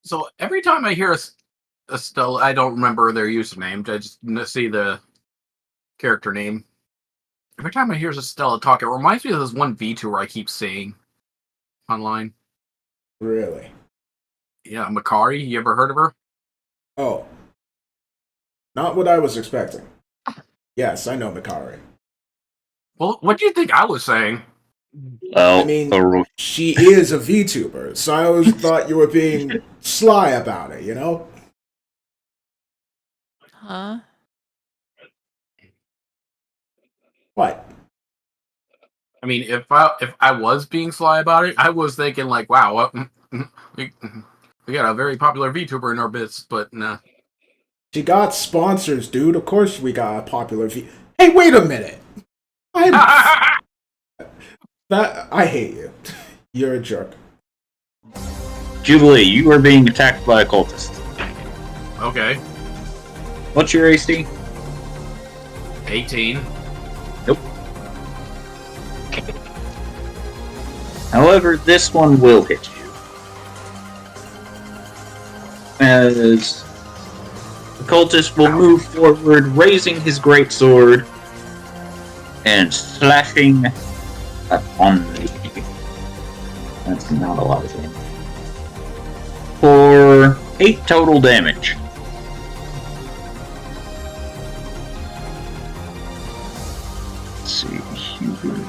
So every time I hear a Stella, I don't remember their username. I just see the character name. Every time I hear a Stella talk, it reminds me of this one VTuber I keep seeing online. Really? Yeah, Makari. You ever heard of her? Oh, not what I was expecting. Yes, I know Mikari. Well, what do you think I was saying? Well, I mean, she is a VTuber, so I always thought you were being sly about it, you know? Huh? What? I mean, if I was being sly about it, I was thinking like, wow, we got a very popular VTuber in our bits, but nah. She got sponsors, dude. Of course we got a popular Hey, wait a minute! I hate you. You're a jerk. Jubilee, you are being attacked by a cultist. Okay. What's your AC? 18. Nope. However, this one will hit you. As the cultist will move forward, raising his greatsword and slashing upon the... That's not a lot of damage. For 8 total damage. Let's see, Hubert.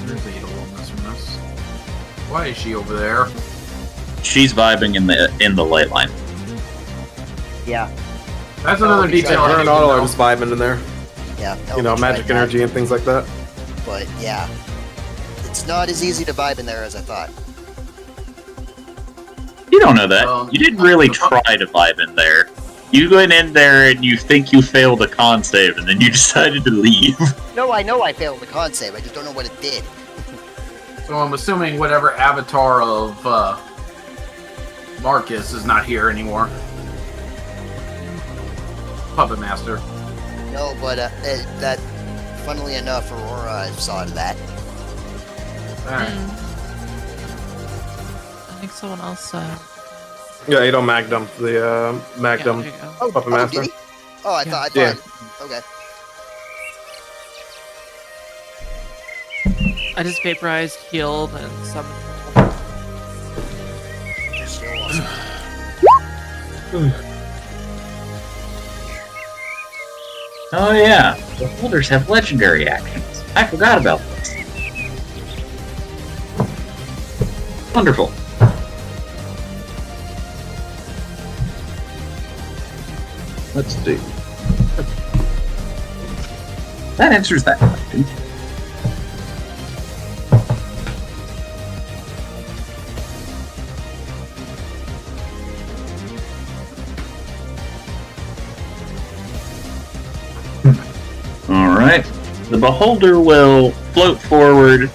There's Adel on this mess. Why is she over there? She's vibing in the light line. Yeah. That's another detail. Her and Otto are just vibing in there. Yeah. You know, magic energy and things like that. But yeah, it's not as easy to vibe in there as I thought. You don't know that. You didn't really try to vibe in there. You went in there and you think you failed a con save, and then you decided to leave. No, I know I failed the con save. I just don't know what it did. So I'm assuming whatever avatar of Marcus is not here anymore. Puppet Master. No, but that, funnily enough, Aurora saw to that. Alright. I think someone else. Yeah, you know Magnum, the Magnum Puppet Master. Did he? Oh, I thought. Yeah. Okay. I just vaporized, healed, and summoned. Still awesome. Oh yeah, the holders have legendary actions. I forgot about this. Wonderful. Let's do. That answers that question. Alright. The beholder will float forward,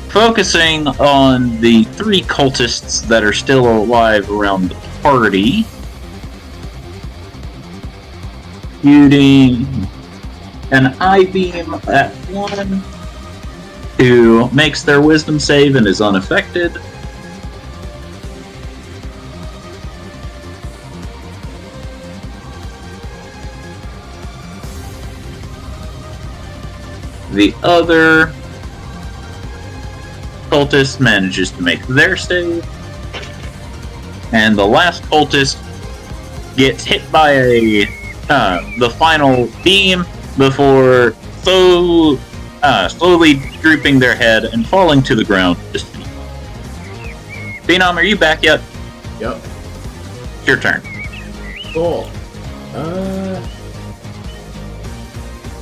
focusing on the 3 cultists that are still alive around the party. Shooting an I-beam at 1, who makes their wisdom save and is unaffected. The other cultist manages to make their save. And the last cultist gets hit by the final beam before slowly drooping their head and falling to the ground. Phenom, are you back yet? Yep. It's your turn. Cool.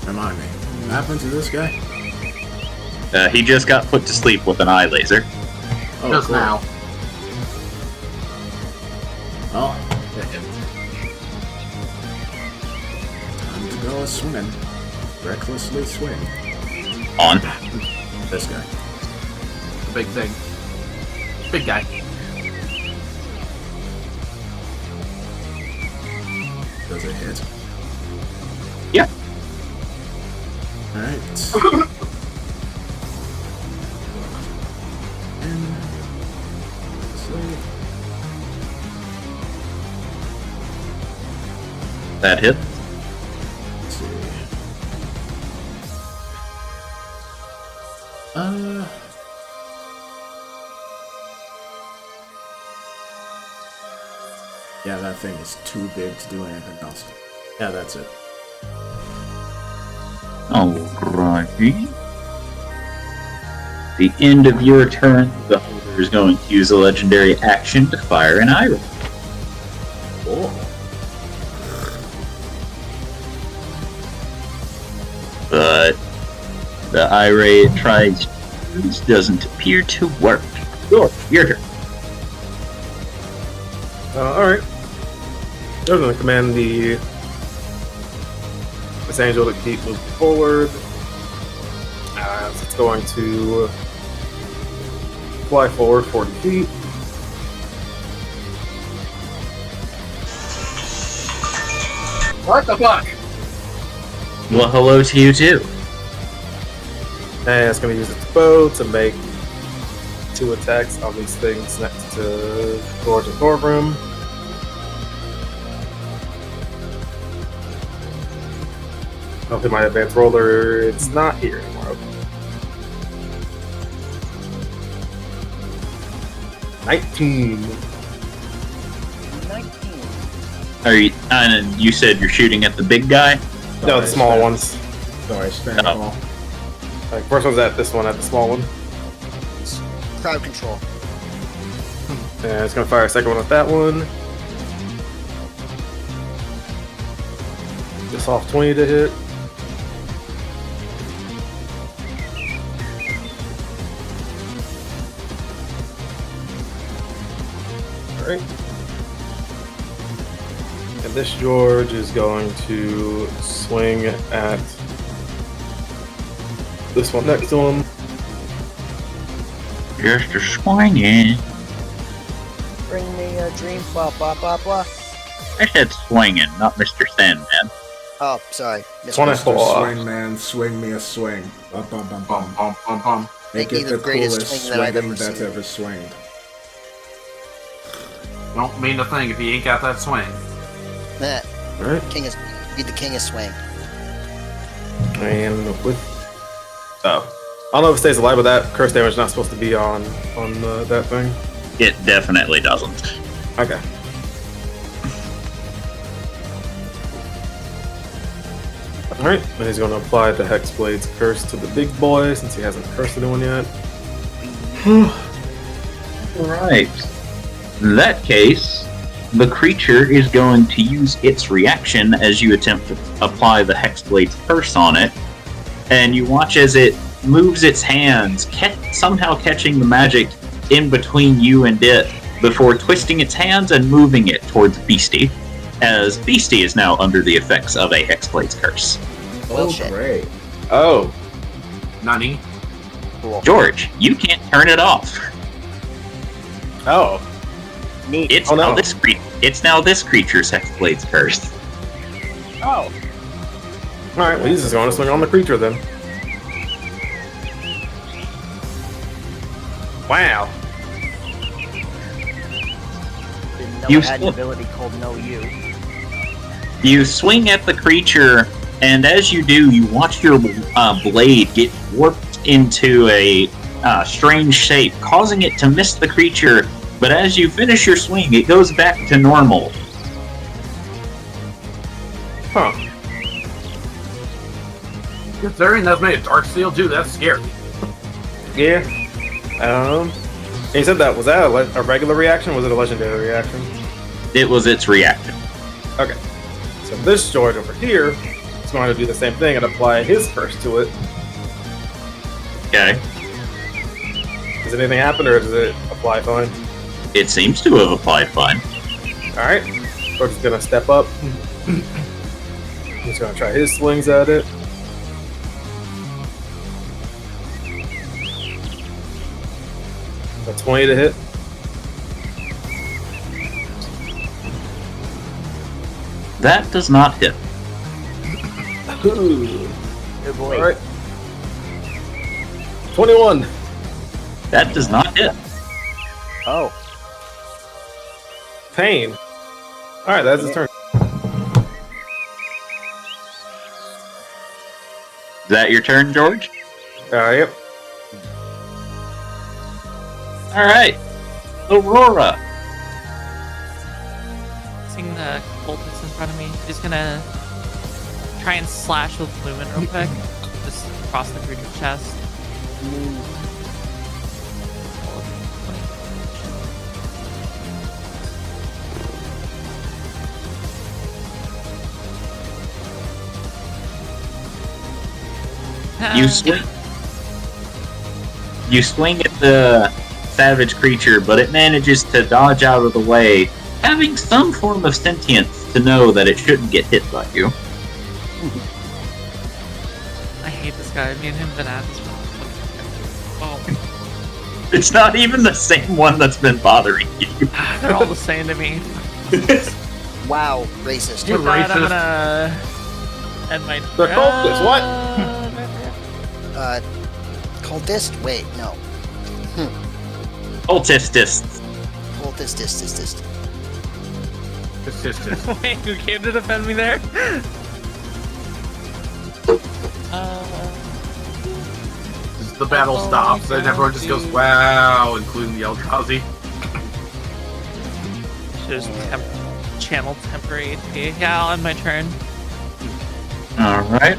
Remind me. What happened to this guy? He just got put to sleep with an eye laser. Oh, Just cool. now. Oh. Time to go swinging. Recklessly swing. On. This guy. Big thing. Big guy. Does it hit? Yeah. Alright. And That hit. let's see. Yeah, that thing is too big to do anything else. Yeah, that's it. Alrighty. The end of your turn, the holder is going to use a legendary action to fire an Aria. Oh. But the Aria it tries to use doesn't appear to work. Your turn. Alright. I'm going to command this angel to keep moving forward. As it's going to fly forward 40 feet. What the fuck? Well, hello to you too. And it's going to use its bow to make 2 attacks on these things next to George and Thorgrim. I'll hit my advanced roller. It's not here anymore. 19. 19. Are you? And you said you're shooting at the big guy. No, the smaller ones. Sorry, spam Oh. ball. Like, first one's at this one, at the small one. Crowd control. And it's gonna fire a second one at that one. Just off 20 to hit. Alright. And this George is going to swing at this one next to him. Just a swinging. Bring me a dream, blah blah blah blah. I said swinging, not Mr. Sandman. Oh, sorry. Missed 24. Mr. Swing Man, swing me a swing. Bum, bum, bum, Bum, bum. bum, bum, bum. Make Maybe it the the greatest coolest swing that I've swinging ever that's seen. ever swinged. Don't mean a thing if you ain't got that swing. Nah, Alright. king is be the king of swing. And with I don't know if it stays alive, but that curse damage is not supposed to be on that thing. It definitely doesn't. Okay. Alright, and he's going to apply the Hexblade's curse to the big boy since he hasn't cursed anyone yet. Alright. In that case, the creature is going to use its reaction as you attempt to apply the Hexblade's curse on it, and you watch as it moves its hands, somehow catching the magic in between you and it, before twisting its hands and moving it towards Beastie, as Beastie is now under the effects of a Hexblade's curse. Well, Oh, shit. great. Oh, Nani? Cool. George, you can't turn it off. oh, Neat. It's Oh, no. it's now this creature's Hexblade's curse. Oh. alright, well, he's just going to swing on the creature then. Wow. Didn't know You I had an still- ability called No You. You swing at the creature, and as you do, you watch your blade get warped into a strange shape, causing it to miss the creature. But as you finish your swing, it goes back to normal. Huh. Considering that's made of dark steel too, that's scary. Yeah. And you said that, was that a regular reaction or was it a legendary reaction? It was its reaction. Okay. So this George over here is going to do the same thing and apply his curse to it. Okay. Does anything happen or does it apply fine? It seems to have applied fine. Alright. George is going to step up. He's going to try his swings at it. A 20 to hit. That does not hit. Ooh. Good boy. Alright. 21. That does not hit. Oh, Pain. Alright, that's his turn. Is that your turn, George? Yep. Alright. Aurora. Seeing the cultist in front of me, just gonna try and slash with Lumen real quick. Just across the creature's chest. You swing. You swing at the savage creature, but it manages to dodge out of the way, having some form of sentience to know that it shouldn't get hit by you. I hate this guy. Me and him been at this for oh, It's not even the same one that's been bothering you. they're all the same to me. Wow, racist. You With that, I'm racist. gonna end my. The cultist, what? Cultist? Wait, no. Cultistists. Cultist, dist. It's just Wait, who came to defend me there? the battle stops and everyone just goes, wow, including the Eldrazi. Just channel temporary HP. Yeah, I'll end my turn. Alright.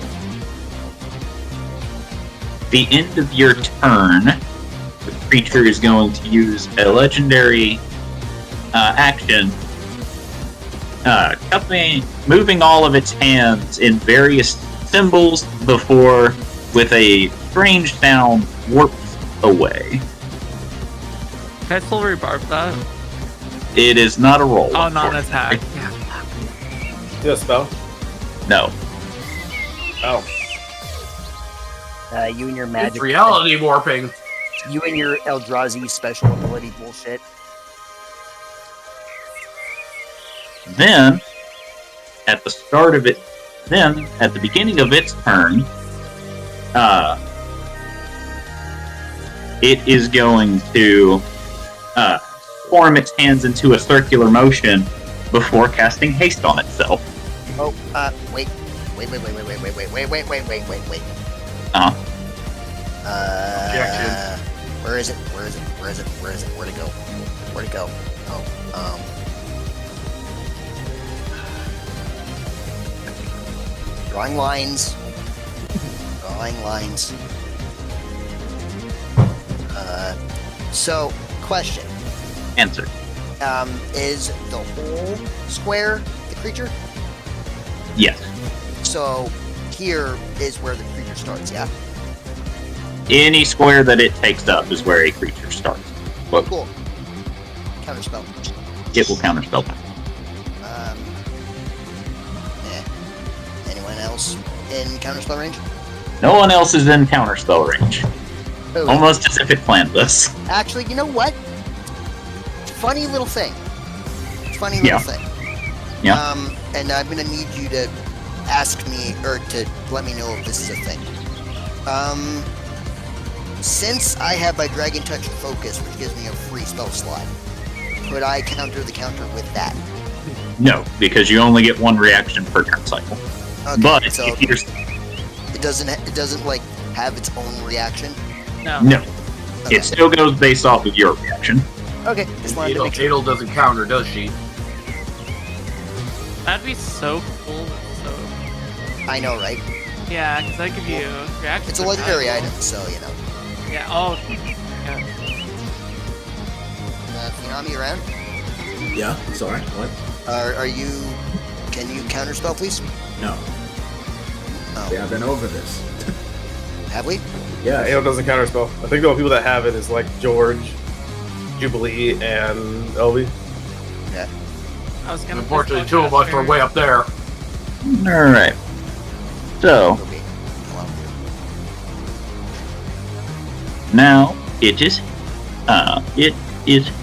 The end of your turn, the creature is going to use a legendary action, moving all of its hands in various symbols before, with a strange sound, warps away. Can I still rebarb that? It is not a roll. Oh, not an attack. unfortunately. Do a spell? No. Oh. you and your It's magic. reality warping. You and your Eldrazi special ability bullshit. Then, at the start of it, then at the beginning of its turn, it is going to form its hands into a circular motion before casting haste on itself. Oh, wait. Uh-huh. Objection. Where is it? Where'd it go? Oh, drawing lines. So, question. Answer. Is the whole square the creature? Yes. So, here is where the creature starts, yeah? Any square that it takes up is where a creature starts. But Cool. Counterspell. it will counterspell. Anyone else in counterspell range? No one else is in counterspell range. Who? Almost as if it planned this. Actually, you know what? Funny little thing. Yeah. Yeah. And I'm gonna need you to ask me, or to let me know if this is a thing. Since I have my Dragon Touch Focus, which gives me a free spell slot, could I counter the counter with that? No, because you only get one reaction per turn cycle. Okay, But so if you're it doesn't like have its own reaction. No. no, Okay. it still goes based off of your reaction. Okay, just wanted to make sure. Adel doesn't counter, does she? That'd be so cool. So I know, right? yeah, because I give you reaction. It's a legendary item, so you know. Yeah. Oh. Yeah. Phenomeno, you around? Yeah, sorry, what? Are you? Can you counterspell, please? No. Oh, Yeah, I've been over this. have we? Yeah, Adel doesn't counterspell. I think the only people that have it is like George, Jubilee, and Elvie. I was gonna. Unfortunately, two of us are way up there. Alright. So, Okay. Hello. now it is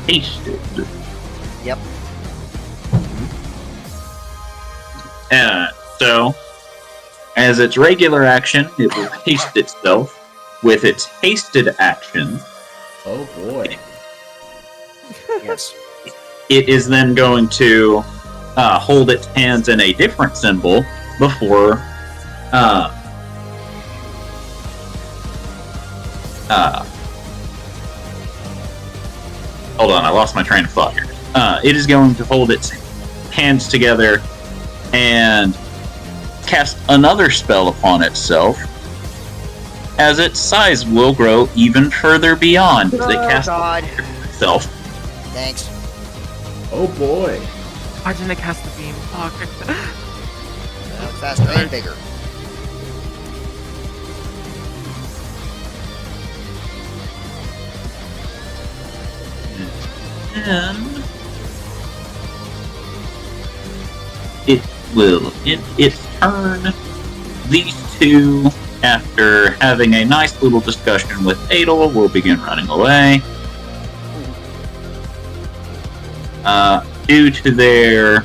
hasted. Yep. So, as its regular action, it will haste itself. With its hasted action, Oh boy. Yes. it is then going to hold its hands in a different symbol before hold on, I lost my train of thought here. It is going to hold its hands together and cast another spell upon itself, as its size will grow even further beyond as it casts God. itself. Thanks. Oh boy. Why didn't I cast the beam? Fuck. Faster and bigger. And it will, in its turn, these two, after having a nice little discussion with Adel, will begin running away. Due to their...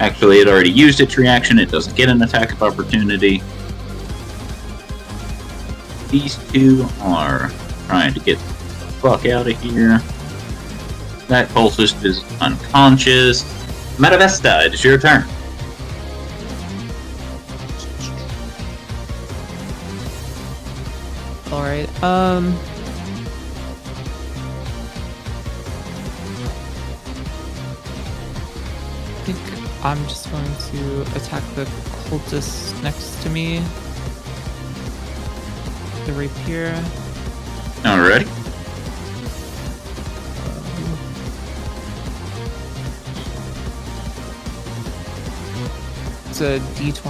Actually, it already used its reaction, it doesn't get an attack of opportunity. These two are trying to get the fuck out of here. That cultist is unconscious. Metavesta, it is your turn. Alright, I think I'm just going to attack the cultist next to me. The rapier. Alrighty. It's a D20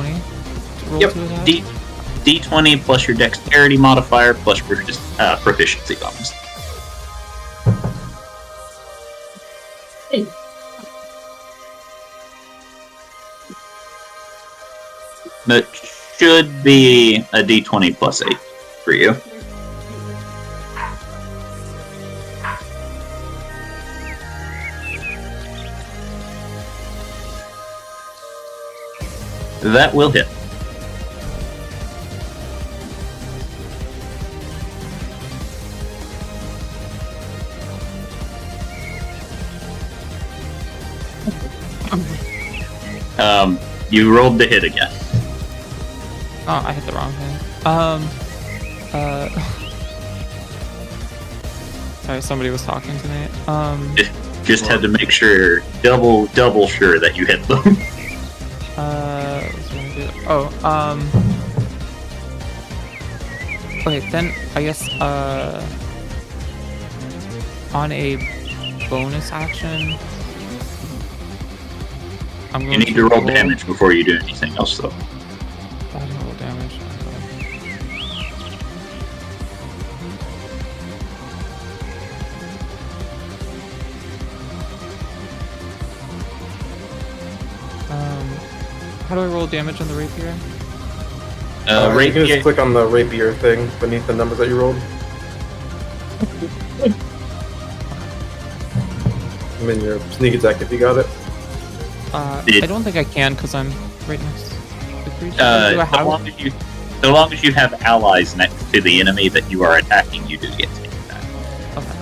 to roll Yep. to attack. D20 plus your dexterity modifier plus your proficiency bonus. That should be a D20 plus 8 for you. That will hit. You rolled the hit again. Oh, I hit the wrong thing. Sorry, somebody was talking to me. Just had to make sure, double sure that you hit them. What's gonna do? Oh, okay, then I guess, on a bonus action, I'm going You need to roll damage before you do anything else, though. I don't roll damage. How do I roll damage on the rapier? You can Rapier. just click on the rapier thing beneath the numbers that you rolled. And then your sneak attack if you got it. I don't think I can because I'm right next to the creature. Do I So have long as you have allies next to the enemy that you are attacking, you do get sneak attack. Okay.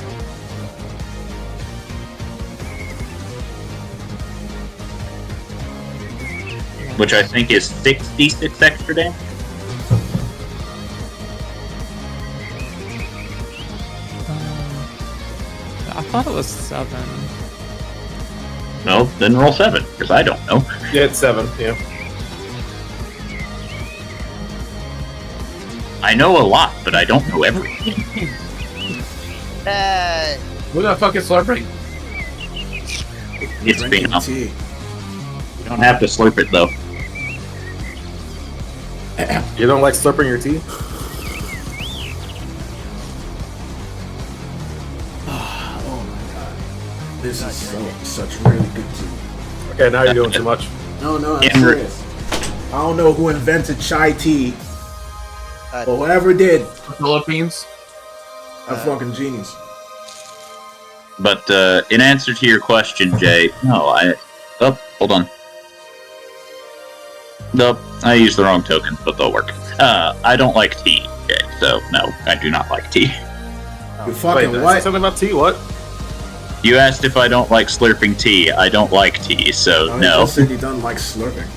Which I think is 6d6 extra damage. I thought it was 7. No, then roll 7, because I don't know. Yeah, it's 7, yeah. I know a lot, but I don't know everything. Who the fuck is slurping? It's Drinking Phenom. tea. You don't have to slurp it, though. You don't like slurping your tea? Oh my god. This is such really good tea. Okay, now you're doing too much. No, I'm Yeah, serious. I don't know who invented chai tea, Uh, but whoever did, Philippines? a fucking genius. But in answer to your question, Jay, no, oh, hold on. Nope, I used the wrong tokens, but they'll work. I don't like tea, so no, I do not like tea. You fucking Wait, what? something about tea? What? You asked if I don't like slurping tea. I don't like tea, so Oh, no. He said he doesn't like slurping.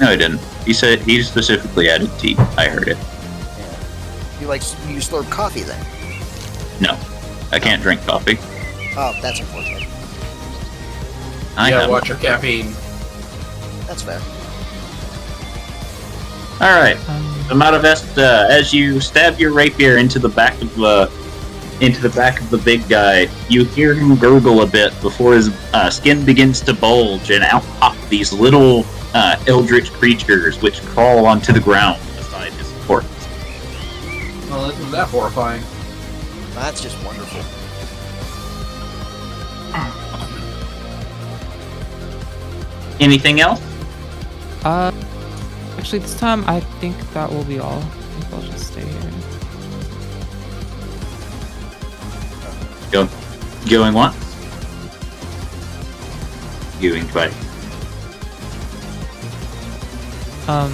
No, he didn't. He said he specifically added tea. I heard it. You slurp coffee then? No, I can't drink coffee. Oh, that's unfortunate. I watch your caffeine. That's fair. All right, Amatavest, as you stab your rapier into the back of the big guy, you hear him gurgle a bit before his skin begins to bulge, and out pop these little eldritch creatures which crawl onto the ground beside his corpse. Well, isn't that horrifying? That's just wonderful. Anything else? Actually, this time I think that will be all. I think I'll just stay here. Going what? Going twice.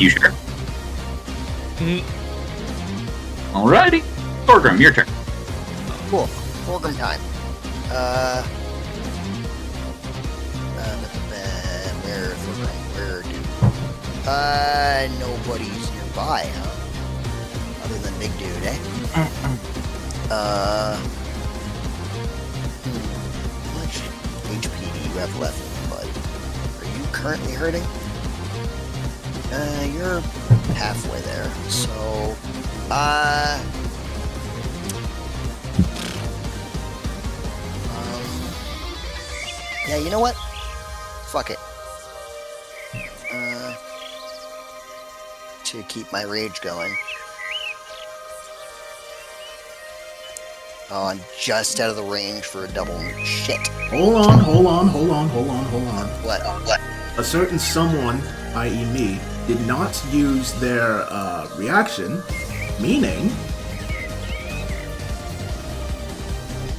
You sure? Alrighty. Thorgrim, your turn. Cool. Program time. Where nobody's nearby, huh? Other than Big Dude, eh? How much HP do you have left, bud? Are you currently hurting? You're halfway there, so, yeah, you know what? Fuck it. To keep my rage going. Oh, I'm just out of the range for a double. Shit. Hold on. What? What? A certain someone, i.e. me, did not use their reaction, meaning...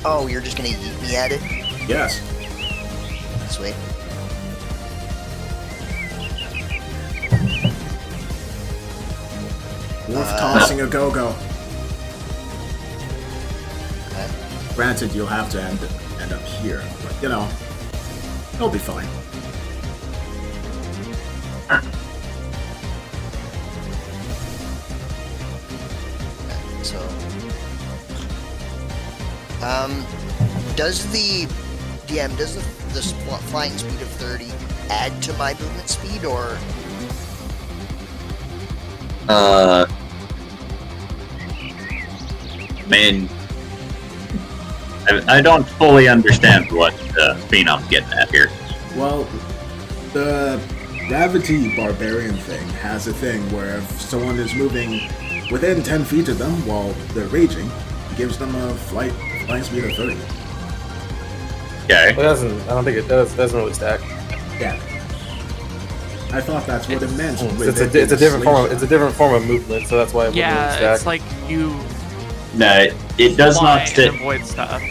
Oh, you're just gonna yeet me at it? Yes. Sweet. Wolf tossing a go-go. Okay. Granted, you'll have to end up here, but you know, it'll be fine. So, does the DM, does the flying speed of 30 add to my movement speed, or? Man, I don't fully understand what Phenom's getting at here. Well, the gravity barbarian thing has a thing where if someone is moving within 10 feet of them while they're raging, it gives them a flying speed of 30. Okay. It doesn't. I don't think it does. Doesn't really stack. Yeah. I thought that's what it meant. It's a different form. It's a different form of movement, so that's why it wouldn't really Yeah, stack. it's like you No, it does fly not stick. and avoid stuff.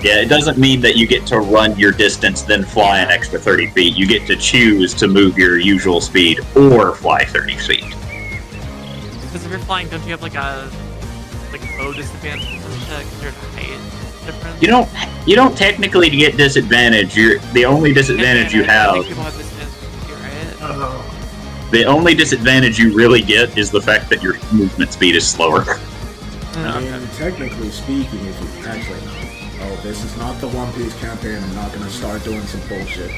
Yeah, it doesn't mean that you get to run your distance then fly an extra 30 feet. You get to choose to move your usual speed or fly 30 feet. Because if you're flying, don't you have like a bow disadvantage or some shit? Because you're height difference. You don't technically get disadvantage. The only disadvantage you I have. think people have disadvantage, right? The only disadvantage you really get is the fact that your movement speed is slower. I mean, technically speaking, if you actually... Oh, this is not the One Piece campaign. I'm not gonna start doing some bullshit.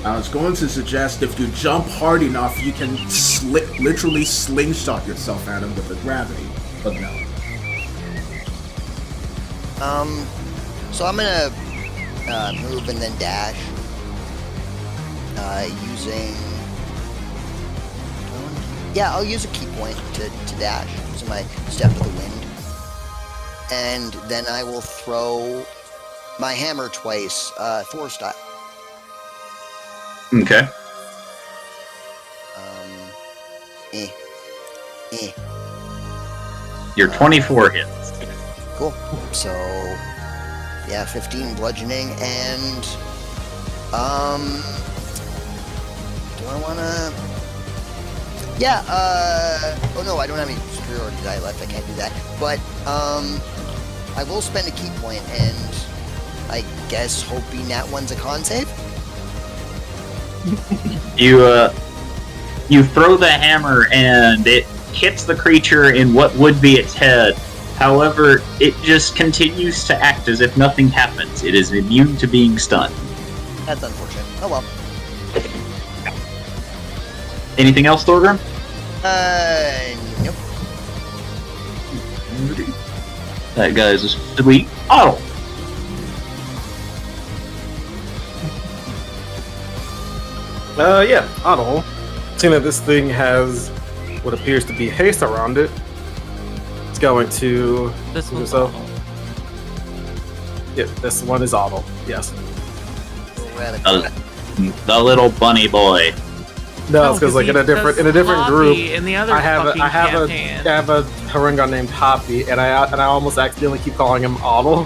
I was going to suggest if you jump hard enough, you can literally slingshot yourself at him with the gravity, but no. So I'm gonna move and then dash. Using... Yeah, I'll use a key point to dash, using my Step of the Wind. And then I will throw my hammer twice, Thor style. Okay. Your 24 hits. Cool. So, yeah, 15 bludgeoning and, Do I wanna? Yeah. Oh no, I don't have any superiority die left. I can't do that. But I will spend a key point, and I guess hoping that one's a con save. You throw the hammer and it hits the creature in what would be its head. However, it just continues to act as if nothing happens. It is immune to being stunned. That's unfortunate. Oh well. Anything else, Thorgrim? Nope. That guy's a sweet bottle. Yeah, Otto. Seeing that this thing has what appears to be haste around it, it's going to. This one's so- awful. Yeah, this one is Otto. Yes. The little bunny boy. No, it's because like in a different group, In the other I have fucking a campaign. Harengon named Hoppy, and I almost accidentally keep calling him Otto.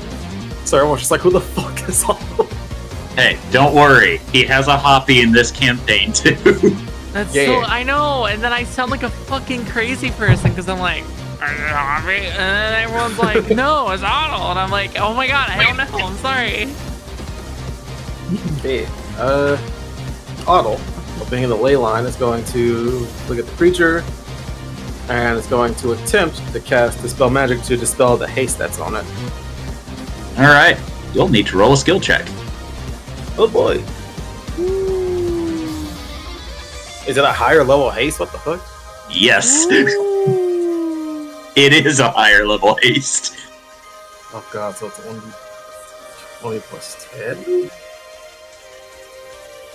So everyone's just like, who the fuck is Otto? Hey, don't worry. He has a hoppy in this campaign too. That's Yeah, so yeah. I know, and then I sound like a fucking crazy person because I'm like, "Are you hungry?" And then everyone's like, no, it's Otto, and I'm like, oh my god, I don't know, I'm sorry. Okay, Otto, being in the ley line, is going to look at the creature, and it's going to attempt to cast Dispel Magic to dispel the haste that's on it. Alright, you'll need to roll a skill check. Oh boy. Is it a higher level haste? What the fuck? Yes. It is a higher level haste. Oh god, so it's 1d20 plus 10?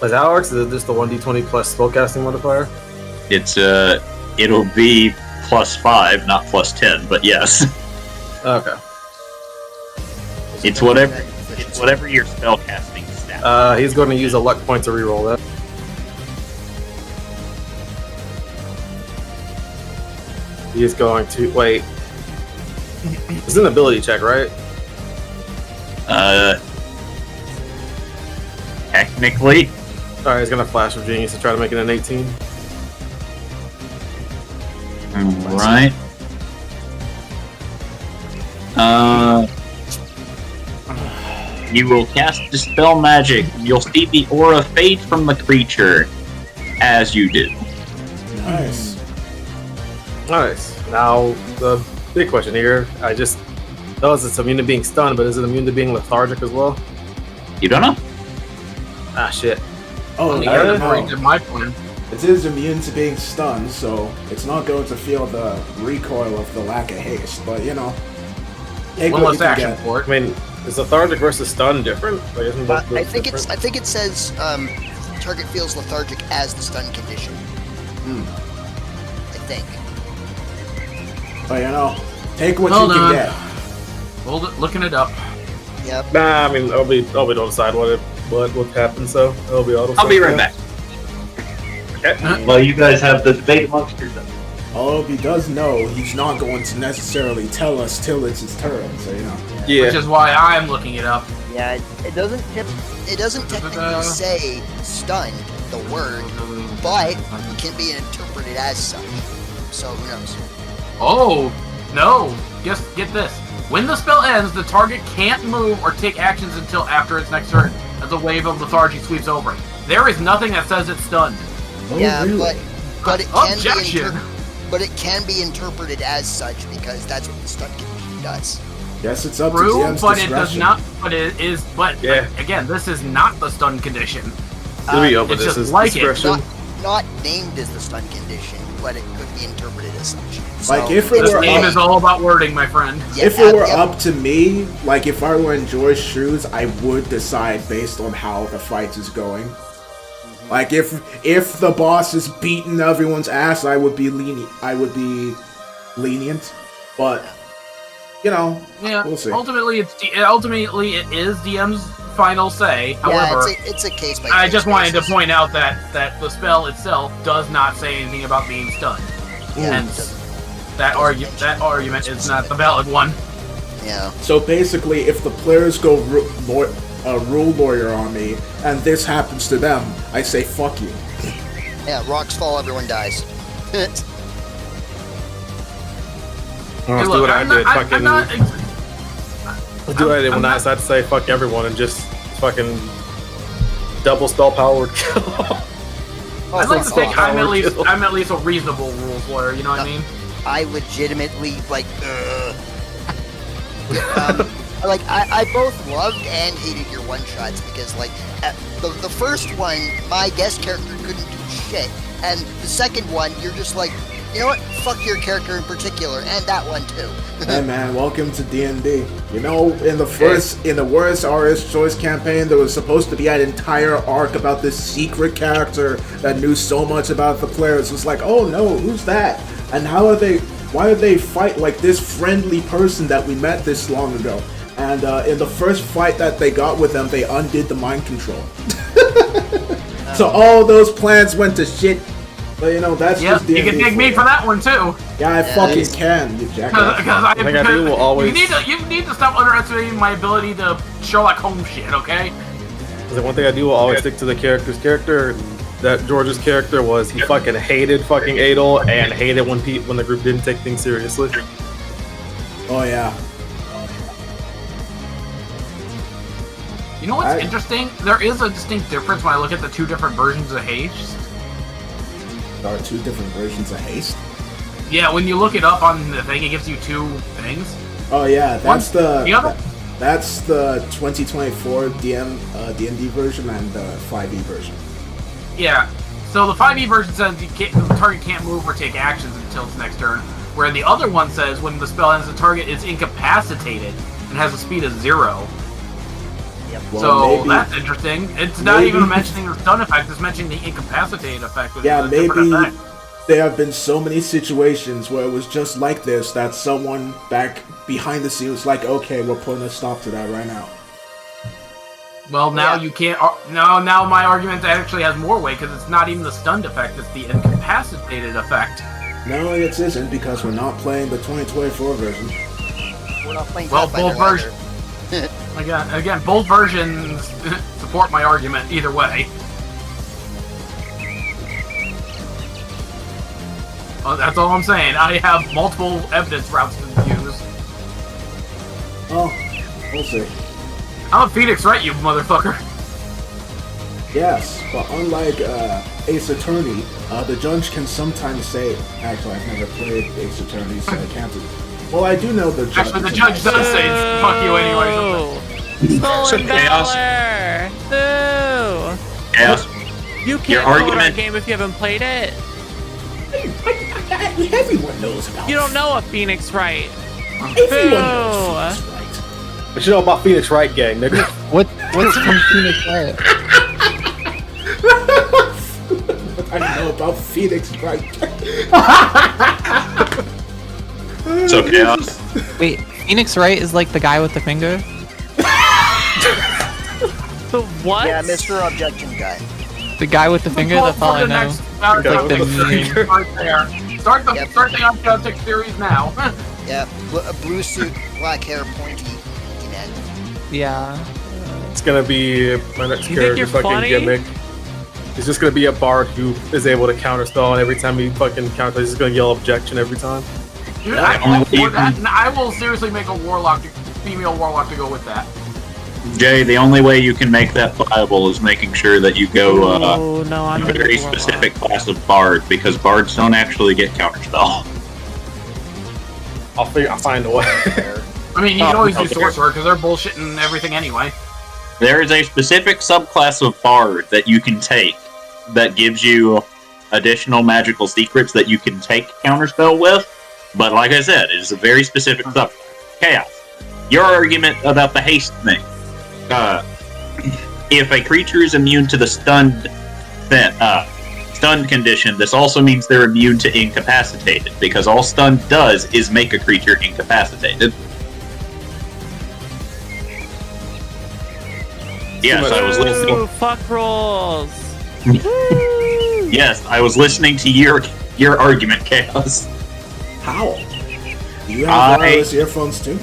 Is that works? Is it just the 1d20 plus spellcasting modifier? It's it'll be +5, not +10, but yes. Okay. It's whatever your spellcasting stat. He's going to use a luck point to reroll that. He's going to wait. It's an ability check, right? Technically. Alright, he's gonna flash of genius to try to make it an 18. Right. You will cast Dispel Magic. You'll see the aura fade from the creature as you do. Nice. Nice. Now, the big question here, I just noticed it's immune to being stunned, but is it immune to being lethargic as well? You don't know? Ah, shit. Oh, Yeah, yeah, that's according no. to my plan. It is immune to being stunned, so it's not going to feel the recoil of the lack of haste. But you know, take One what you less can action get. for it. I mean, is lethargic versus stun different? Like, isn't both I think different? I think it says target feels lethargic as the stun condition. I think. But you know, take what Hold you can on. get. Hold it, looking it up. Yep. Nah, I mean, I'll be don't decide what happens. So it'll be auto. I'll be right back. Okay. Well, you guys have the debate amongst yourselves. Although if he does know, he's not going to necessarily tell us till it's his turn. So you know. Which Yeah. is why I'm looking it up. Yeah, it doesn't tip. It doesn't technically say stunned, the word, but it can be interpreted as such. So who knows? Oh, no. Just get this. When the spell ends, the target can't move or take actions until after its next turn, as a wave of lethargy sweeps over it. There is nothing that says it's stunned. Oh, yeah, really? but it can Objection! but it can be interpreted as such because that's what the stun condition does. Guess it's up to True, DM's but it discretion. does not. But it is. But Yeah. again, this is not the stun condition. To be open, it's this just is like it. discretion. Not named as the stun condition, but it could be interpreted as such. Like, So, if it This were game up- is all about wording, my friend. yeah, If it were yeah, up to me, like if I were in Joy's shoes, I would decide based on how the fight is going. Like if the boss is beating everyone's ass, I would be lenient. But you know, Yeah. we'll see. Ultimately, it is DM's final say. yeah, However, it's a case by case. I just wanted to basis. point out that the spell itself does not say anything about being stunned. Yeah, Hence, that argument is not the valid one. yeah. So basically, if the players go rule lawyer on me, and this happens to them, I say fuck you. Yeah, rocks fall, everyone dies. Let's Hey, do look, what I I'm did. not- Fucking. I'm not- Let's do what I did when I not- decided to say fuck everyone and just fucking double spell power kill. I'd like to think I'm kill. at least a reasonable rules lawyer. You know what I mean? I legitimately like I both loved and hated your one shots because like at the first one my guest character couldn't do shit, and the second one you're just like, you know what, fuck your character in particular and that one too. Hey man, welcome to D&D. You know, in the worst RS Choice campaign, there was supposed to be an entire arc about this secret character that knew so much about the players. It was like, oh no, who's that? And why did they fight like this friendly person that we met this long ago? And in the first fight that they got with them, they undid the mind control. So all those plans went to shit. But you know, that's Yep, just you D&D can take me for that one too. Yeah, I fucking can, you jackass. Because I think I do will always- You need to stop underestimating my ability to Sherlock Holmes shit, okay? The one thing I do will always stick to the character's character. That George's character was he fucking hated fucking Adol and hated when the group didn't take things seriously. Oh yeah. You know what's interesting? There is a distinct difference when I look at the two different versions of Haste. There are two different versions of Haste. Yeah, when you look it up on the thing, it gives you two things. Oh yeah, that's the other. That's the 2024 D&D version and the 5e version. Yeah. So the 5e version says the target can't move or take actions until its next turn, where the other one says when the spell ends, the target is incapacitated and has a speed of 0. Well, So maybe, that's interesting. It's not even mentioning the stun effect; it's mentioning the incapacitated effect. Which yeah, is a different maybe effect. there have been so many situations where it was just like this that someone back behind the scenes was like, okay, we're putting a stop to that right now. Well, now you can't. Now my argument actually has more weight because it's not even the stunned effect; it's the incapacitated effect. No, it isn't because we're not playing the 2024 version. We're not playing Well, Pathfinder both versions. either. Again, both versions support my argument either way. That's all I'm saying. I have multiple evidence routes to use. Oh, we'll see. I'm a Phoenix, right, you motherfucker? Yes, but unlike Ace Attorney, the judge can sometimes say, actually, I've never played Ace Attorney, so I can't do. Well, I do know the judge. Actually, the judge does say fuck you anyway. Stolen Chaos. valor! Boo! Chaos. You can't vote our game if you haven't played it. Everyone knows about You don't know a Phoenix Wright. Everyone Boo! knows Phoenix Wright. What you know about Phoenix Wright gang, nigga? What's from Phoenix Wright? I know about Phoenix Wright. So Chaos. Wait, Phoenix Wright is like the guy with the finger? The what? Yeah, Mr. Objection guy. The guy with the finger? That's all I know. Start Like the meme. there. Start the objective series now. Yeah, a blue suit, black hair, pointy dmed. Yeah. It's gonna be my next You think character you're fucking funny? gimmick. He's just gonna be a bard who is able to counterspell, and every time he fucking counters, he's just gonna yell objection every time. Dude, I'm all for that, and I will seriously make a female warlock to go with that. Jay, the only way you can make that viable is making sure that you go Oh no, I'm a very specific class of bard, because bards don't actually get counterspell. I'll find a way. I mean, you can always do okay. sorcerer because they're bullshitting everything anyway. There is a specific subclass of bard that you can take that gives you additional magical secrets that you can take counterspell with, but like I said, it is a very specific subclass. Chaos. Your argument about the haste thing. If a creature is immune to the stunned condition, this also means they're immune to incapacitated, because all stunned does is make a creature incapacitated. Yes, I was listening. Ooh, fuck rolls. Yes, I was listening to your argument, Chaos. How? Do you have wireless earphones too?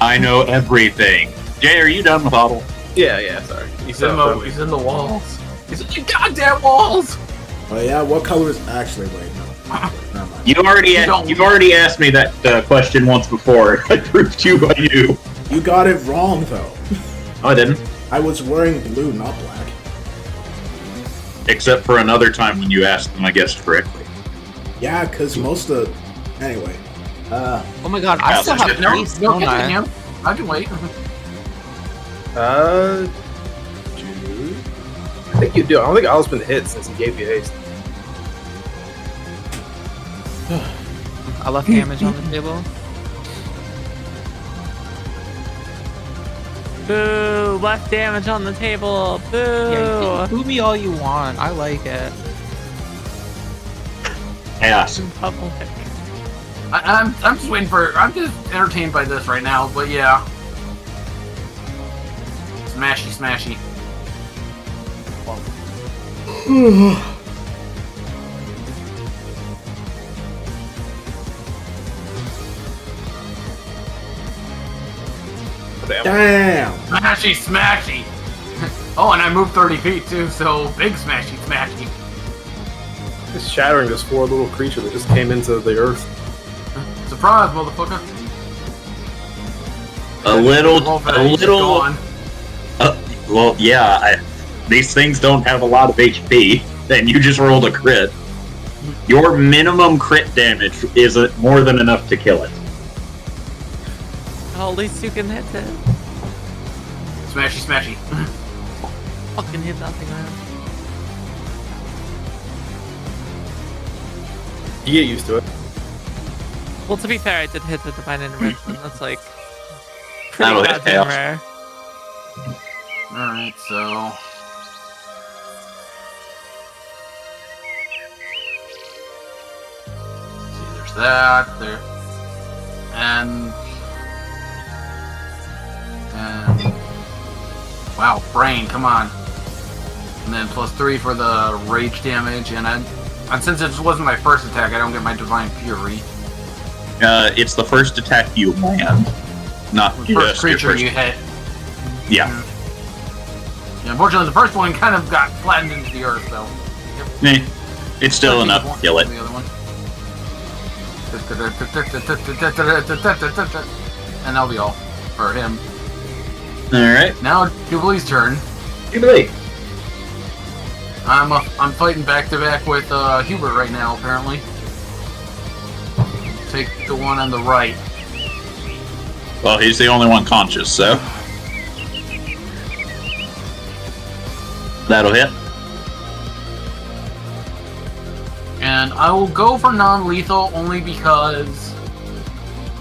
I know everything. Jay, are you done with Otto? Yeah, sorry. He's in the walls. He's in the goddamn walls! Oh yeah, what color is actually? Wait, no. Never mind. You've already asked me that question once before. I proved to you I knew. You got it wrong though. Oh, I didn't. I was wearing blue, not black. Except for another time when you asked them, I guessed correctly. Yeah, because most of... Anyway. Oh my god, I still have No, haste, no, don't I? continue. I can wait. Jude? I think you do. I don't think Al's been hit since he gave you haste. I left damage on the table. Boo! Left damage on the table. Boo! Yeah, you can boo me all you want. I like it. Chaos. In public. I'm just waiting for. I'm just entertained by this right now. But yeah, smashy, smashy. Damn! Smashy, smashy. Oh, and I moved 30 feet too, so big smashy, smashy. Just shattering this 4 little creature that just came into the earth. Surprise, motherfucker. Gone. Well, yeah. These things don't have a lot of HP, and you just rolled a crit. Your minimum crit damage is more than enough to kill it. Oh, at least you can hit it. Smashy, smashy. Fucking hit that thing, man. You get used to it. Well, to be fair, I did hit the divine intervention. That's like pretty That'll hit goddamn chaos. rare. Alright, so. See, there's that, there. And. Wow, brain, come on. And then +3 for the rage damage, and since it wasn't my first attack, I don't get my divine fury. It's the first attack you land, not The just first creature your first. you hit. Yeah. Yeah, unfortunately, the first one kind of got flattened into the earth, though. It's still enough to kill it. The other one. And that'll be all for him. Alright. Now Jubilee's turn. Jubilee. I'm fighting back to back with Hubert right now. Apparently, take the one on the right. Well, he's the only one conscious, so that'll hit. And I will go for non-lethal only because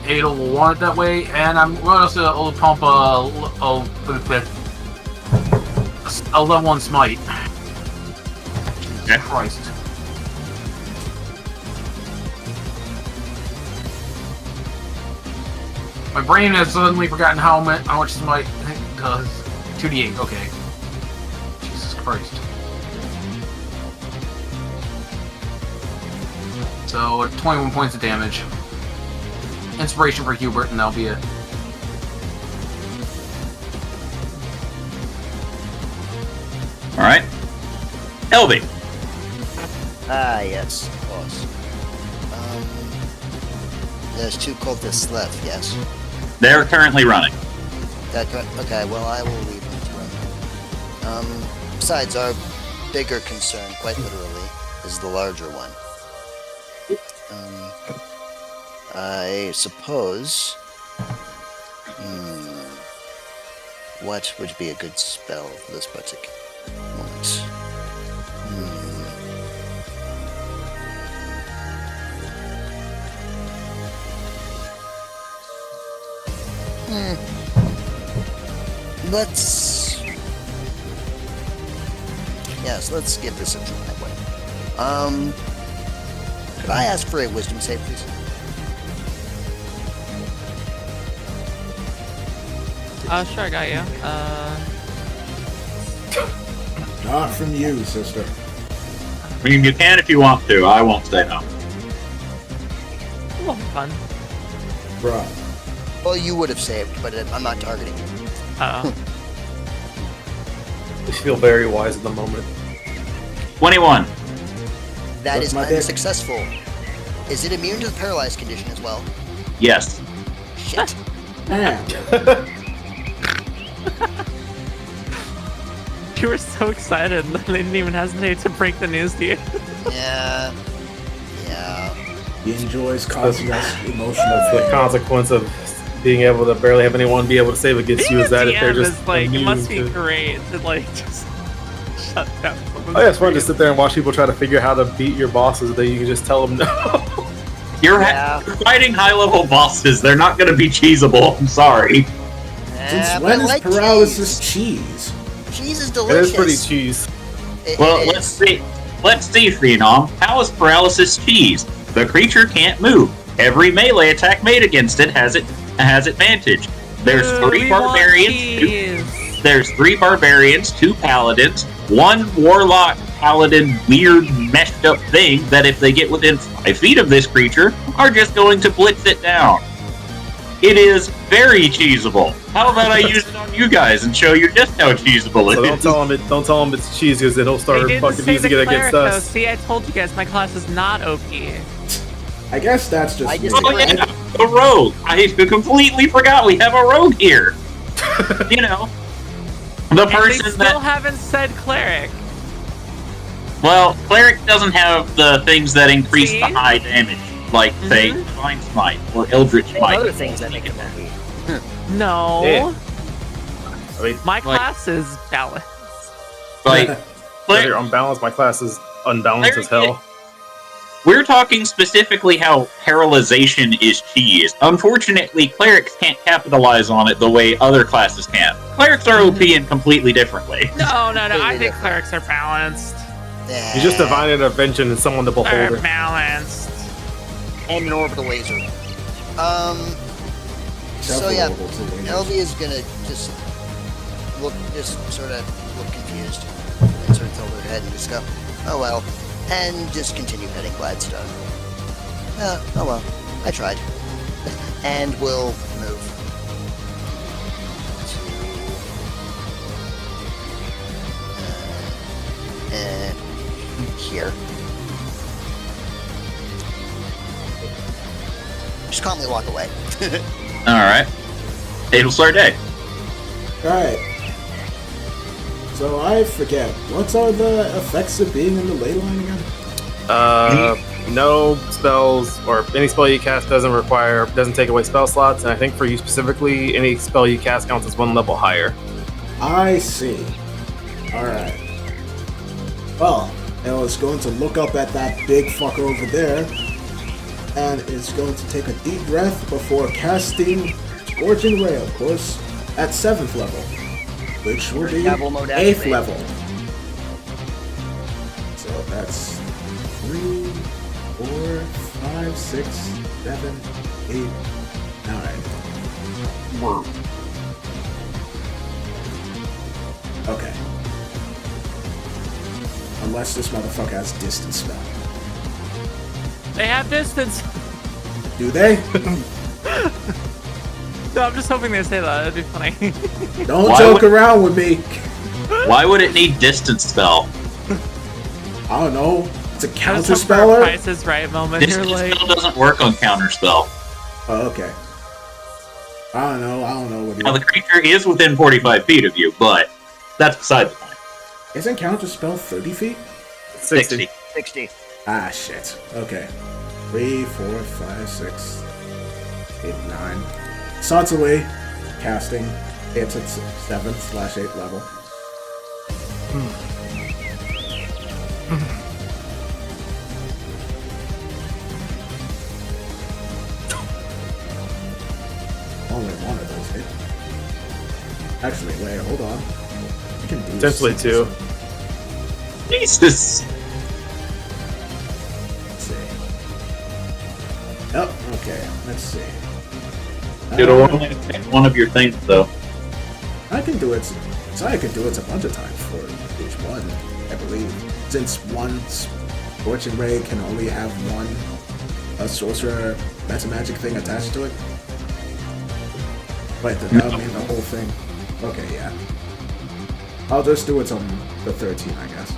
Ada will want it that way, and I'm also pump a level 1 smite. Okay. Christ. My brain has suddenly forgotten how much smite does. 2d8, okay. Jesus Christ. So, 21 points of damage. Inspiration for Hubert, and that'll be it. Alright. Elby. Ah, yes, of course. There's 2 cultists left, yes? They're currently running. Okay, well, I will leave them to run. Besides, our bigger concern, quite literally, is the larger one. I suppose... what would be a good spell for this particular moment? Let's give this a try. Could I ask for a wisdom save, please? Sure, I got you. Not from you, sister. I mean, you can if you want to. I won't say no. A little fun. Bruh. Well, you would have saved, but I'm not targeting you. Uh-oh. You feel very wise at the moment. 21. That Suck is my dick. unsuccessful. Is it immune to the paralyzed condition as well? Yes. Shit. Damn. You were so excited that they didn't even hesitate to break the news to you. Yeah. Yeah. He enjoys causing us emotional The pain. consequence of being able to barely have anyone be able to save against you Being is that a if they're DM just is like, it immune must be to- great to like just shut down someone's Oh yeah, it's fun to brain. sit there and watch people try to figure out how to beat your bosses. That you can just tell them no. You're Yeah. fighting high-level bosses. They're not going to be cheesable. I'm sorry. Since but when I is like paralysis cheese? Cheese is It delicious. is pretty cheese. Well, It let's is. see. Let's see, Phenom. How is paralysis cheese? The creature can't move. Every melee attack made against it has advantage. There's three We want barbarians. cheese. There's 3 barbarians, 2 paladins, 1 warlock paladin weird meshed up thing that if they get within 5 feet of this creature are just going to blitz it down. It is very cheesable. How about I use it on you guys and show you just how cheesable it So don't is? tell him it's cheese because then he'll They start didn't fucking say using the it cleric, against though. us. See, I told you guys my class is not OP. I guess that's just I me. Oh yeah, a rogue. I completely forgot we have a rogue here. You know, the And they person still that haven't said cleric. well, cleric doesn't have the things that increase See? the high damage, like say divine smite or eldritch They have smite. other things that make it OP. No. Yeah. I mean, My class is balanced. Like if cleric, you're unbalanced, my class is unbalanced as hell. we're talking specifically how paralyzation is cheese. Unfortunately, clerics can't capitalize on it the way other classes can. Clerics are OP in completely differently. No. I Completely think clerics are balanced. You're just divine intervention and someone to They're beholder. balanced. And an orbital laser. So yeah, LV is gonna just sort of look confused and sort of tilt her head and just go, oh well, and just continue heading Gladstone. Oh well, I tried. And we'll move to here. Just calmly walk away. Alright. It'll start day. Alright. So I forget. What are the effects of being in the ley line again? No spells or any spell you cast doesn't take away spell slots, and I think for you specifically, any spell you cast counts as 1 level higher. I see. Alright. Well, I was going to look up at that big fucker over there, and is going to take a deep breath before casting Scorching Ray, of course, at 7th level, which will be Devil mode 8th activate. level. So that's 3, 4, 5, 6, 7, 8, 9. Okay. Unless this motherfucker has distance spell. They have distance. Do they? No, I'm just hoping they say that. It'd be funny. Don't Why joke would- around with me. Why would it need distance spell? I don't know. It's a I was counter hoping for a speller. Price is Right moment. You're Distance like, spell doesn't work on counter spell. Oh, okay. I don't know what Now you. the creature is within 45 feet of you, but that's beside the point. Isn't counter spell 30 feet? 60. 60. Ah, shit. Okay. 3, 4, 5, 6, 8, 9. Sansui, casting. It's at 7/8 level. Only one of those hit. Actually, wait, hold on. I can do Potentially 6. 2. Jesus! Let's see. Oh, okay. Let's see. It'll only affect one of your things, though. I can do it. So I can do it a bunch of times for each one, I believe. Since one Scorching Ray can only have one sorcerer metamagic thing attached to it. Wait, does that mean the whole thing? Okay, yeah. I'll just do it on the 13, I guess.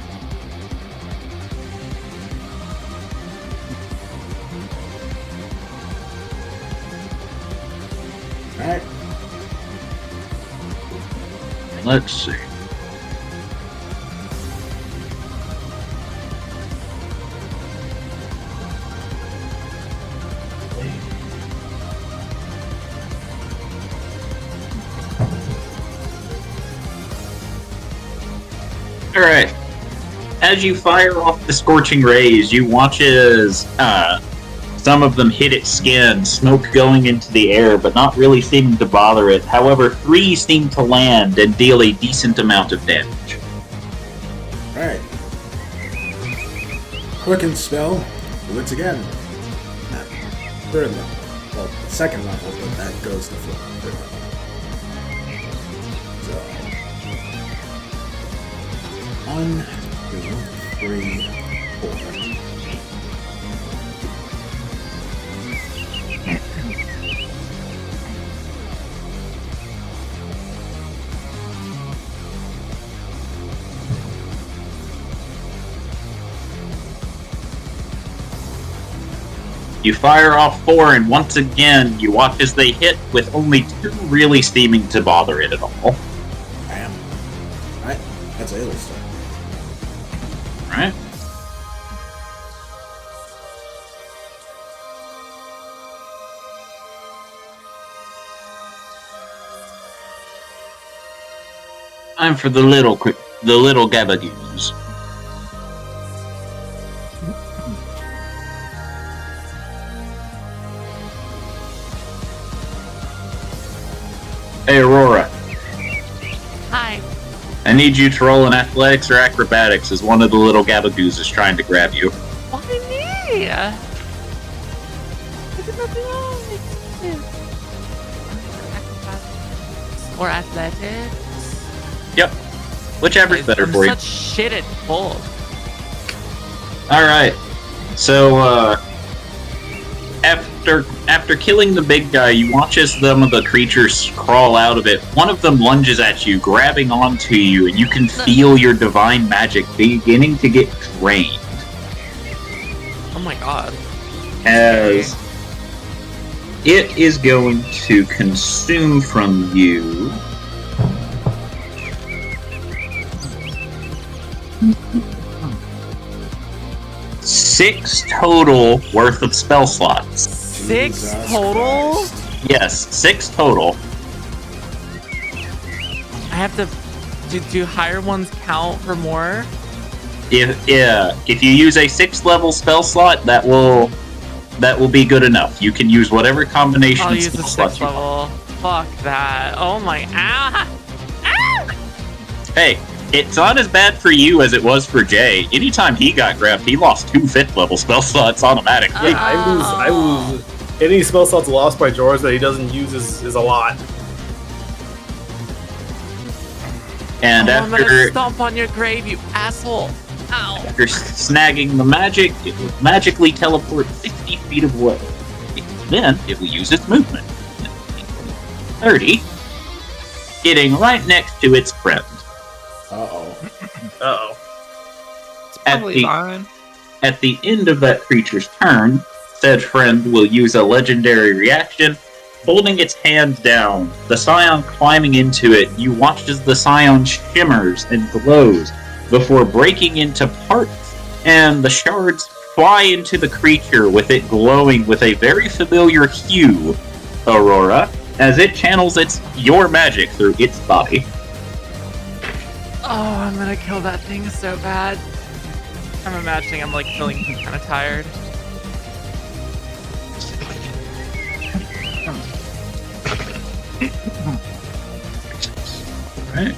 Let's see. Alright. As you fire off the scorching rays, you watch as some of them hit its skin, smoke going into the air, but not really seeming to bother it. However, 3 seem to land and deal a decent amount of damage. Alright. Quicken spell. Once again. At 3rd level. Well, 2nd level, but that goes to 3rd level. So. 1, 2, 3, 4. You fire off 4, and once again, you watch as they hit with only 2 really seeming to bother it at all. Bam. Alright, that's a start. Right? Time for the little gabagoos. Hey, Aurora. Hi. I need you to roll an athletics or acrobatics as one of the little gabagoos is trying to grab you. Why me? I did nothing wrong. Or athletics? Yep. Whichever's better I'm for you. such shit at both. Alright. So, after killing the big guy, you watch as some of the creatures crawl out of it. One of them lunges at you, grabbing onto you, and you can feel your divine magic beginning to get drained. Oh my god. As it is going to consume from you 6 total worth of spell slots. 6 Jesus total? Christ. Yes, 6 total. I have to. Do higher ones count for more? If you use a 6th level spell slot, that will be good enough. You can use whatever combination I'll of use the spell 6th slots you want. level. Fuck that. Oh my. Ah! Ah! Hey, it's not as bad for you as it was for Jay. Anytime he got grabbed, he lost 2 5th level spell slots automatically. I lose. Any spell slots lost by George that he doesn't use is a lot. And I'm gonna after stomp on your grave, you asshole. Ow. after snagging the magic, it will magically teleport 60 feet away. Then it will use its movement. 30, getting right next to its friend. It's probably fine. At the end of that creature's turn, said friend will use a legendary reaction, holding its hand down. The scion climbing into it, you watch as the scion shimmers and glows before breaking into parts, and the shards fly into the creature with it glowing with a very familiar hue, Aurora, as it channels your magic through its body. Oh, I'm gonna kill that thing so bad. I'm imagining I'm like feeling kind of tired. Right.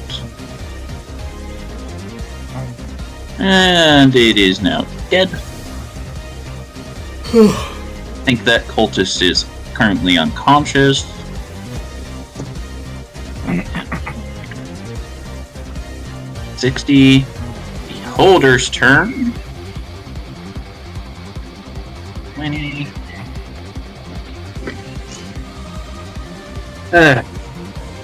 And it is now dead. I think that cultist is currently unconscious. $60. The holder's turn. 20.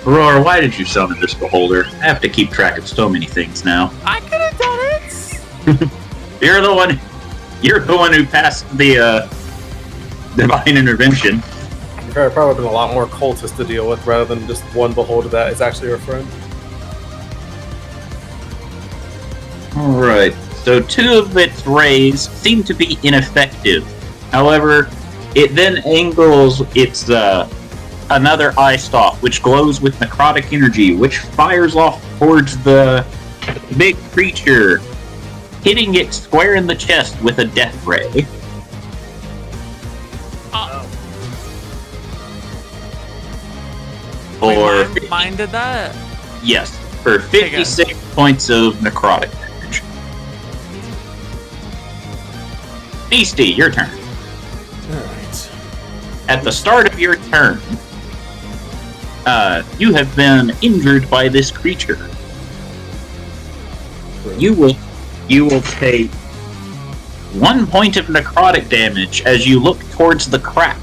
Aurora, why did you summon this beholder? I have to keep track of so many things now. I could have done it. You're the one who passed the divine intervention. There probably been a lot more cultists to deal with rather than just one beholder that is actually your friend. Alright, so 2 of its rays seem to be ineffective. However, it then angles its another eye stalk, which glows with necrotic energy, which fires off towards the big creature, hitting it square in the chest with a death ray. For Mine did that? yes, for 56 points of necrotic damage. Beastie, your turn. Alright. At the start of your turn, you have been injured by this creature. You will take 1 point of necrotic damage as you look towards the crack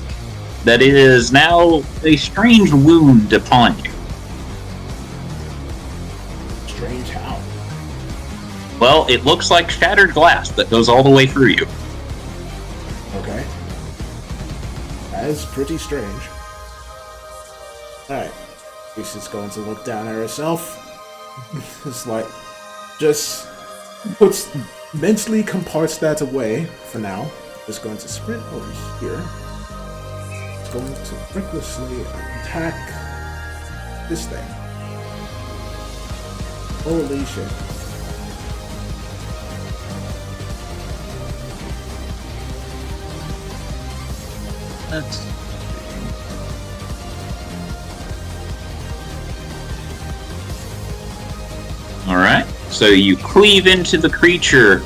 that is now a strange wound upon you. Strange how? Well, it looks like shattered glass that goes all the way through you. Okay. That is pretty strange. Alright. She's going to look down at herself. It's like, just mentally comparts that away for now. Just going to sprint over here. It's going to recklessly attack this thing. Holy shit. That's Alright, so you cleave into the creature,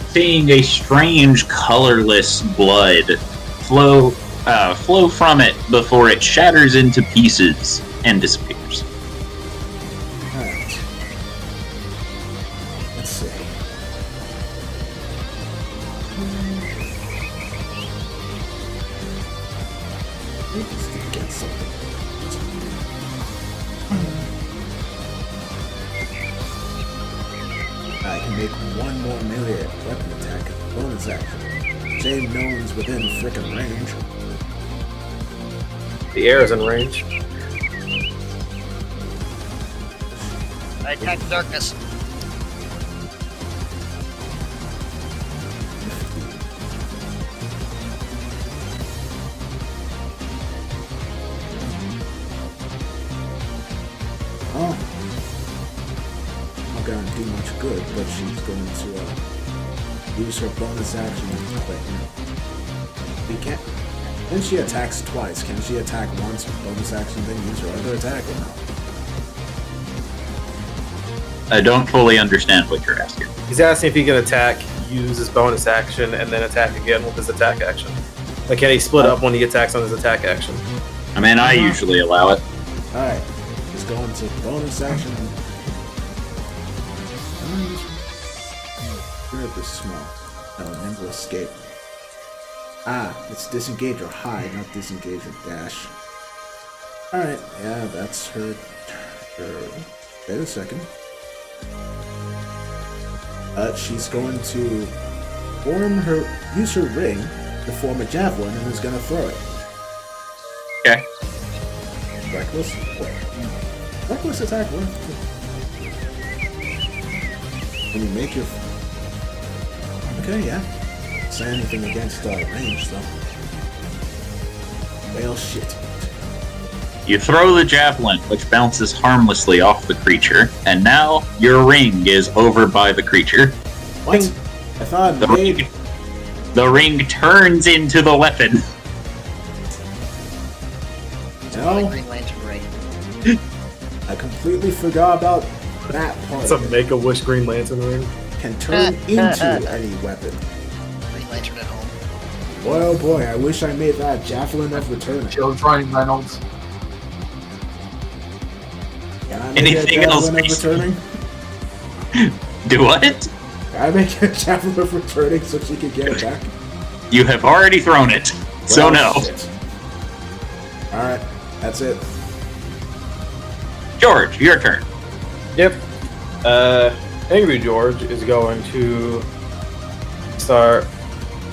seeing a strange, colorless blood flow from it before it shatters into pieces and disappears. Alright. Let's see. Let's get something. I can make one more melee weapon attack. Bonus action. Save knowns within frickin' range. The air is in range. I attack the darkness. Oh. Not gonna do much good, but she's going to use her bonus action. We can't. Then she attacks twice. Can she attack once with bonus action, then use her other attack or no? I don't fully understand what you're asking. He's asking if he can attack, use his bonus action, and then attack again with his attack action. Like, can he split up when he attacks on his attack action? I mean, I usually allow it. Alright. He's going to bonus action. Where is this small? Oh, nimble escape. Ah, it's disengage or hide, not disengage or dash. Alright, yeah, that's her turn. Wait a second. She's going to use her ring to form a javelin and is going to throw it. Okay. Reckless? Wait. Reckless attack? What? When you make your... Okay, yeah. Say anything against range, though. Well, shit. You throw the javelin, which bounces harmlessly off the creature, and now your ring is over by the creature. What? I thought the ring turns into the weapon. No, Green Lantern ring. I completely forgot about that part. It's a Make-A-Wish Green Lantern ring. Can turn into any weapon. Green Lantern at home. Boy, oh boy, I wish I made that javelin of return. Joe Ryan Reynolds. Can I make Anything a else? javelin of returning? Do what? Can I make a javelin of returning so she can get it back? You have already thrown it, so no. Alright, that's it. George, your turn. Yep. Angry George is going to start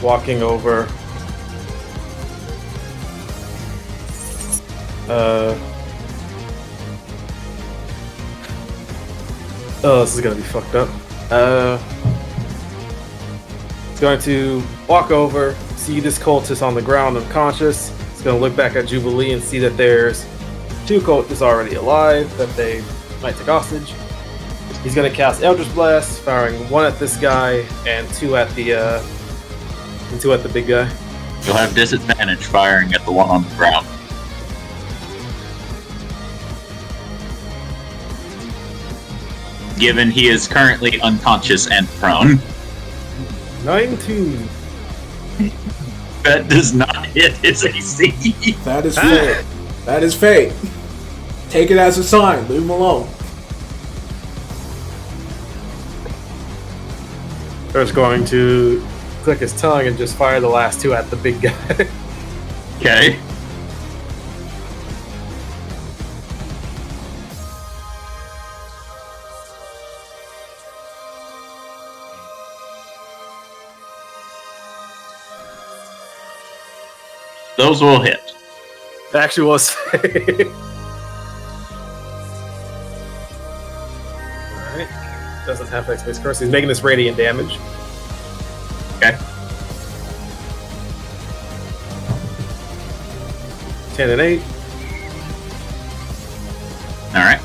walking over. Oh, this is gonna be fucked up. It's going to walk over, see this cultist on the ground unconscious. It's going to look back at Jubilee and see that there's 2 cultists already alive that they might take hostage. He's going to cast Eldritch Blast, firing 1 at this guy and 2 at the big guy. You'll have disadvantage firing at the one on the ground. Given he is currently unconscious and prone. 19. That does not hit his AC. That is fate. That is fate. Take it as a sign. Leave him alone. There's going to click his tongue and just fire the last 2 at the big guy. Okay. Those will hit. It actually was. Alright. Doesn't have X-Base Curse. He's making this radiant damage. Okay. 10 and 8. Alright.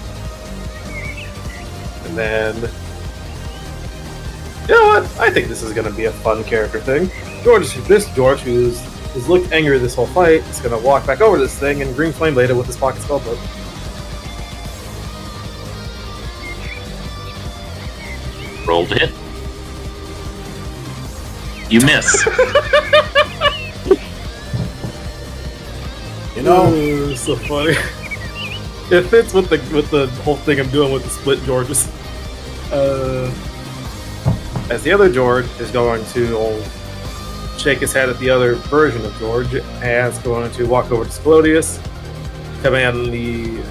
And then... You know what? I think this is going to be a fun character thing. George, who's looked angry this whole fight, is going to walk back over this thing and green flame blade it with his pocket spellbook. Roll to hit. You miss. You know, Ooh, so funny. It fits with the whole thing I'm doing with the split Georges. As the other George is going to shake his head at the other version of George, and is going to walk over to Sclodius, command the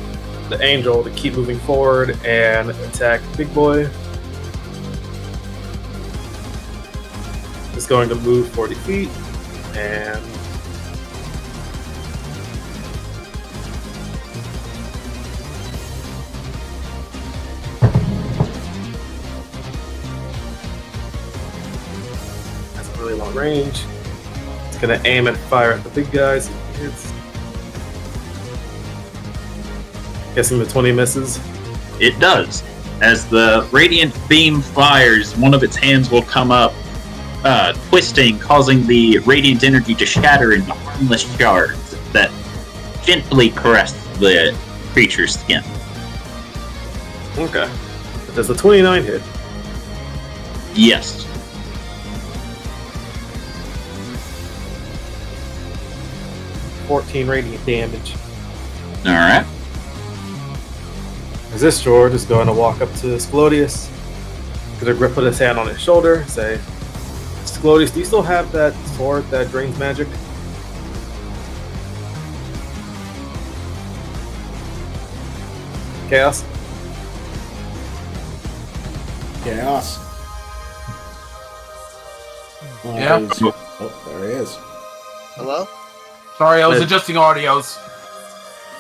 angel to keep moving forward and attack Big Boy. Is going to move 40 feet and that's a really long range. It's gonna aim and fire at the big guys. It's guessing the 20 misses. It does. As the radiant beam fires, one of its hands will come up, twisting, causing the radiant energy to shatter into harmless shards that gently caress the creature's skin. Okay. Does the 29 hit? Yes. $14 radiant damage. Alright. As this George is going to walk up to Sclodius, gonna put his hand on his shoulder, say, Sclodius, do you still have that sword that drains magic? Chaos? chaos. Yeah. Oh, there he is. Hello? Sorry, I was Hey. adjusting audios.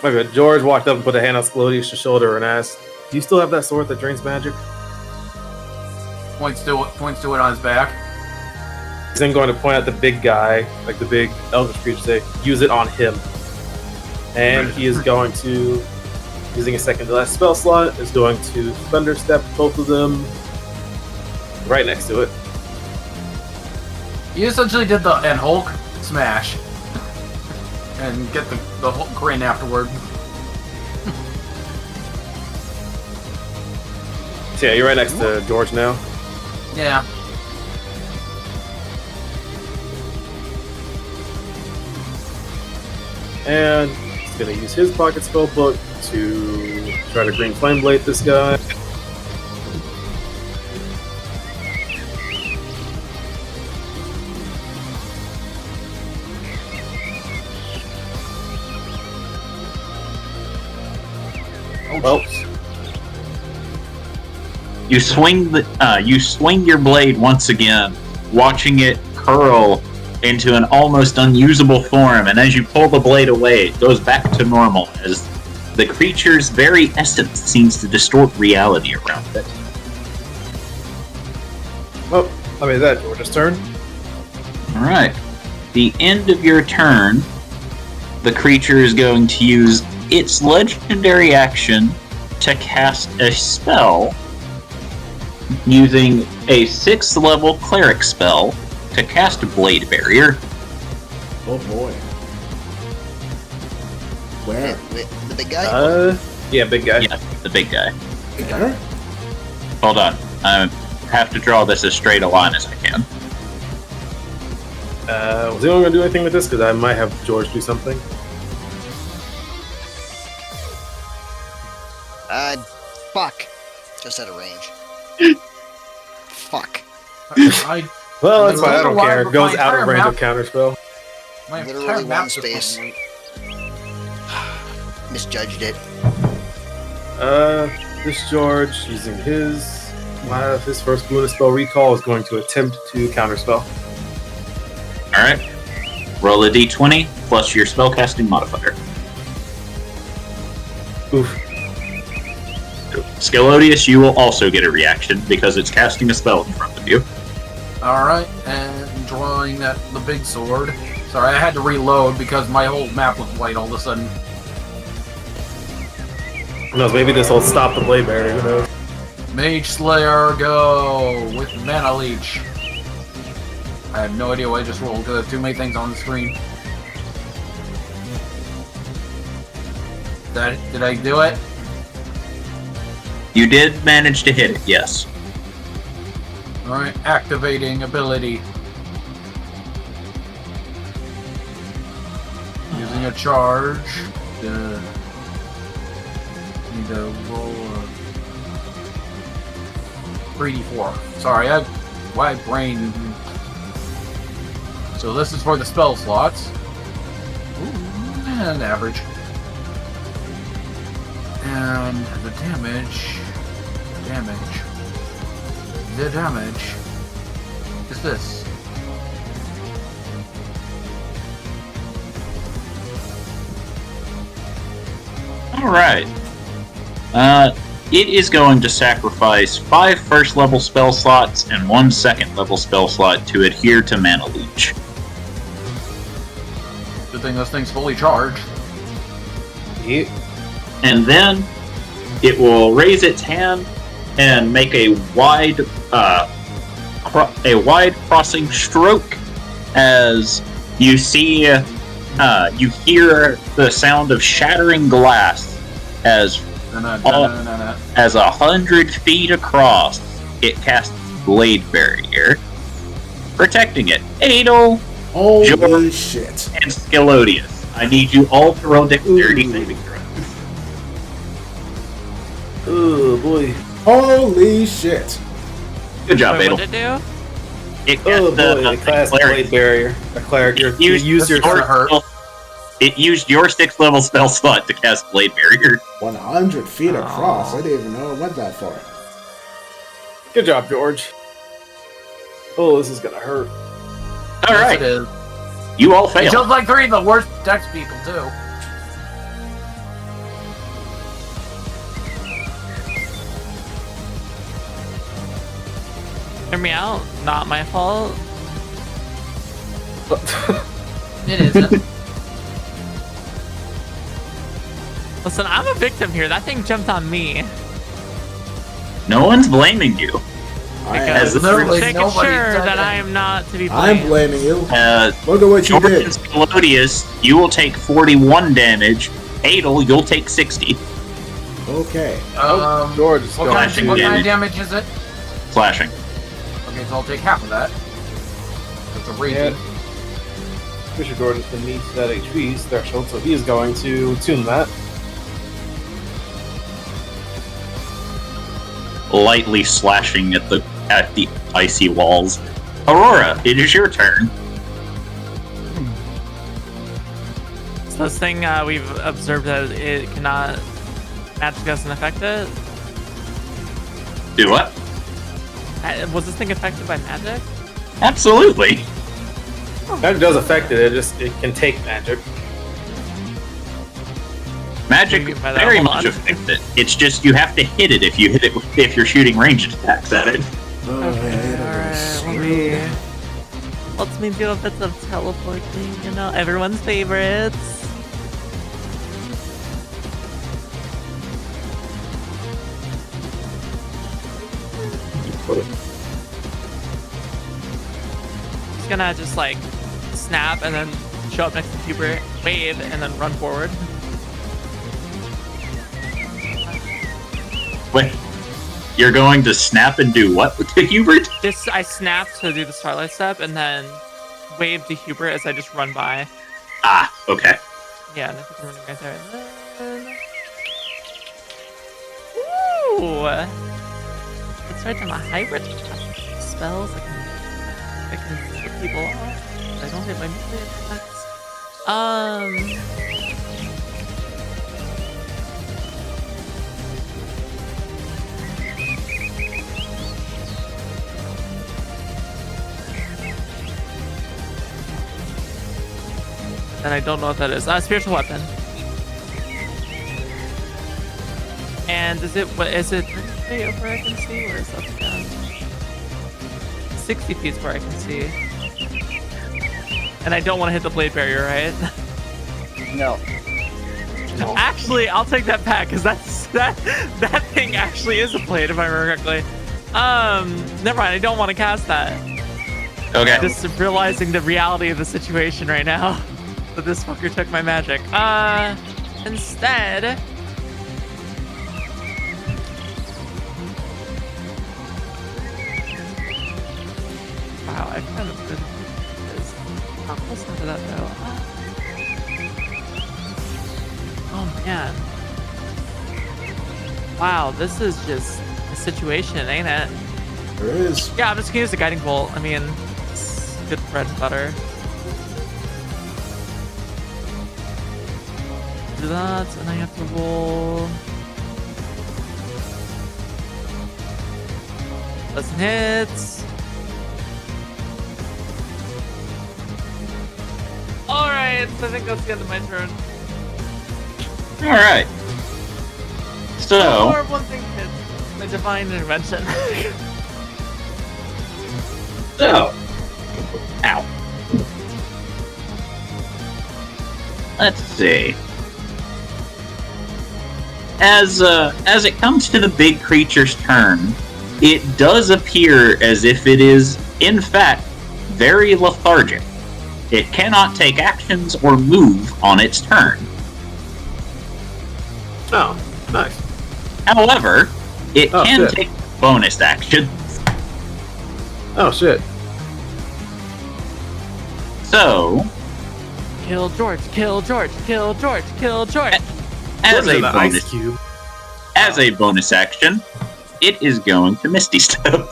Okay, George walked up and put a hand on Sclodius' shoulder and asked, do you still have that sword that drains magic? Points to it on his back. He's then going to point at the big guy, like the big eldritch creature, say, use it on him. And he is going to, using a second to last spell slot, is going to thunder step both of them right next to it. You essentially did the Hulk smash. And get the Hulk grin afterward. So yeah, you're right next to George now. Yeah. And he's going to use his pocket spell book to try to green flame blade this guy. Well, You swing your blade once again, watching it curl into an almost unusable form, and as you pull the blade away, it goes back to normal as the creature's very essence seems to distort reality around it. Oh, I made that George's turn. Alright. The end of your turn, the creature is going to use its legendary action to cast a spell using a 6th level cleric spell to cast a Blade Barrier. Oh boy. Where? Wait, the big guy? Yeah, big guy. Yeah, the big guy. There? Hold on. I have to draw this as straight a line as I can. Was anyone gonna do anything with this? Because I might have George do something. Fuck. Just out of range. Fuck. I Well, that's why I don't Why care. It would goes my out of entire range of map- counterspell. my Literally entire one map just space. went Misjudged it. This George, using his first bonus spell recall, is going to attempt to counterspell. Alright. Roll a d20 plus your spellcasting modifier. Oof. Scalodius, you will also get a reaction because it's casting a spell in front of you. Alright, and drawing the big sword. Sorry, I had to reload because my whole map was white all of a sudden. Who knows? Maybe this will stop the blade barrier. Who knows? Mage Slayer, go! With Mana Leech. I have no idea what I just rolled because there's too many things on the screen. Did I do it? You did manage to hit it, yes. Alright, activating ability. Using a charge. Need to roll a 3d4. Sorry, my brain. So this is for the spell slots. Ooh, and average. And the damage. The damage is this. Alright. It is going to sacrifice 5 first level spell slots and 1 second level spell slot to adhere to Mana Leech. Good thing this thing's fully charged. Yeah. And then it will raise its hand and make a wide crossing stroke as you see you hear the sound of shattering glass as 100 feet across it casts Blade Barrier, protecting it. Adel, Holy George, shit. and Scalodius, I need you all to roll dexterity saving throws. Oh boy. Holy shit. Good job, Wait, Adel. what did it do? It Oh cast boy, the class blade barrier. A cleric, you use your It used your 6th level spell slot to cast Blade Barrier. 100 feet across. I didn't even know it went that far. Good job, George. Oh, this is gonna hurt. All right, Yes, it is. you all It failed. feels like 3 of the worst dex people too. Hear me out. Not my fault. It isn't. Listen, I'm a victim here. That thing jumped on me. No one's blaming you. Because As we're literally making nobody sure said that that. I am not to be I'm blamed. blaming you. Look at what you George and did. Scalodius, you will take 41 damage. Adel, you'll take 60. Okay. George is What going kind, Slashing what to. kind of damage. damage is it? Slashing. Okay, so I'll take half of that. That's a Yeah. raging. Fisher George has been meet that HP threshold, so he is going to tune that. Lightly slashing at the icy walls. Aurora, it is your turn. So this thing, we've observed that it cannot magic us and affect it. Do what? Was this thing affected by magic? Absolutely. Magic does affect it. It can take magic. Magic What do you mean by that? very Hold much on. affects it. It's just you have to hit it if you're shooting ranged attacks at it. Okay, me. Lets me do a bit of teleporting, you know, everyone's favorites. Just gonna just like snap and then show up next to Hubert, wave, and then run forward. Wait, you're going to snap and do what with the Hubert? I snap to do the Starlight Step and then wave to Hubert as I just run by. Ah, okay. Yeah, and I'm running right there. And then... Ooh! It's right to my hybrid spells. I can flip people off. I don't hit my melee attacks. And I don't know what that is. Spiritual weapon. And is it where I can see? Where is that again? 60 feet is where I can see. And I don't want to hit the blade barrier, right? No. Actually, I'll take that back because that thing actually is a blade if I remember correctly. Never mind. I don't want to cast that. Okay. Just realizing the reality of the situation right now. That this fucker took my magic. Instead. Wow, I kind of did this. Not close enough to that though. Oh man. Wow, this is just a situation, ain't it? There is. Yeah, I'm just gonna use the guiding bolt. I mean, it's good bread and butter. Do that, and I have to roll. Doesn't hit. Alright, so I think that's the end of my turn. Alright. So, Or one thing hits. My divine intervention. ow. Let's see. As it comes to the big creature's turn, it does appear as if it is, in fact, very lethargic. It cannot take actions or move on its turn. Oh, nice. However, it can shit. take bonus action. Oh, shit. So, Kill George, kill George, kill George, kill George. as a the bonus, ice cube. as a bonus action, it is going to Misty Step.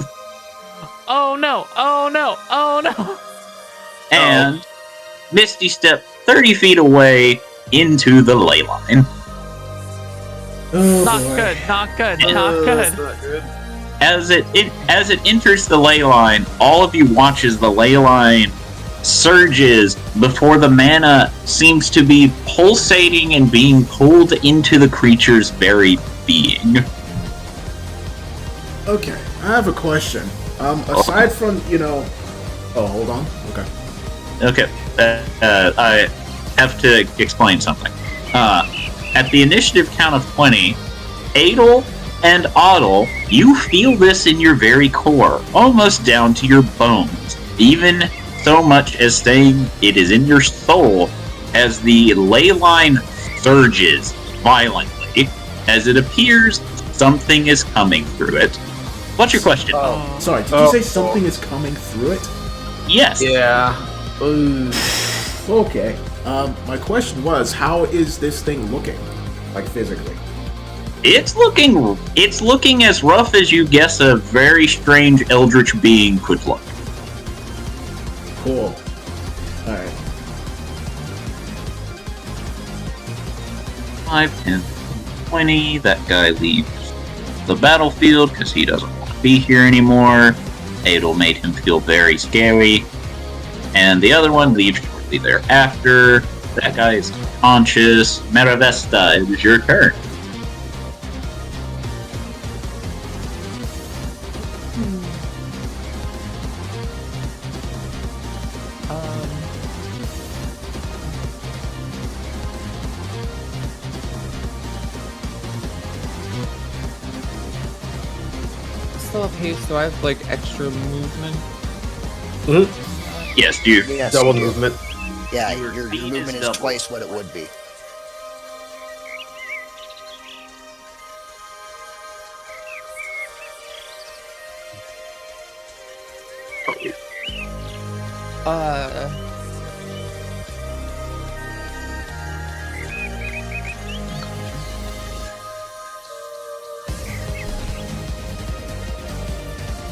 Oh no, oh no, oh no. And Misty Step 30 feet away into the ley line. Oh, Not boy. good, not good, not That's good. not good. As it enters the ley line, all of you watch as the ley line surges before the mana seems to be pulsating and being pulled into the creature's very being. Okay, I have a question. Aside from, Oh, hold on. Okay. Okay, I have to explain something. At the initiative count of 20, Adel and Otto, you feel this in your very core, almost down to your bones, even so much as saying it is in your soul, as the ley line surges violently, as it appears something is coming through it. What's your question? Sorry, did you say something is coming through it? Yes. Yeah. Okay. My question was, how is this thing looking? Like, physically? It's looking as rough as you guess a very strange eldritch being could look. Cool. Alright. 5, 10, 20. That guy leaves the battlefield because he doesn't want to be here anymore. Adel made him feel very scary. And the other one leaves shortly thereafter. That guy is unconscious. Maravesta, it is your turn. have haste, so I have like extra movement. Yes, you. Yes. Double movement. Yeah, Your your speed is movement is double. twice what it would be. Uh.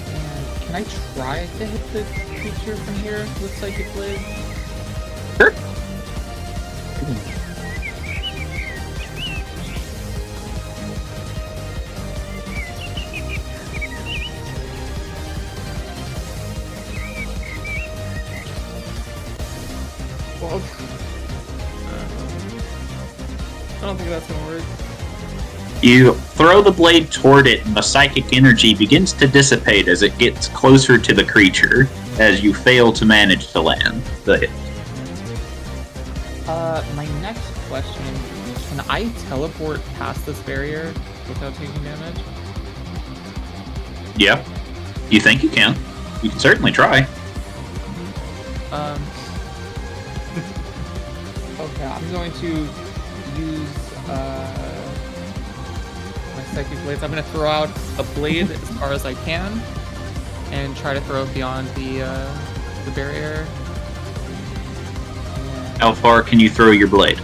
And can I try to hit the creature from here with Psychic Blade? Sure. Well, I don't think that's gonna work. You throw the blade toward it, and the psychic energy begins to dissipate as it gets closer to the creature, as you fail to manage to land the hit. My next question, can I teleport past this barrier without taking damage? Yeah. You think you can? You can certainly try. Okay, I'm going to use my psychic blades. I'm going to throw out a blade as far as I can, and try to throw it beyond the barrier. And How far can you throw your blade?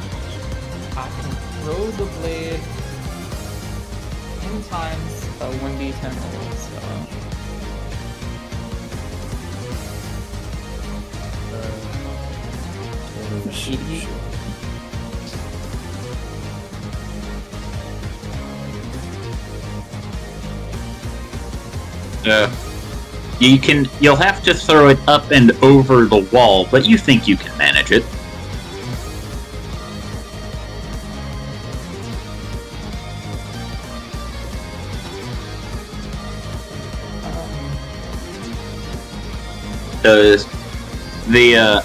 I can throw the blade 10 times a 1d10 roll. So. You'll have to throw it up and over the wall, but you think you can manage it.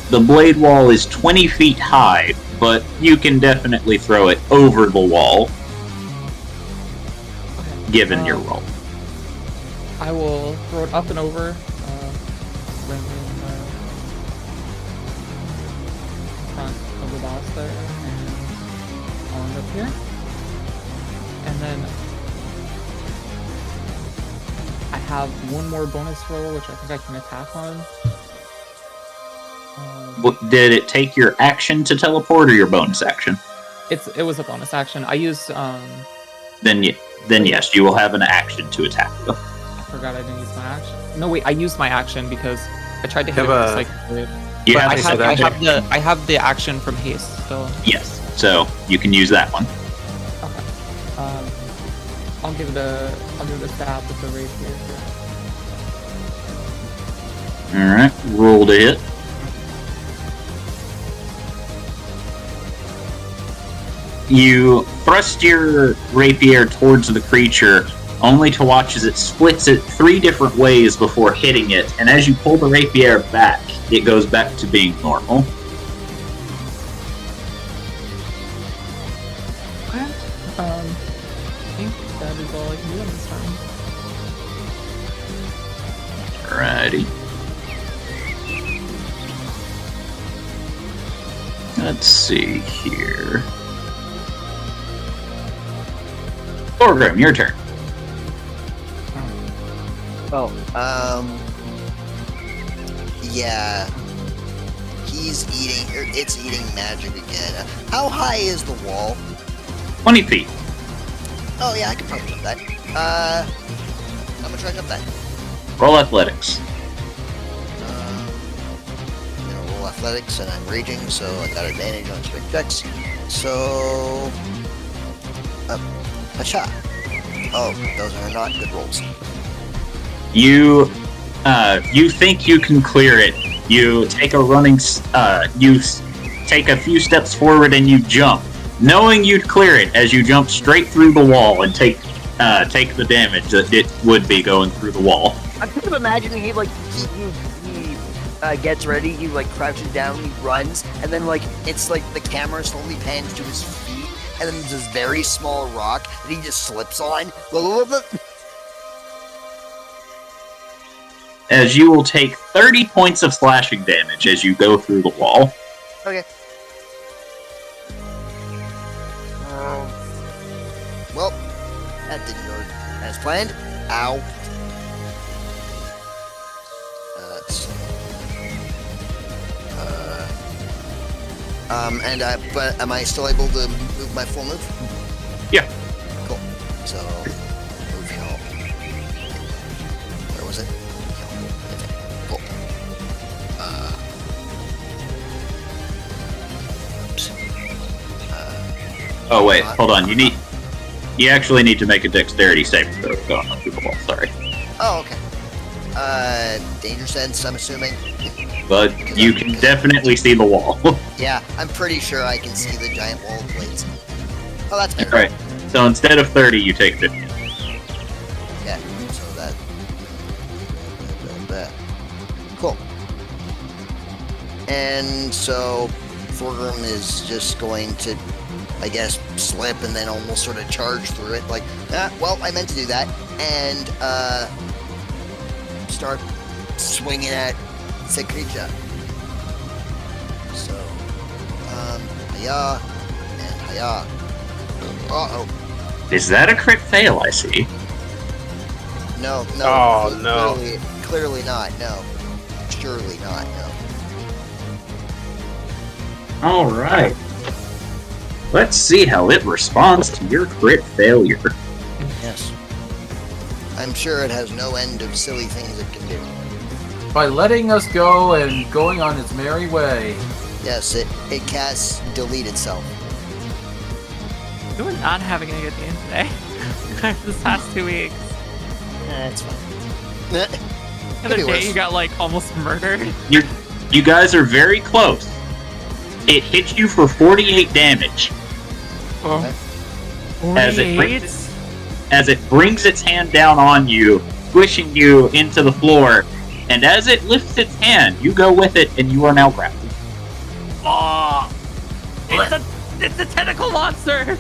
The blade wall is 20 feet high, but you can definitely throw it over the wall, given your roll. I will throw it up and over, landing in front of the boss there, and I'll end up here. And then I have one more bonus roll, which I think I can attack on. Did it take your action to teleport or your bonus action? It was a bonus action. I used Then yes, you will have an action to attack. I forgot I didn't use my action. No wait, I used my action because I tried to hit it with a psychic blade. You But have I have the action from haste still. Yes, so you can use that one. Okay. I'll give it a stab with the rapier. All right, roll to hit. You thrust your rapier towards the creature, only to watch as it splits it 3 different ways before hitting it, and as you pull the rapier back, it goes back to being normal. Okay. I think that is all I can do on this turn. Alrighty. Let's see here. Thorgrim, your turn. Oh, Yeah. It's eating magic again. How high is the wall? 20 feet. Oh yeah, I can probably jump that. I'm gonna try to jump that. Roll athletics. I'm gonna roll athletics, and I'm raging, so I got advantage on strength checks. So, hacha. Oh, those are not good rolls. You think you can clear it. You take take a few steps forward and you jump, knowing you'd clear it as you jump straight through the wall and take the damage that it would be going through the wall. I'm kind of imagining he gets ready, he crouches down, he runs, and then it's like the camera slowly pans to his feet, and then there's this very small rock that he just slips on. as you will take 30 points of slashing damage as you go through the wall. Okay. Well, that didn't go as planned. Ow. Let's see. But am I still able to move my full move? Yeah. Cool. So, move heal. Where was it? Heal. Okay. Cool. Oops. Oh wait, hold on. You actually need to make a dexterity saving throw going up through the wall. Sorry, Oh, okay. Danger sense, I'm assuming. but you can definitely see the wall. Yeah, I'm pretty sure I can see the giant wall of plates. Oh, that's better. Right. So instead of 30, you take 50. Yeah, so that. Cool. And so Thorgrim is just going to, I guess, slip and then almost sort of charge through it, like, well, I meant to do that, and start swinging at Sekrija. So, Haya and Haya. Uh-oh. Is that a crit fail? I see. No. Oh, no. Clearly not, no. Surely not, no. All right. Let's see how it responds to your crit failure. Yes. I'm sure it has no end of silly things it can do. By letting us go and going on its merry way. Yes, it casts delete itself. You are not having a good game today. This past 2 weeks. It's fine. The other Could be day worse. you got like almost murdered. You guys are very close. It hits you for 48 damage as it 48? brings its hand down on you, squishing you into the floor. And as it lifts its hand, you go with it, and you are now grappled. Oh, it's a tentacle monster.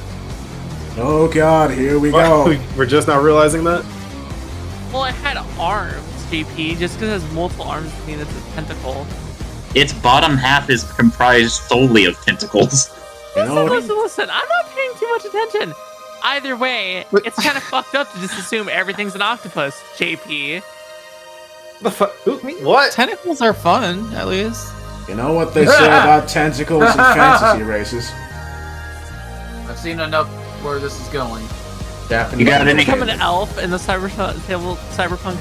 Oh god, here we go. We're just not realizing that? Well, it had arms, JP. Just because it has multiple arms doesn't mean it's a tentacle. Its bottom half is comprised solely of tentacles. You know, Listen, I'm not paying too much attention. Either way, it's kind of fucked up to just assume everything's an octopus, JP. The fuck? What? Tentacles are fun, at least. you know what they say about tentacles and fantasy races. I've seen enough where this is going. Japanese. You got any- Become an elf in the cyberpunk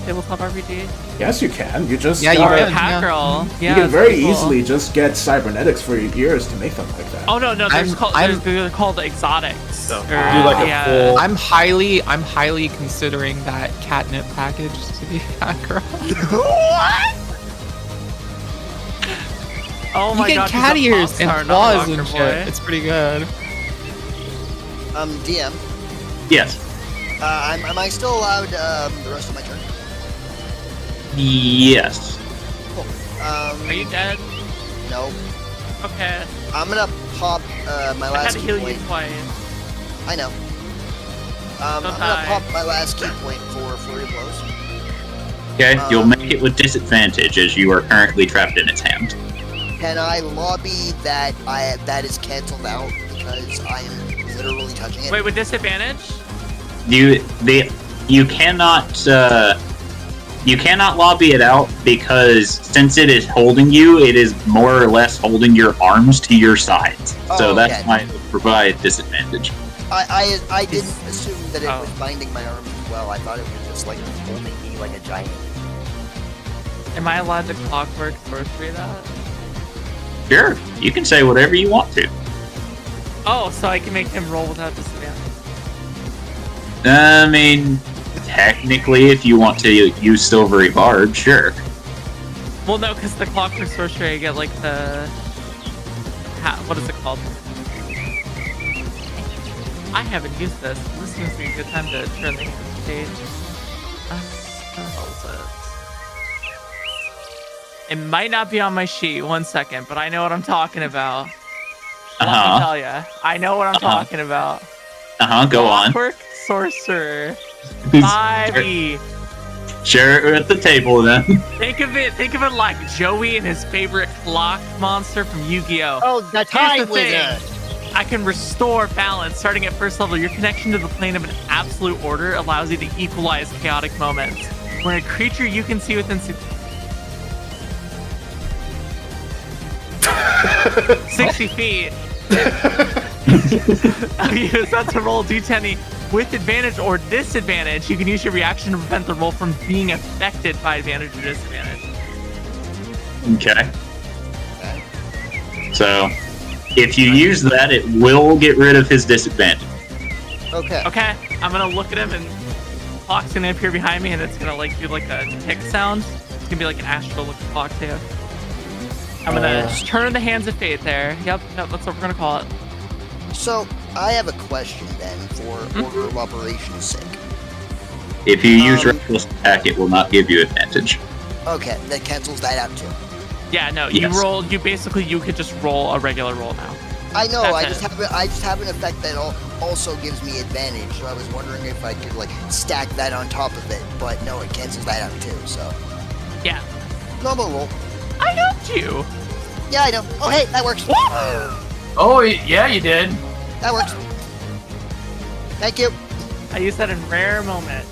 tabletop RPG. Yes, you can. You just Yeah, you gotta- can. Hat yeah. girl. You Yeah, can it's very pretty cool. easily just get cybernetics for your ears to make them like that. Oh no, I'm- they're called exotics. So, Or, do like a full. I'm highly considering that catnip package to be that girl. What? Oh my You god, get cat he's a ears pop star, and not a claws rocker and boy. shit. It's pretty good. DM, Yes. am I still allowed the rest of my turn? Yes. Cool. Are you dead? No. Okay. I'm gonna pop my I had last to key heal you point. twice. I know. I'm Don't gonna die. pop my last key point for Flurry of Blows. Okay, you'll make it with disadvantage as you are currently trapped in its hand. Can I lobby that that is canceled out because I am literally touching it? Wait, with disadvantage? You cannot lobby it out because since it is holding you, it is more or less holding your arms to your sides. So Oh, that's okay. why it would provide disadvantage. I didn't assume that it Oh. was binding my arms as well. I thought it was just like holding me like a giant. Am I allowed to clockwork sorcery that? Sure, you can say whatever you want to. Oh, so I can make him roll without disadvantage. I mean, technically, if you want to use Silvery Bard, sure. Well, no, because the clockwork sorcery, I get like the... what is it called? I haven't used this. This seems to be a good time to turn the page. What is it? It might not be on my sheet. 1 second, but I know what I'm talking about. Let me tell ya. I know what I'm talking about. Go on. Clockwork sorcerer. Who's- 5e. Share it at the table then. Think of it like Joey and his favorite clock monster from Yu-Gi-Oh! Oh, the Here's time the wizard. thing. I can restore balance starting at first level. Your connection to the plane of an absolute order allows you to equalize chaotic moments. When a creature you can see within 60 feet use that to roll d10 with advantage or disadvantage. You can use your reaction to prevent the roll from being affected by advantage or disadvantage. Okay. So, if you use that, it will get rid of his disadvantage. Okay. Okay, I'm gonna look at him and clock's gonna appear behind me and it's gonna like do like a tick sound. It's gonna be like an astral looking clock too. I'm gonna turn the hands of fate there. Yep, that's what we're gonna call it. So, I have a question then for order of operations sake. If you use reckless attack, it will not give you advantage. Okay, that cancels that out too. Yeah, no, Yes. you could just roll a regular roll now. I know, That's I just have an effect that also gives me advantage, so I was wondering if I could like stack that on top of it, but no, it cancels that out too, so. Yeah. Normal roll. I helped you. Yeah, I know. Oh, hey, that works. Oh, yeah, you did. That works. Thank you. I used that in rare moment.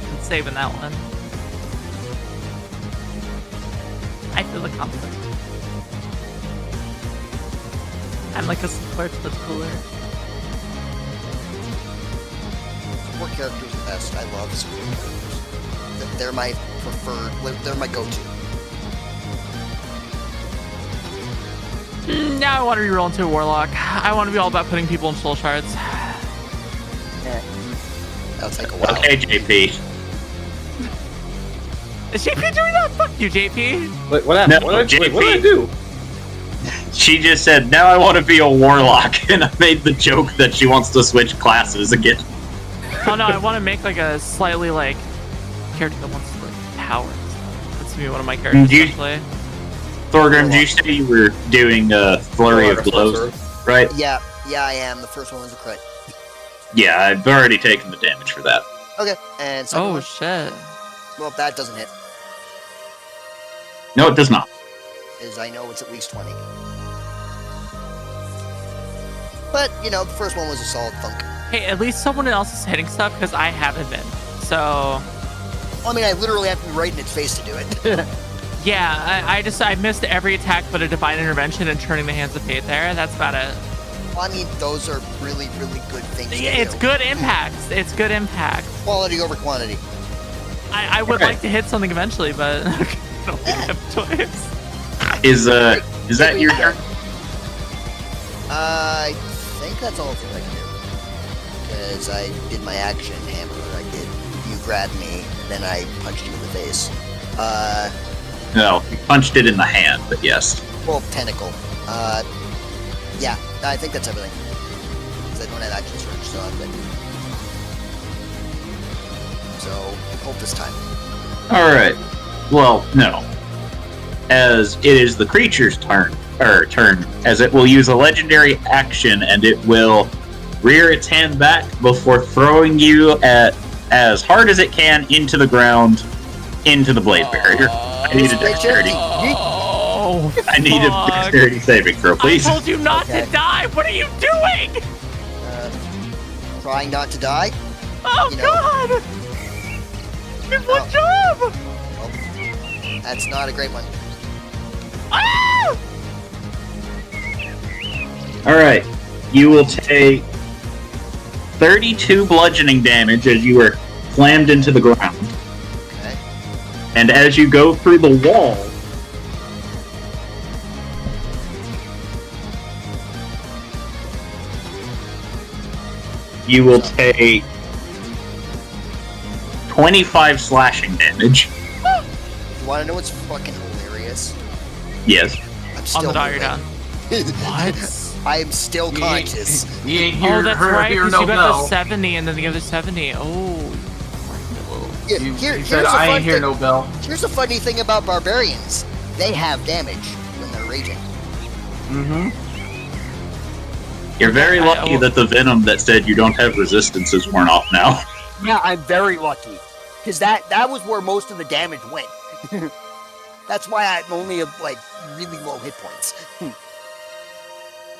I'm saving that one. I feel the conflict. I'm like a support that's cooler. Support characters are the best. I love support characters. They're my preferred. They're my go-to. Now I want to reroll into a warlock. I want to be all about putting people in soul shards. That'll take a while. Okay, JP. Is JP doing that? Fuck you, JP. Wait, what happened? No, what did JP. I do? She just said, now I want to be a warlock, and I made the joke that she wants to switch classes again. Oh no, I want to make like a slightly like character that wants to like power. That's gonna be one of my characters. Do you- Actually. Thorgrim, did you say you were doing a flurry of blows? Right? Yeah, I am. The first one was a crit. Yeah, I've already taken the damage for that. Okay, and second Oh one. shit. Well, that doesn't hit, No, it does not. as I know it's at least 20. But, you know, the first one was a solid thunk. Hey, at least someone else is hitting stuff because I haven't been. So I mean, I literally have to be right in its face to do it. yeah, I missed every attack but a divine intervention and turning the hands of fate there. That's about it. Well, I mean, those are really, really good things to It's do. good impacts. It's good impact. Quality over quantity. I would Okay. like to hit something eventually, but I don't think I have a choice. Is that your turn? I think that's all I can do. Because I did my action hammer. You grabbed me, then I punched you in the face. No, you punched it in the hand, but yes. Well, tentacle. Yeah, I think that's everything. Because I don't have action surge, so I'm good. So, hope this time. Alright. Well, no. As it is the creature's turn, as it will use a legendary action and it will rear its hand back before throwing you at as hard as it can into the ground, into the blade barrier. I need a dexterity. Oh, I need a fuck. dexterity saving throw, I please. told you not Okay. to die. What are you doing? Trying not to die. Oh You know. God! It's one job. Well, that's not a great one. Ah! Alright. You will take 32 bludgeoning damage as you are slammed into the ground. Okay. And as you go through the wall, you will take 25 slashing damage. You want to know what's fucking hilarious? Yes. I'm still On the dot, you're moving. down. What? I am still conscious. He ain't here. Oh, that's her, right. Here, Because no you got the bell. 70 and then the other 70. Oh. Yeah, He here's said, the I fun ain't here, thing. no bell. Here's the funny thing about barbarians. They have damage when they're raging. Mm-hmm. You're very lucky that the venom that said you don't have resistance is worn off now. Yeah, I'm very lucky. Because that was where most of the damage went. That's why I'm only like really low hit points.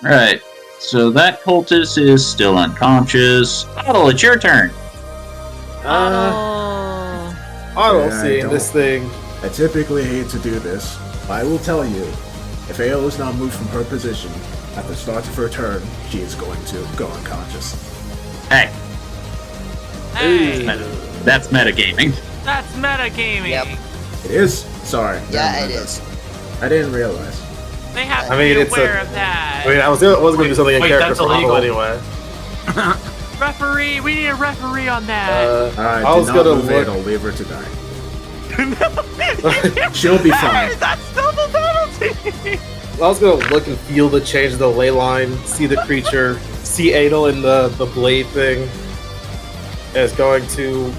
Right. So that cultist is still unconscious. Otto, it's your turn. Otto, Yeah, seeing this thing. I typically hate to do this, but I will tell you, if AO is not moved from her position at the start of her turn, she is going to go unconscious. Hey, Hey, that's metagaming. that's metagaming. Yep. It is? Sorry. Yeah, never it mind. is. I didn't realize. They have to I mean, be it's aware a- of that. I mean, I was going to do something in Wait, character that's for Otto illegal. anyway. Referee, we need a referee on that. Alright, I was do not gonna move look. I'll leave her to die. She'll be fine. That's still the penalty. I was gonna look and feel the change of the ley line, see the creature, see Adel in the blade thing. And it's going to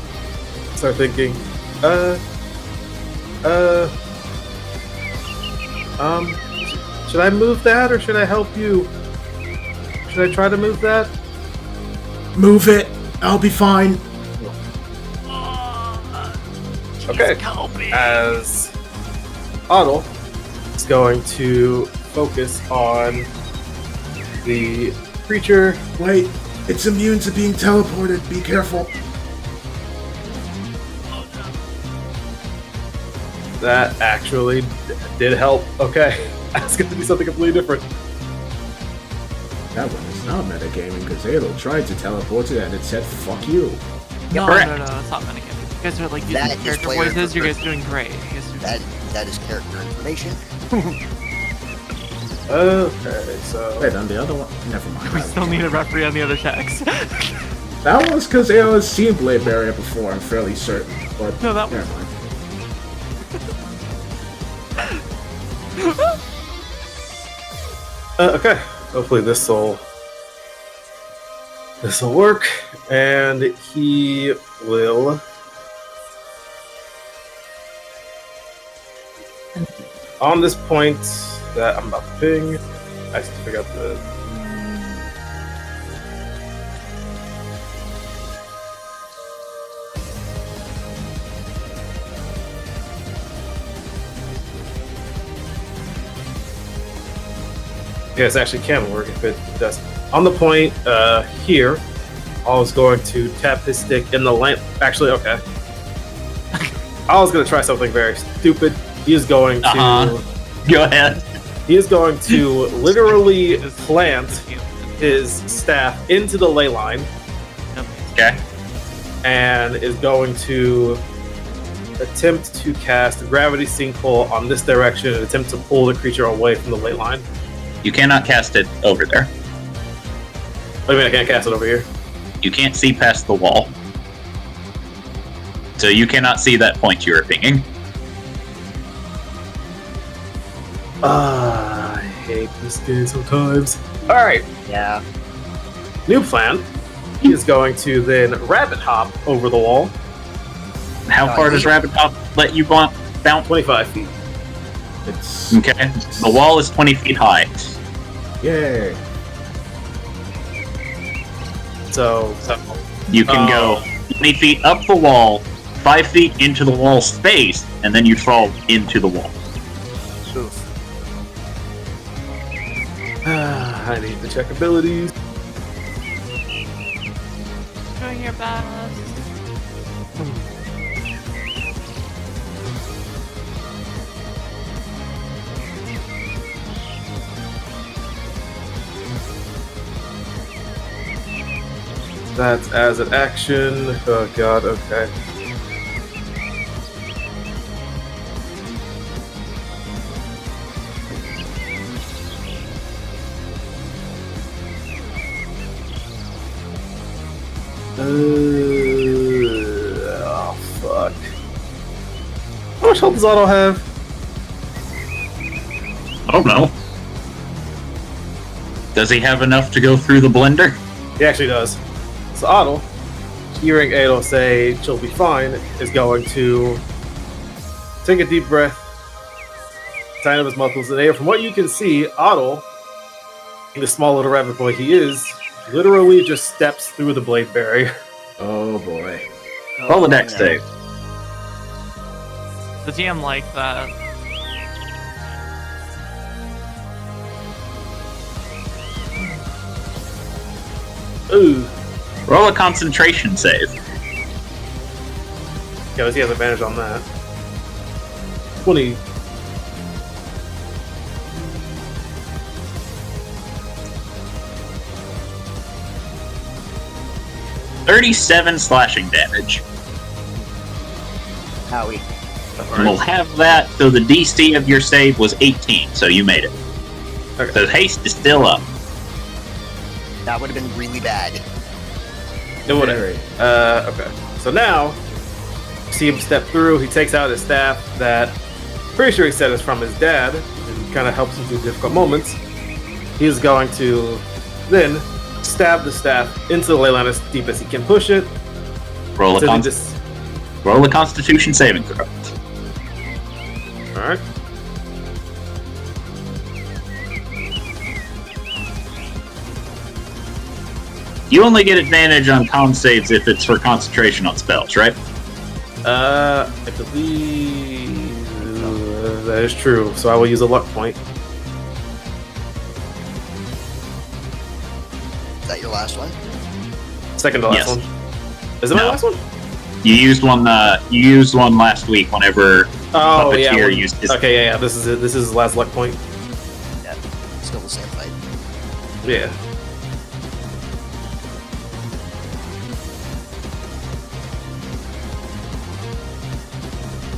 start thinking, should I move that or should I help you? Should I try to move that? Move it! I'll be fine. Okay. As Otto is going to focus on the creature. Wait, it's immune to being teleported. Be careful. That actually did help. Okay. That's going to be something completely different. That one is not metagaming because Adel tried to teleport it and it said fuck you. No, Correct. no, it's not metagaming. You guys are like using That is character player voices. You guys preferred. are doing great. You guys are doing That is character information. Okay, so. Wait, on the other one? Never mind. We still need a referee on the other text. That was because AO has seen Blade Barrier before, I'm fairly certain. But No, that never was- mind. Okay. Hopefully this'll work, and he will. On this point that I'm about to ping, I have to figure out the. Yes, actually can work if it does. On the point here, I was going to tap his stick in the lane. Actually, okay. I was going to try something very stupid. He is going to. Go ahead. He is going to literally plant his staff into the ley line Okay. and is going to attempt to cast Gravity Sinkhole on this direction and attempt to pull the creature away from the ley line. You cannot cast it over there. What do you mean I can't cast it over here? You can't see past the wall. So you cannot see that point you were pinging. I hate this game sometimes. Alright, Yeah. new plan. He is going to then rabbit hop over the wall, How far does Rabbit Hop let you bounce? 25 feet. It's. Okay. The wall is 20 feet high. Yay. So, You can go 20 feet up the wall, 5 feet into the wall space, and then you fall into the wall. I need to check abilities. doing your best. That's as an action. Oh god, okay. Oh fuck. How much health does Otto have? I don't know. Does he have enough to go through the blender? He actually does. So Otto, hearing Adel say she'll be fine, is going to take a deep breath, tighten up his muscles, and Adel, from what you can see, Otto the small little rabbit boy he is, literally just steps through the blade barrier. Oh boy. Roll the dex save. The GM like that. Ooh. Roll a concentration save. Yeah, he has advantage on that. 20. $37 slashing damage. Howie. And we'll have that, so the DC of your save was 18, so you made it. Okay. So haste is still up. That would have been really bad. No, whatever. Okay. So now, see him step through. He takes out his staff that, pretty sure he said is from his dad, and kind of helps him through difficult moments. He is going to then stab the staff into the ley line as deep as he can push it. Roll a Constitution saving throw. All right. You only get advantage on con saves if it's for concentration on spells, right? I believe that is true. So I will use a luck point. Is that your last one? Second to last Yes. one. Is it my No. last one? You used one. You used one last week. Whenever Oh yeah. Puppeteer used his. Okay, yeah. This is it. This is his last luck point. Yeah. Still the same fight. Yeah.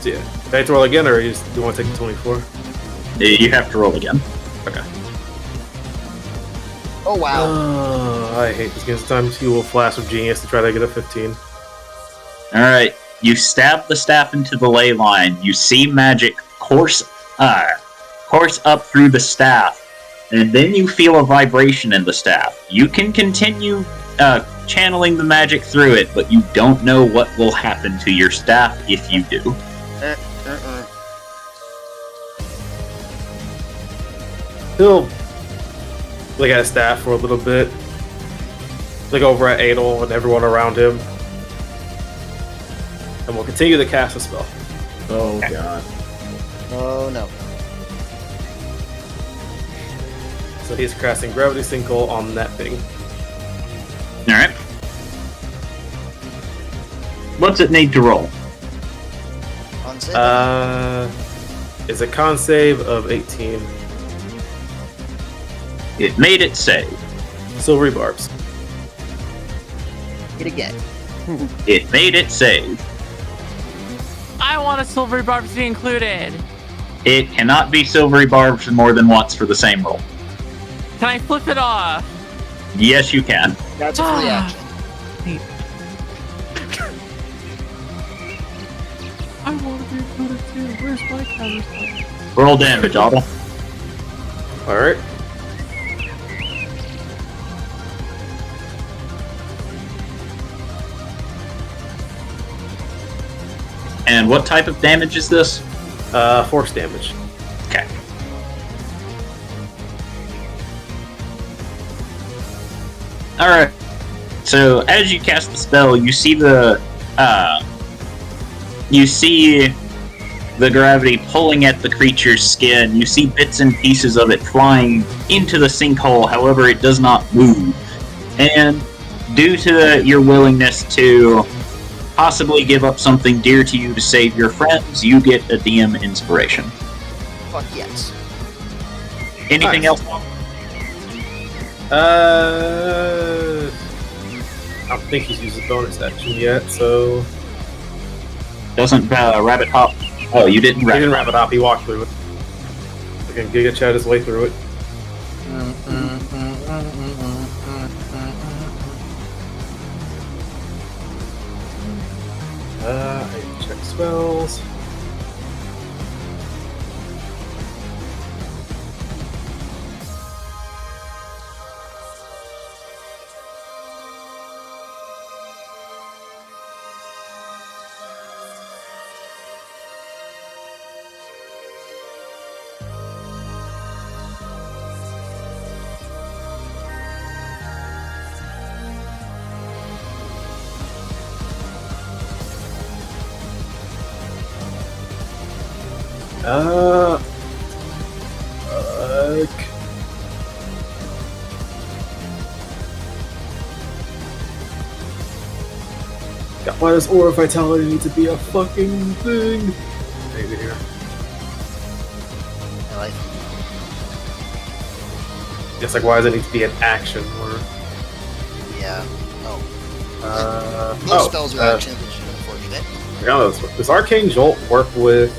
So yeah. Do I have to roll again, or do you want to take the 24? You have to roll again. Okay. Oh wow. I hate this game. This time he will flash of genius to try to get a 15. All right. You stab the staff into the ley line. You see magic course up through the staff, and then you feel a vibration in the staff. You can continue channeling the magic through it, but you don't know what will happen to your staff if you do. He'll look at his staff for a little bit. Look over at Adel and everyone around him. And we'll continue to cast a spell. Oh god. Oh no. So he's casting Gravity Sinkhole on that thing. All right. What's it need to roll? On save. Is a con save of 18. It made it save. Silvery barbs. Hit again. It made it save. I want a silvery barb to be included. It cannot be silvery barbed more than once for the same roll. Can I flip it off? Yes, you can. That's a free action. I want to be included too. Where's my counter? Roll damage, Otto. Alright. And what type of damage is this? Force damage. Okay. Alright. So as you cast the spell, you see the gravity pulling at the creature's skin. You see bits and pieces of it flying into the sinkhole, however it does not move. And due to your willingness to possibly give up something dear to you to save your friends, you get a DM inspiration. Fuck yes. Anything Nice. else? I don't think he's used his bonus action yet, so... Doesn't rabbit hop? Oh, you didn't He rabbit didn't hop. wrap it up, he walked through it. He can Giga Chat his way through it. I check spells. God, why does Aura Vitality need to be a fucking thing? Maybe here. I like. It's like, why does it need to be an action word? Yeah. Oh. Most spells are actions, which is unfortunate. Does Arcane Jolt work with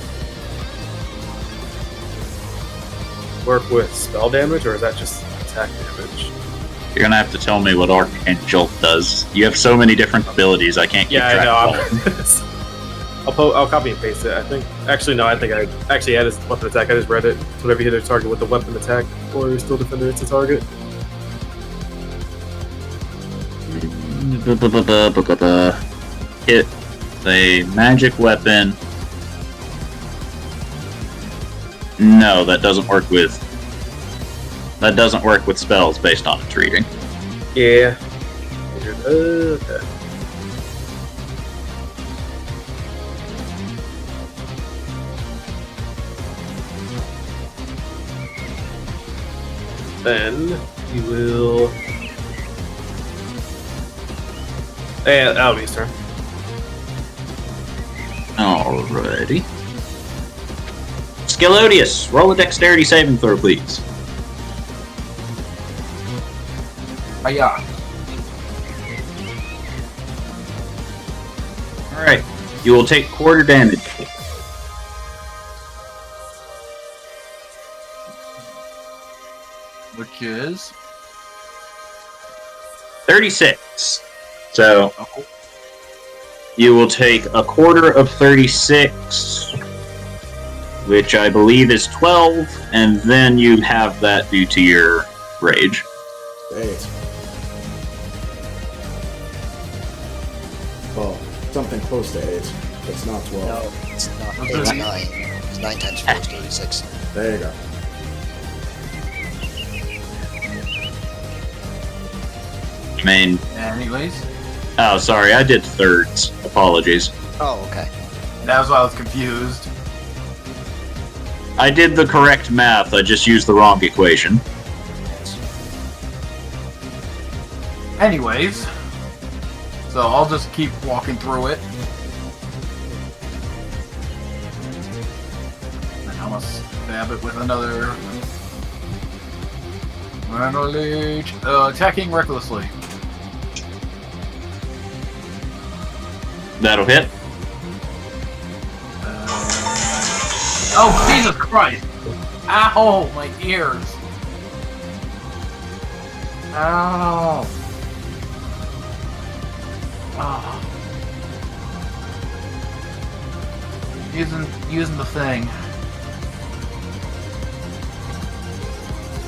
spell damage, or is that just attack damage? You're gonna have to tell me what Arcane Jolt does. You have so many different abilities, I can't keep Yeah, track I of know. all. I'll copy and paste it. I think. Actually, no. I think I actually added weapon attack. I just read it. Whenever you hit a target with the weapon attack, or you're still defender, it's a target. Hit a magic weapon. No, that doesn't work with. That doesn't work with spells based on its reading. Yeah. Okay. Then you will. And that'll be his turn. Alrighty. Skilodius, roll a dexterity saving throw, please. Yeah. Alright. You will take quarter damage. Which is 36. So oh, you will take a quarter of 36, which I believe is 12, and then you have that due to your rage. 8. Well, something close to 8. It's not 12. No, it's not. It's 9. It's 9 times 4 is 36. There you go. I mean, anyways. oh, sorry, I did thirds. Apologies. Oh, okay. That's why I was confused. I did the correct math, I just used the wrong equation. Anyways. So I'll just keep walking through it. And I'm gonna stab it with another Renegade. Attacking recklessly. That'll hit. Oh, Jesus Christ! Ow, my ears! Ow! Oh. Using the thing.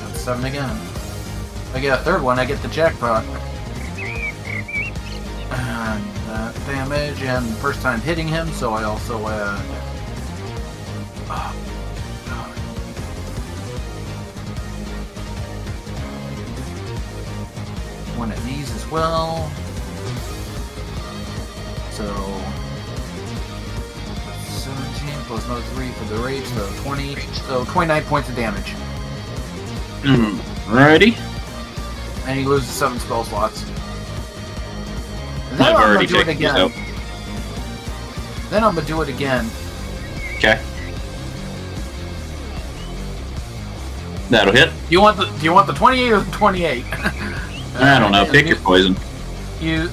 That's 7 again. If I get a third one, I get the jackpot. And that damage, and first time hitting him, so I also add. Oh, God. One of these as well. So 17 plus another 3 for the rage, so 20. So 29 points of damage. Alrighty. And he loses 7 spell slots. And I've then I'm already gonna do it taken again. these out. Then I'm gonna do it again. Okay. That'll hit. Do you want the 28 or the 28? I don't know. Pick your poison.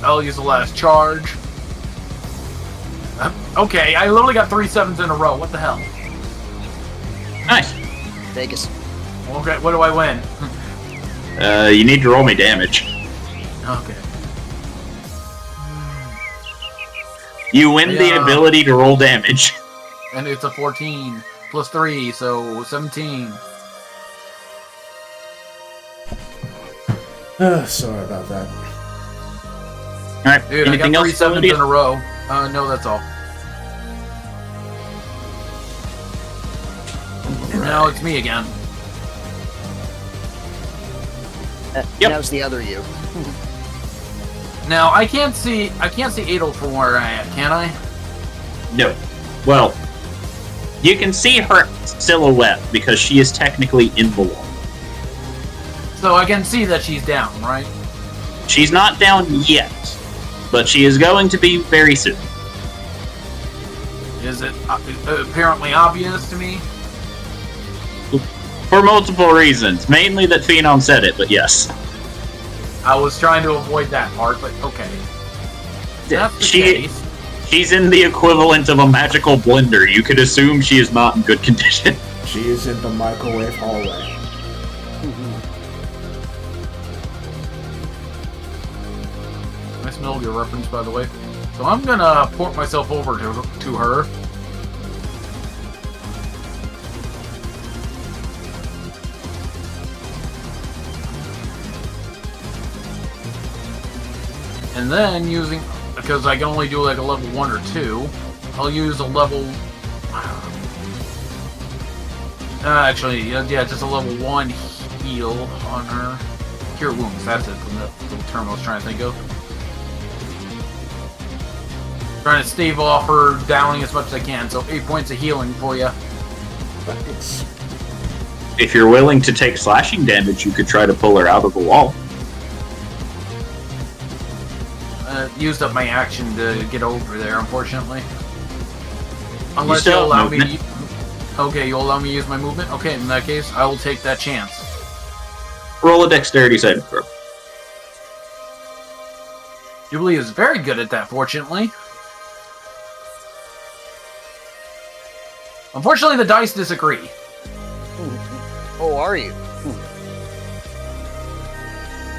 I'll use the last charge. Okay, I literally got 3 7s in a row. What the hell? Nice. Vegas. Okay, what do I win? You need to roll me damage. Okay. You win the Yeah. ability to roll damage. And it's a 14 plus 3, so 17. Sorry about that. Alright, Dude, I anything got 3 else? 7s in Claudia? a row. No, that's all. And now it's me again. Yep. Now's the other you. Now I can't see Adol from where I am, can I? No. Well, You can see her silhouette because she is technically in the wall. So I can see that she's down, right? She's not down yet, but she is going to be very soon. Is it apparently obvious to me? For multiple reasons, mainly that Phenom said it, but yes. I was trying to avoid that part, but okay. That's the case. She's in the equivalent of a magical blender. You could assume she is not in good condition. She is in the microwave hallway. Nice Metal Gear reference, by the way. So I'm gonna port myself over to her. And then using, because I can only do like a level 1 or 2, I'll use a level... actually, yeah, just a level 1 heal on her. Cure wounds, that's it, the term I was trying to think of. Trying to stave off her downing as much as I can, so 8 points of healing for you. Thanks. If you're willing to take slashing damage, you could try to pull her out of the wall. Used up my action to get over there, unfortunately. Unless still you have allow me movement. Okay, you'll allow me to use my movement? Okay, in that case, I will take that chance. Roll a dexterity saving throw. Jubilee is very good at that, fortunately. Unfortunately, the dice disagree. Oh, are you?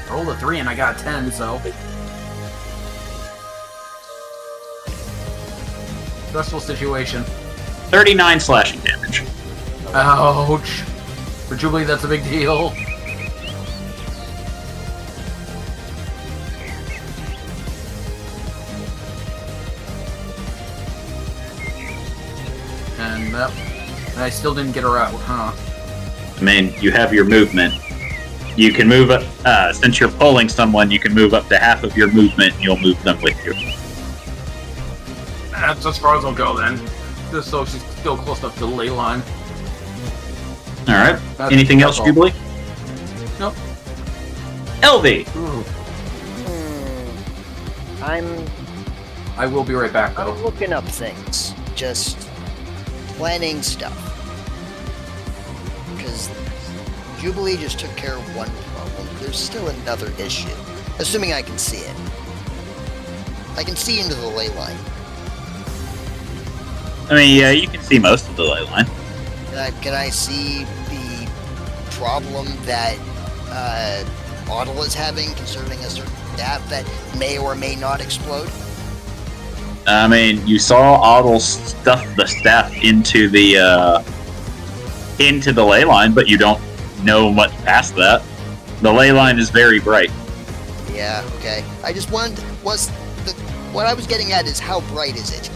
I rolled a 3 and I got a 10, so... Stressful situation. 39 slashing damage. Ouch. For Jubilee, that's a big deal. And I still didn't get her out, huh? I mean, you have your movement. You can move up, since you're pulling someone, you can move up to half of your movement and you'll move them with you. That's as far as I'll go then. Just so she's still close enough to the ley line. Alright. That's- Anything that's else, all. Jubilee? Nope. LV! I'm I will be right back, though. looking up things. Just planning stuff. Because Jubilee just took care of one problem. There's still another issue. Assuming I can see it. I can see into the ley line. I mean, yeah, you can see most of the ley line. Can I see the problem that Otto is having concerning a certain staff that may or may not explode? I mean, you saw Otto stuff the staff into the ley line, but you don't know much past that. The ley line is very bright. Yeah, okay. I just wanted, what I was getting at is how bright is it?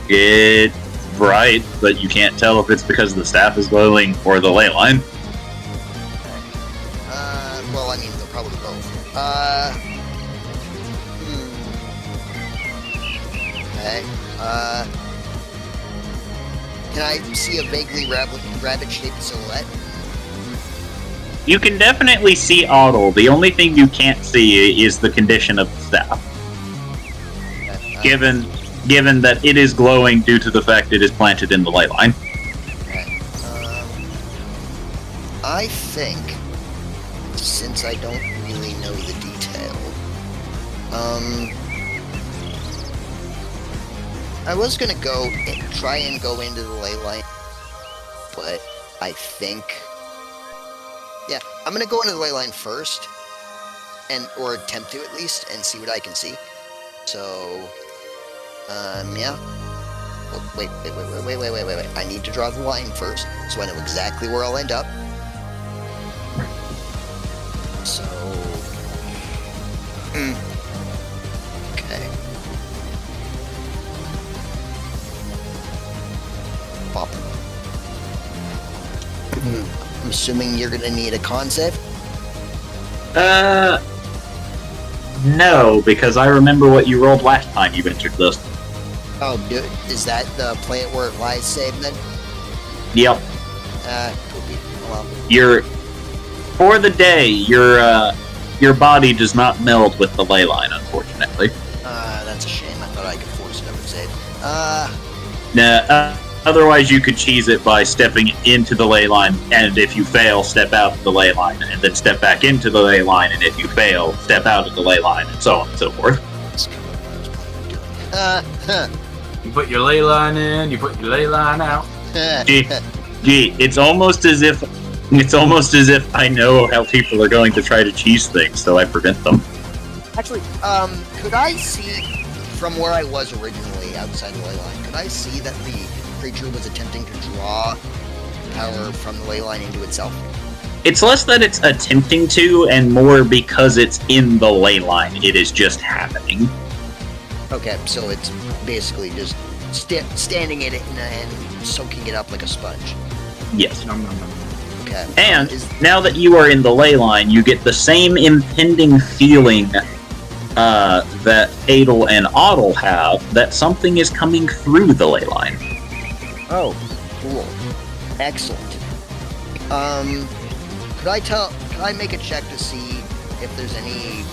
It's bright, but you can't tell if it's because the staff is glowing or the ley line. Well, I mean, they're probably both. Okay, can I see a vaguely rabbit-shaped silhouette? You can definitely see Otto. The only thing you can't see is the condition of the staff. Given that it is glowing due to the fact it is planted in the light line. Okay. I think, since I don't really know the detail, I was gonna try and go into the ley line, but I think, yeah, I'm gonna go into the ley line first, or attempt to at least, and see what I can see. So, yeah. Oh, wait. I need to draw the line first, so I know exactly where I'll end up. So... okay. Pop. I'm assuming you're gonna need a concept? No, because I remember what you rolled last time you entered this. Oh, is that the plant where it lies saved then? Yep. Poopy. Well, For the day, your body does not meld with the ley line, unfortunately. that's a shame. I thought I could force it over save. Otherwise, you could cheese it by stepping into the ley line, and if you fail, step out of the ley line, and then step back into the ley line, and if you fail, step out of the ley line, and so on and so forth. That's kind of what I was planning on doing. You put your ley line in, you put your ley line out. Gee, it's almost as if I know how people are going to try to cheese things, so I prevent them. Actually, could I see from where I was originally outside the ley line? Could I see that the creature was attempting to draw power from the ley line into itself? It's less that it's attempting to, and more because it's in the ley line. It is just happening. Okay, so it's basically just standing in it and soaking it up like a sponge. Yes. Nom, nom, nom. Okay. And now that you are in the ley line, you get the same impending feeling that Adel and Otto have, that something is coming through the ley line. Oh, cool. Excellent. Could I make a check to see if there's any,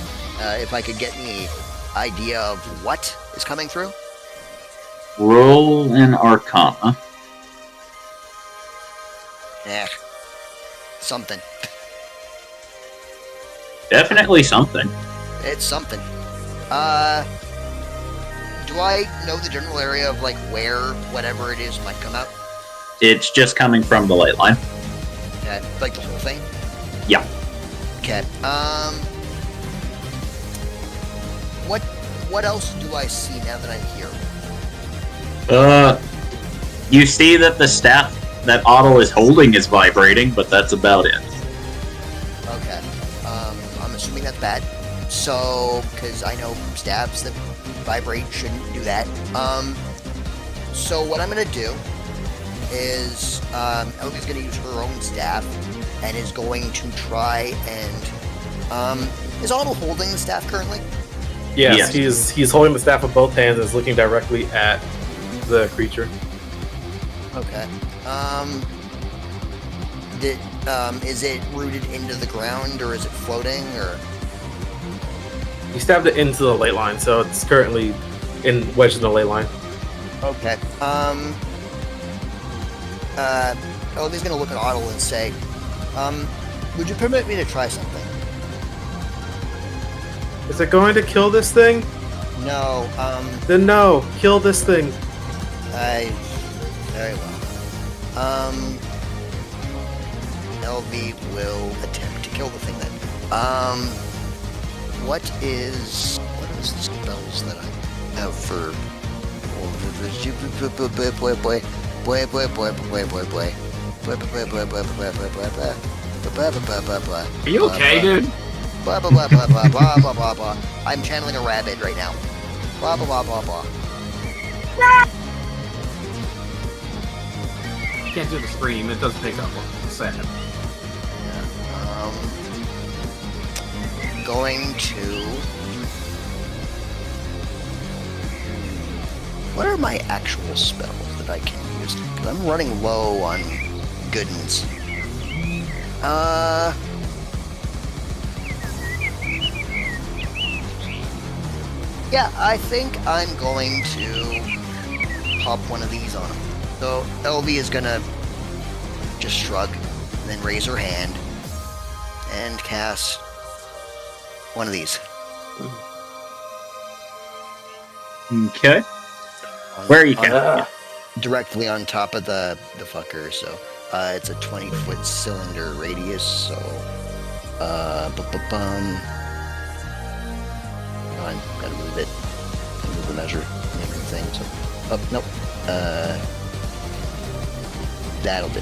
if I could get any idea of what is coming through? Roll an Arcana. Something. Definitely something. It's something. Do I know the general area of, like, where whatever it is might come out? It's just coming from the ley line. Okay, like the whole thing? Yeah. Okay, what else do I see now that I'm here? You see that the staff that Otto is holding is vibrating, but that's about it. Okay, I'm assuming that's bad. So, because I know staffs that vibrate shouldn't do that. So what I'm gonna do is, Elga's gonna use her own staff and is going to try and, is Otto holding the staff currently? Yes, he's holding the staff with both hands and is looking directly at the creature. Okay. Is it rooted into the ground, or is it floating, or? He stabbed it into the ley line, so it's currently wedged in the ley line. Okay. Elga's gonna look at Otto and say, would you permit me to try something? Is it going to kill this thing? No, Then no, kill this thing. Very well. LV will attempt to kill the thing then. What is the spells that I have for... Are you okay, dude? Blah blah blah blah blah blah blah blah blah. I'm channeling a rabbit right now. Blah blah blah blah blah. You can't do the scream, it doesn't take up a second. Going to... What are my actual spells that I can use? Because I'm running low on goodness. Yeah, I think I'm going to pop one of these on him. So LV is gonna just shrug, and then raise her hand, and cast one of these. Okay. Where are you casting? Directly on top of the fucker, so it's a 20-foot cylinder radius, so gotta move it. Move the measure and everything, so nope. That'll do.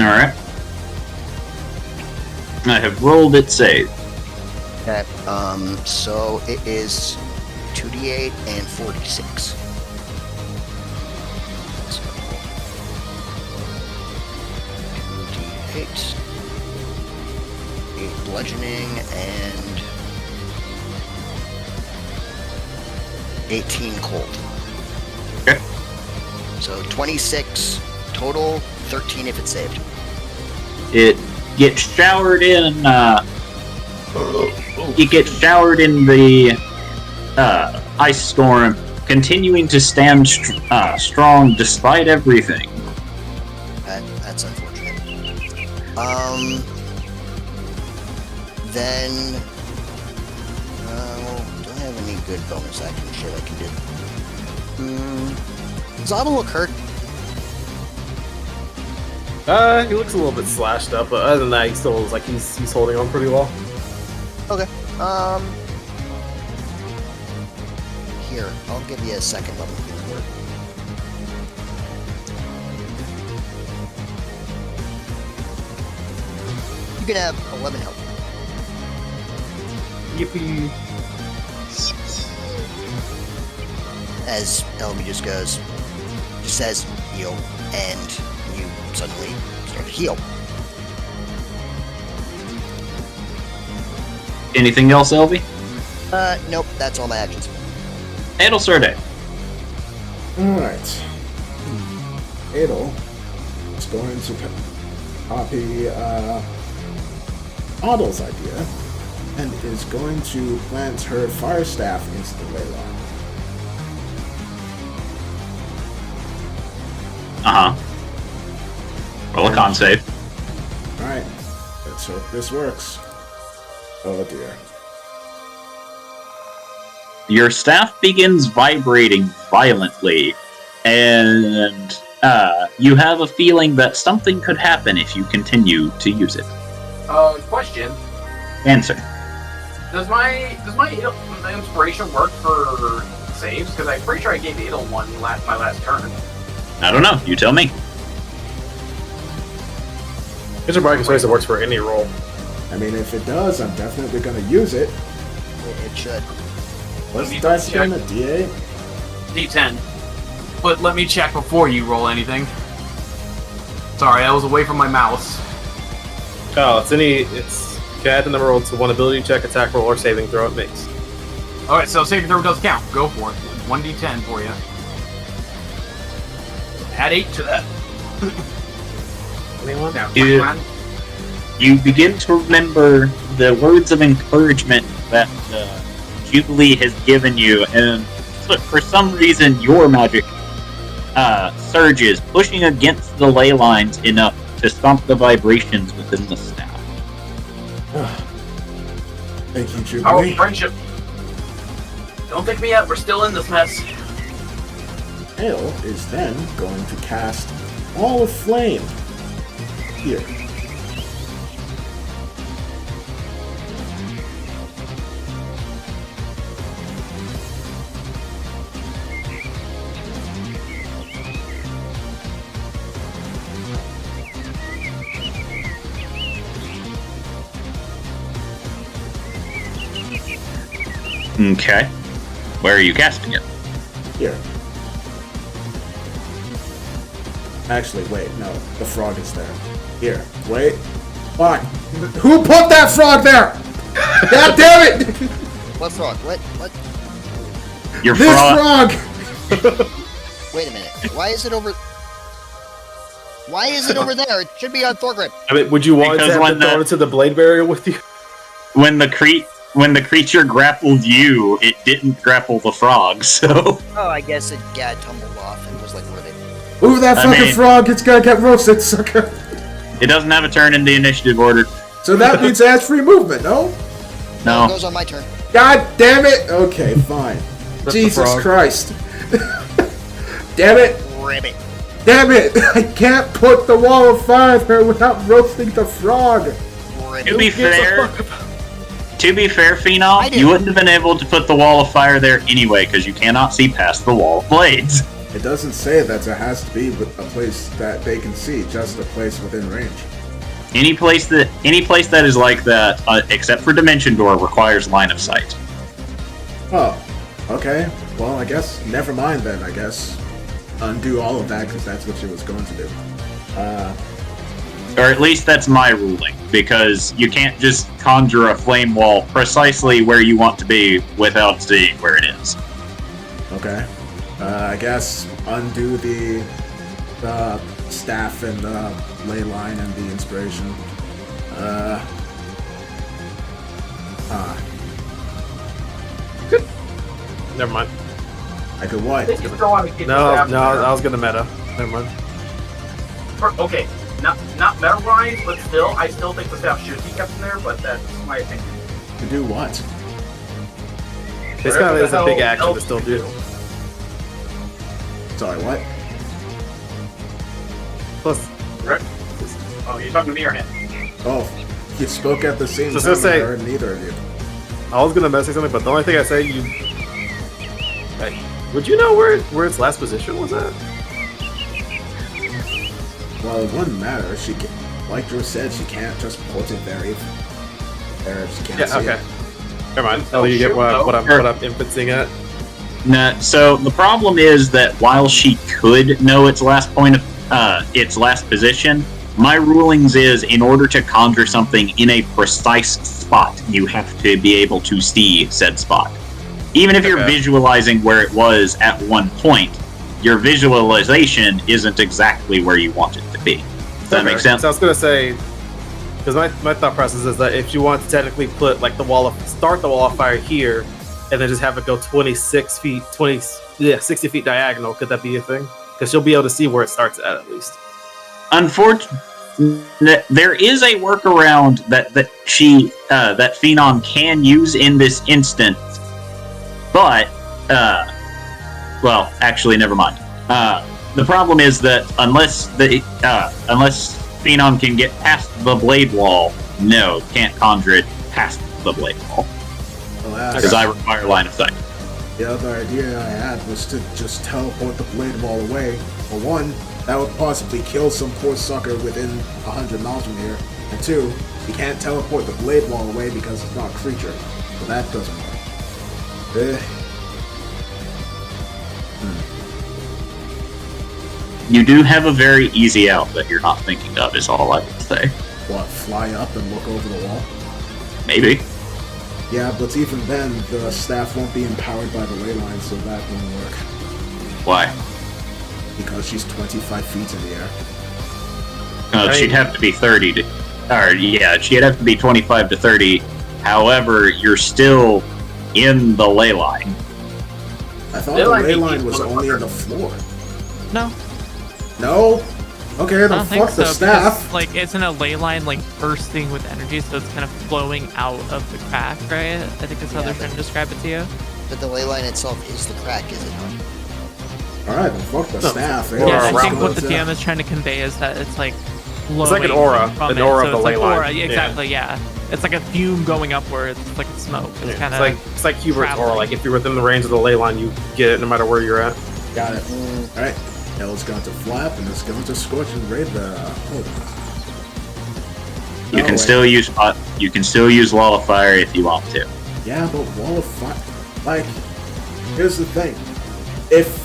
Alright. I have rolled it save. Okay, so it is 2d8 and 46. So, 2d8, 8 bludgeoning, and 18 cold. So 26 total, 13 if it's saved. It gets showered in. It gets showered in the ice storm, continuing to stand strong despite everything. That's unfortunate. Then, don't have any good bonus action shit I can do. Does Otto look hurt? He looks a little bit slashed up, but other than that, he still looks like he's holding on pretty well. Okay. Here, I'll give you a second level healing word. You can have 11 health. Yippee. As Elmy just says heal, and you suddenly start to heal. Anything else, Elvie? Nope, that's all my actions. Adelsurde. Alright. Adel is going to copy Adel's idea and is going to plant her fire staff into the ley line. Roll a con save. Alright, let's hope this works. Oh dear. Your staff begins vibrating violently, and you have a feeling that something could happen if you continue to use it. Question. Answer. Does my inspiration work for saves? Because I'm pretty sure I gave Adel one my last turn. I don't know. You tell me. It's a bragging space that works for any roll. I mean, if it does, I'm definitely going to use it. It should. What's the dice again? A D8? D10. But let me check before you roll anything. Sorry, I was away from my mouse. Oh, it's you can add the number rolled to one ability check, attack roll, or saving throw it makes. Alright, so saving throw does count. Go for it. 1d10 for you. Add 8 to that. Anyone? Now, You begin to remember the words of encouragement that Jubilee has given you, and for some reason your magic surges, pushing against the ley lines enough to stop the vibrations within the staff. Thank you, Jubilee. Our friendship. Don't pick me up, we're still in this mess. Adel is then going to cast All of Flame. Here. Okay. Where are you casting it? Here. Actually, wait, no. The frog is there. Here. Wait. Fuck. Who put that frog there? God damn it! What frog? What? Your This frog. frog! Wait a minute. Why is it over there? It should be on Thorgrim. I mean, would you want Because to have to throw it into the blade barrier with you? When the creature grappled you, it didn't grapple the frog, so... Oh, I guess it tumbled off and was like, where they... Ooh, that fucking frog! It's gonna get roasted, sucker! It doesn't have a turn in the initiative order. So that means it has free movement, no? It No. goes on my turn. God damn it! Okay, fine. the Jesus frog. Christ. Damn it! Ribbit. Damn it! I can't put the wall of fire there without roasting the frog! To be fair, Phenom, I did. you wouldn't have been able to put the wall of fire there anyway, because you cannot see past the wall of blades. It doesn't say that there has to be a place that they can see, just a place within range. Any place that is like that, except for Dimension Door, requires line of sight. Oh, okay. Well, I guess, never mind then, I guess. Undo all of that, because that's what she was going to do. Or at least that's my ruling, because you can't just conjure a flame wall precisely where you want to be without seeing where it is. Okay. I guess undo the staff and the ley line and the inspiration. Never mind. I could what? You still want to keep No, the staff no, there. I was gonna meta. Never mind. Okay, not meta wise, but still, I still think the staff should be kept in there. But that's my opinion. To do what? This kind of is a big action to still do. Sorry, what? Plus, Oh, you're talking to me or him? Oh, you spoke at the same Just time. to say- I heard neither of you. I was gonna message something, but the only thing I say, would you know where its last position was at? Well, it wouldn't matter. She can, like Drew said, she can't just put it there. She can't Yeah. see Okay. it. Never mind. Oh, you get what I'm inferencing at. Nah, so the problem is that while she could know its last point of its last position, my rulings is in order to conjure something in a precise spot, you have to be able to see said spot. Even if you're Okay. visualizing where it was at one point, your visualization isn't exactly where you want it to be. Does that make sense? So I was gonna say, because my thought process is that if you want to technically put like start the wall of fire here, and then just have it go 60 feet diagonal, could that be a thing? Because you'll be able to see where it starts at least. Unfortunately, there is a workaround that Phenom can use in this instance, but well, actually, never mind. The problem is that unless Phenom can get past the blade wall, no, can't conjure it past the blade wall Alas, because I require line of sight. the other idea I had was to just teleport the blade wall away. For one, that would possibly kill some poor sucker within 100 miles from here. And two, you can't teleport the blade wall away because it's not a creature. So that doesn't work. You do have a very easy out that you're not thinking of, is all I would say. What, fly up and look over the wall? Maybe. Yeah, but even then, the staff won't be empowered by the ley line, so that won't work. Why? Because she's 25 feet in the air. She'd have to be 30 to... Or, yeah, she'd have to be 25 to 30. However, you're still in the ley line. I thought Ley the line ley being line used was for the only on fucker. the floor. No, No? Okay, I then don't think fuck so. the staff. Because, like, isn't a ley line like bursting with energy, so it's kind of flowing out of the crack, right? I think that's how Yeah, they're trying to describe it to you. But the ley line itself is the crack, is it not? Alright, then fuck the staff. Or Yeah, I around think what the goes, DM is trying to convey is that it's like It's like an flowing aura, from an it, aura so of the it's ley like line. aura, yeah, exactly, yeah. It's like a fume going upwards. It's like a smoke. It's kind of It's like Hubert's aura. traveling. Like if you're within the range of the ley line, you get it no matter where you're at. Got it. Alright. Now it's going to flap and it's going to scorch and raid the... Hold on. You No, can wait. still use Wall of Fire if you want to. Yeah, but wall of fire... Like, here's the thing. If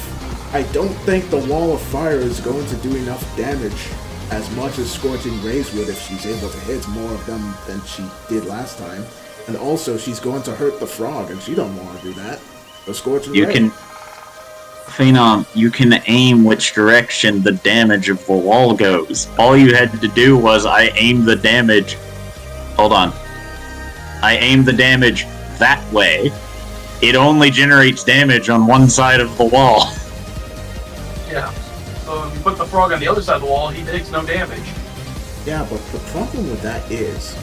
I don't think the wall of fire is going to do enough damage as much as Scorching Rays would if she's able to hit more of them than she did last time. And also, she's going to hurt the frog, and she don't want to do that. The Scorching You Ray. can, Phenom, you can aim which direction the damage of the wall goes. All you had to do was I aimed the damage. Hold on. I aimed the damage that way. It only generates damage on one side of the wall. Yeah. So if you put the frog on the other side of the wall, he takes no damage. Yeah, but the problem with that is,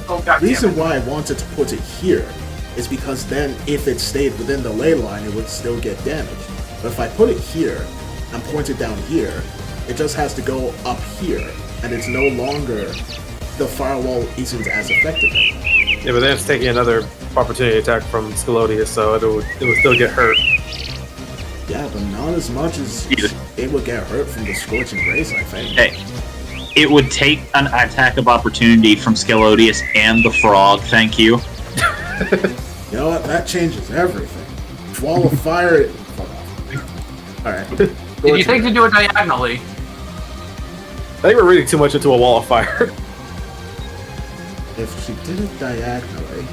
Oh, the God reason why I wanted to put it here is because then if it stayed within the ley line, it would still get damage. But if I put it here and point it down here, it just has to go up here, and it's no longer, the firewall isn't as effective anymore. Yeah, but then it's taking another opportunity attack from Scalodius, so it would still get hurt. Yeah, but not as much as it would get hurt from the Scorching Rays, I think. Hey, it would take an attack of opportunity from Scalodius and the frog, thank you. You know what? That changes everything. Wall of Fire... Fuck off. Alright. If you think to do it diagonally, I think we're reading too much into a wall of fire. If she did it diagonally...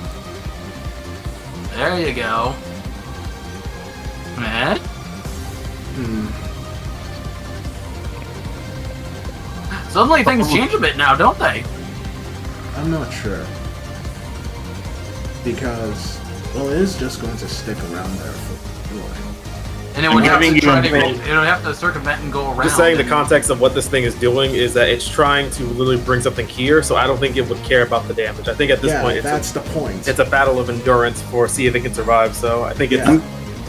there you go. Eh? Suddenly things change a bit now, don't they? I'm not sure. Because, well, it is just going to stick around there for a while. And it would have to try to go, minute. it would have to circumvent and go around. Just saying the and- context of what this thing is doing is that it's trying to literally bring something here, so I don't think it would care about the damage. I think at this point that's the point. it's a battle of endurance for see if it can survive, so I think it's Yeah.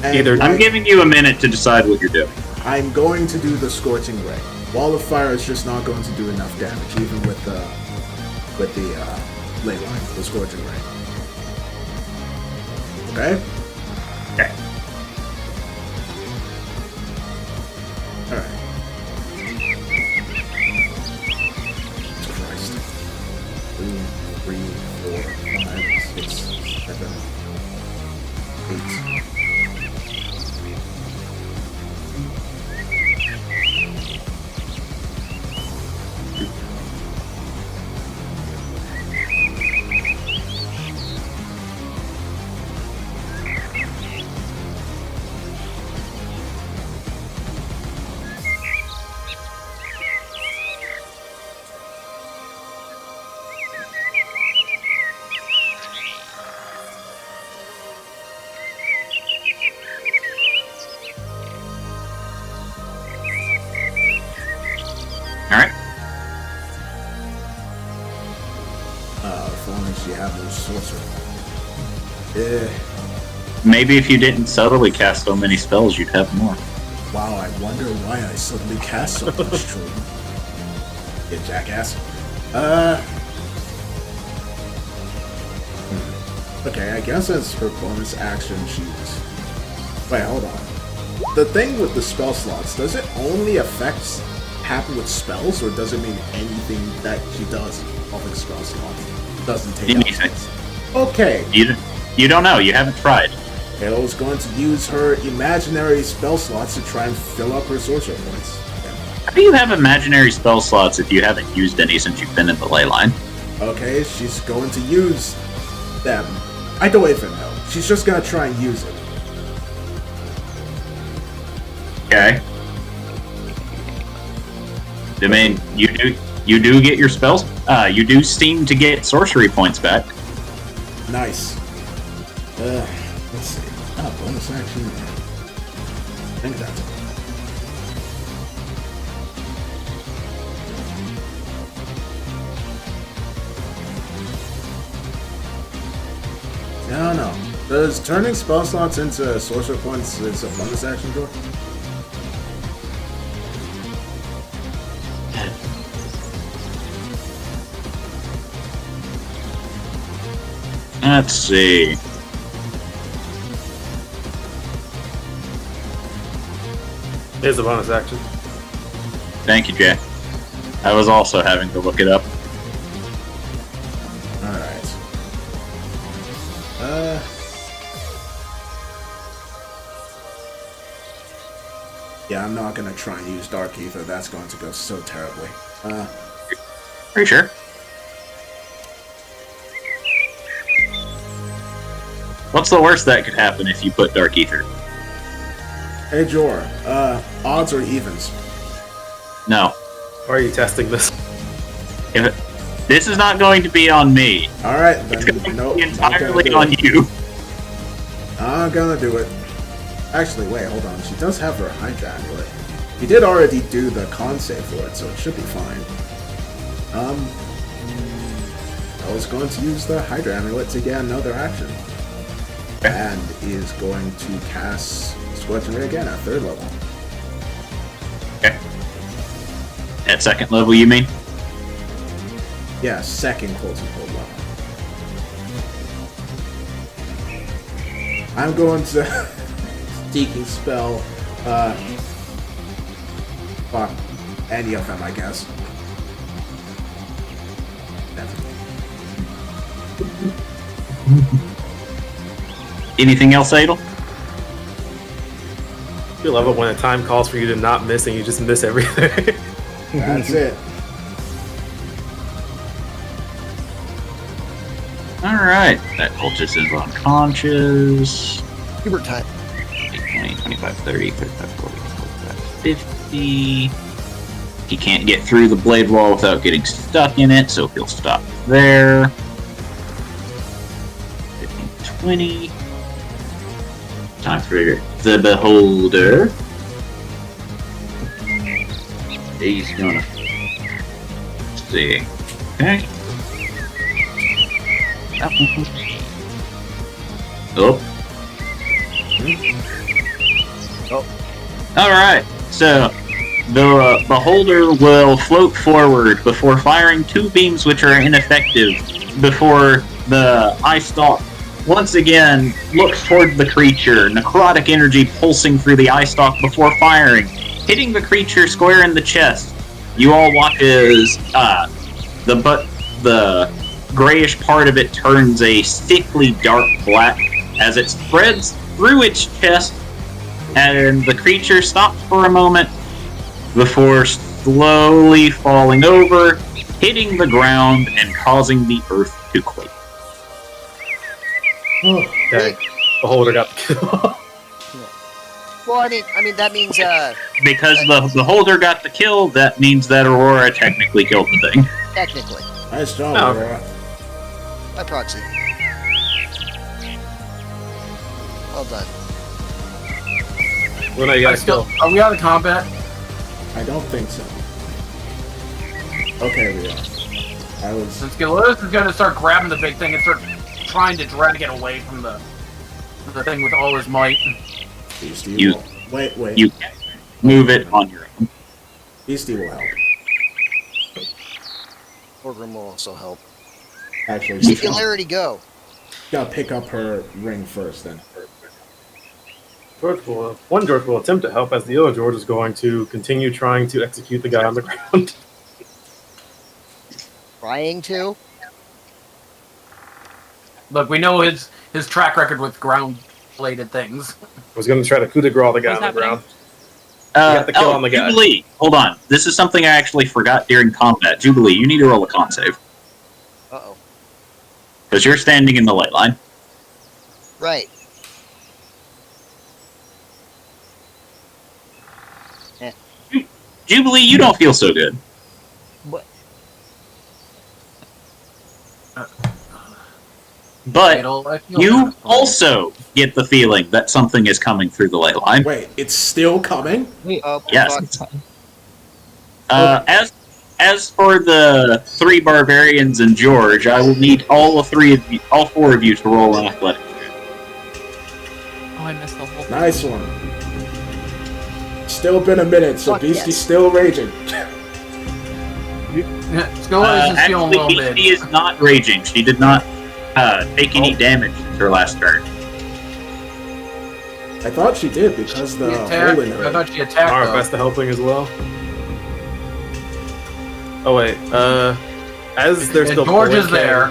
And either I'm giving you a minute to decide what you're doing. I'm going to do the Scorching Ray. Wall of Fire is just not going to do enough damage, even with the ley line, the Scorching Ray. Okay? Okay. Alright. Christ. 2, 3, 4, 5, 6, 7, 8. Alright. If only she had no sorcerer. Maybe if you didn't subtly cast so many spells, you'd have more. Wow, I wonder why I suddenly cast so much children. You jackass. Okay, I guess as her bonus action, she's... Wait, hold on. The thing with the spell slots, does it only affect happen with spells, or does it mean anything that she does off a spell slot doesn't take Anything. Okay, You don't know. You haven't tried. Halo's going to use her imaginary spell slots to try and fill up her sorcerer points. How do you have imaginary spell slots if you haven't used any since you've been in the ley line? Okay, she's going to use them. I don't even know. She's just gonna try and use it. Okay. I mean, you do get your spells. You do seem to get sorcery points back. Nice. Let's see. Bonus action. I think that's it. I don't know. Does turning spell slots into sorcerer points is a bonus action draw? Let's see. is a bonus action. Thank you, Jay. I was also having to look it up. Alright. Yeah, I'm not gonna try and use Dark Ether. That's going to go so terribly. Pretty sure. What's the worst that could happen if you put Dark Ether? Hey, Jor. Odds or evens? No. Why are you testing this? This is not going to be on me. Alright, It's then going to no. be not gonna entirely do on it. you. I'm gonna do it. Actually, wait, hold on. She does have her Hydra Amulet. He did already do the con save for it, so it should be fine. I was going to use the Hydra Amulet to get another action. Okay. And is going to cast Scorching Ray again at 3rd level. Okay. At 2nd level, you mean? Yeah, 2nd quote-unquote level. I'm going to Seeking Spell, fuck, any of them, I guess. Anything else, Adel? You love it when a time calls for you to not miss and you just miss everything. That's it. Alright. That cultist is unconscious. Hubert time. 20, 25, 30, 35, 40, 45, 50. He can't get through the blade wall without getting stuck in it, so he'll stop there. 15, 20. Time for the Beholder. He's gonna see. Okay. Oh. Alright, so the Beholder will float forward before firing 2 beams which are ineffective before the eye stalk once again looks toward the creature, necrotic energy pulsing through the eye stalk before firing, hitting the creature square in the chest. You all watch as the grayish part of it turns a sickly dark black as it spreads through its chest, and the creature stops for a moment before slowly falling over, hitting the ground and causing the earth to quake. Okay. Beholder got the kill. Well, I mean that means Because the Beholder got the kill, that means that Aurora technically killed the thing. technically Nice job, Oh. Aura. by proxy. Well done. Luna, you guys still. Are we out of combat? I don't think so. Okay, we are. I was. Since Gillis is gonna start grabbing the big thing and start trying to drag it away from the thing with all his might. Beastie You- will. Wait. You can move it on your own. Beastie will help. Orgrim will also help. Actually, Singularity go. gotta pick up her ring first, then. One George will attempt to help, as the other George is going to continue trying to execute the guy on the ground. Trying to. Look, we know his track record with ground-bladed things. I was going to try to coup de grace the guy What's on the ground. got the kill on the guy. Jubilee, hold on. This is something I actually forgot during combat. Jubilee, you need to roll a con save. Uh-oh. Because you're standing in the light line. Right. Jubilee, you don't feel so good. What? But I feel you kinda funny. also get the feeling that something is coming through the light line. Wait, it's still coming? Wait, Oh, Yes. fuck. As for the 3 barbarians and George, I will need all 4 of you to roll an athletic. Oh, I missed the whole thing. Nice one. Still been a minute, so Fuck Beastie's yes. still raging. Scylla is feeling Actually, well Beastie is not raging. She did not take any damage since her last turn. I thought she did because the She hole attacked. in I her. thought she attacked. Alright, though. best to helping as well. Oh wait, as they're And still George pulling is there.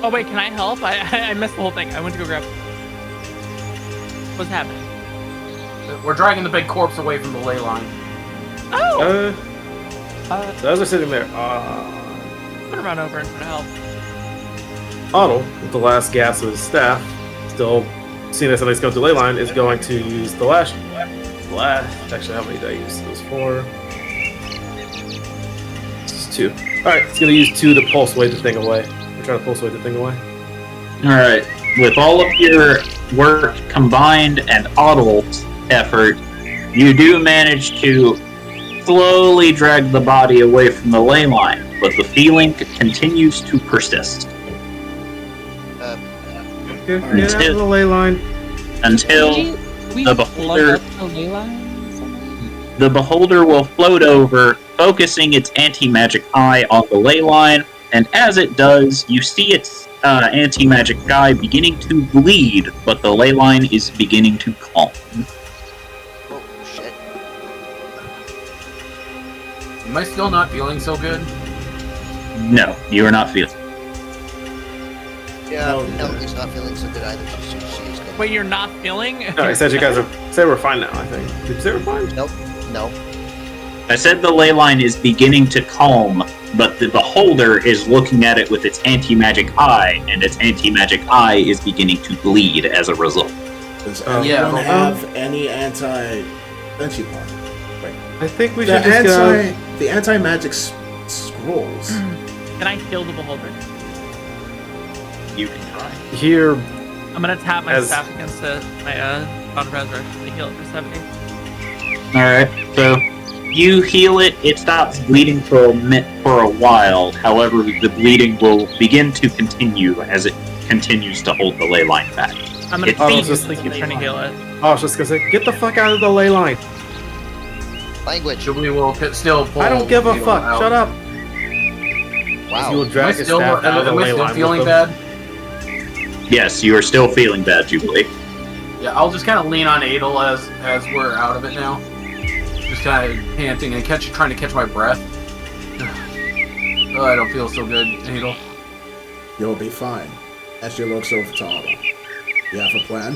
Oh wait, can I help? I missed the whole thing. I went to go grab. What's happening? We're dragging the big corpse away from the ley line. Oh, So as they're sitting there, I'm gonna run over and try to help. Otto, with the last gas of his staff, still seeing that somebody's going to ley line, is going to use the last. Actually, how many did I use? It was 4. This is 2. Alright, it's going to use 2 to pulse wave the thing away. We're trying to pulse wave the thing away. Alright, with all of your work combined and Oddle's effort, you do manage to slowly drag the body away from the ley line, but the feeling continues to persist. Get out of the ley line. Until we the plug Beholder- up the ley lines? the Beholder will float over, focusing its anti-magic eye on the ley line, and as it does, you see its anti-magic eye beginning to bleed, but the ley line is beginning to calm. Oh, shit. Am I still not feeling so good? No, you are not feeling. Yeah, No. Emily's not feeling so good either. She's good. Wait, you're not feeling? No, I said you guys said we're fine now, I think. Did you say we're fine? Nope. No. I said the ley line is beginning to calm, but the Beholder is looking at it with its anti-magic eye, and its anti-magic eye is beginning to bleed as a result. Does Yeah, anyone but- have any anti-friendship part? I think we The should just go. the anti-magic scrolls. Can I heal the beholder? You can try. Here, I'm gonna tap my As- staff against my God of Resurrection to heal it for 70. Alright, so you heal it, it stops bleeding for a while. However, the bleeding will begin to continue as it continues to hold the ley line back. I'm gonna It- continuously keep trying to heal it. I was just gonna say, get the fuck out of the ley line. Language. Jubilee will still pull. I don't give a Needle fuck. out. Shut up. Wow. You will Am I drag his still, staff out of the am I ley still line feeling with them. bad? Yes, you are still feeling bad, Jubilee. Yeah, I'll just kind of lean on Adel as we're out of it now. Just kind of panting and trying to catch my breath. Oh, I don't feel so good, Adel. You'll be fine. As she looks over to Autumn. You have a plan?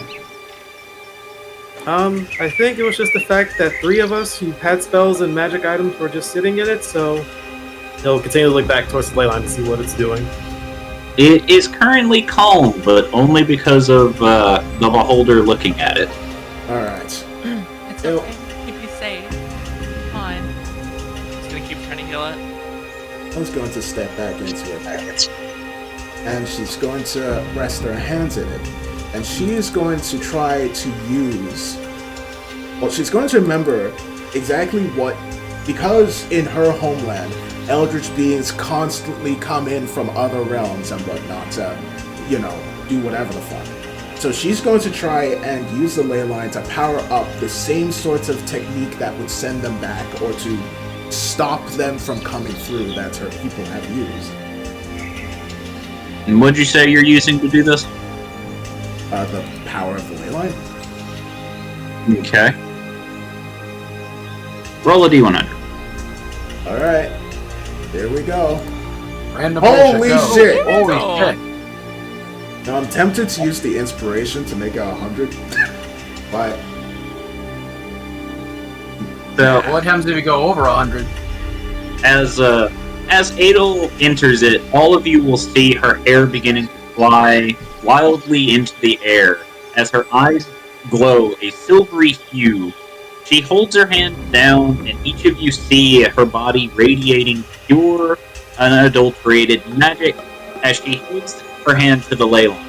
I think it was just the fact that 3 of us who had spells and magic items were just sitting in it, so he'll continue to look back towards the ley line to see what it's doing. It is currently calm, but only because of the beholder looking at it. Alright. It's Ew. okay. Keep you safe. Fine. Just gonna keep trying to heal it. I was going to step back into it. And she's going to rest her hands in it. And she is going to try to use... Well, she's going to remember exactly what... Because in her homeland, eldritch beings constantly come in from other realms and whatnot to, do whatever the fuck. So she's going to try and use the ley line to power up the same sorts of technique that would send them back or to stop them from coming through that her people have used. And what'd you say you're using to do this? The power of the ley line? Okay. Roll a d100. Alright. Here we go. Random Holy bullshit, go. shit! Holy Oh. shit! Now I'm tempted to use the inspiration to make it 100. But So, What happens if you go over 100? as Adel enters it, all of you will see her hair beginning to fly wildly into the air as her eyes glow a silvery hue. She holds her hand down, and each of you see her body radiating pure, unadulterated magic as she holds her hand to the ley line.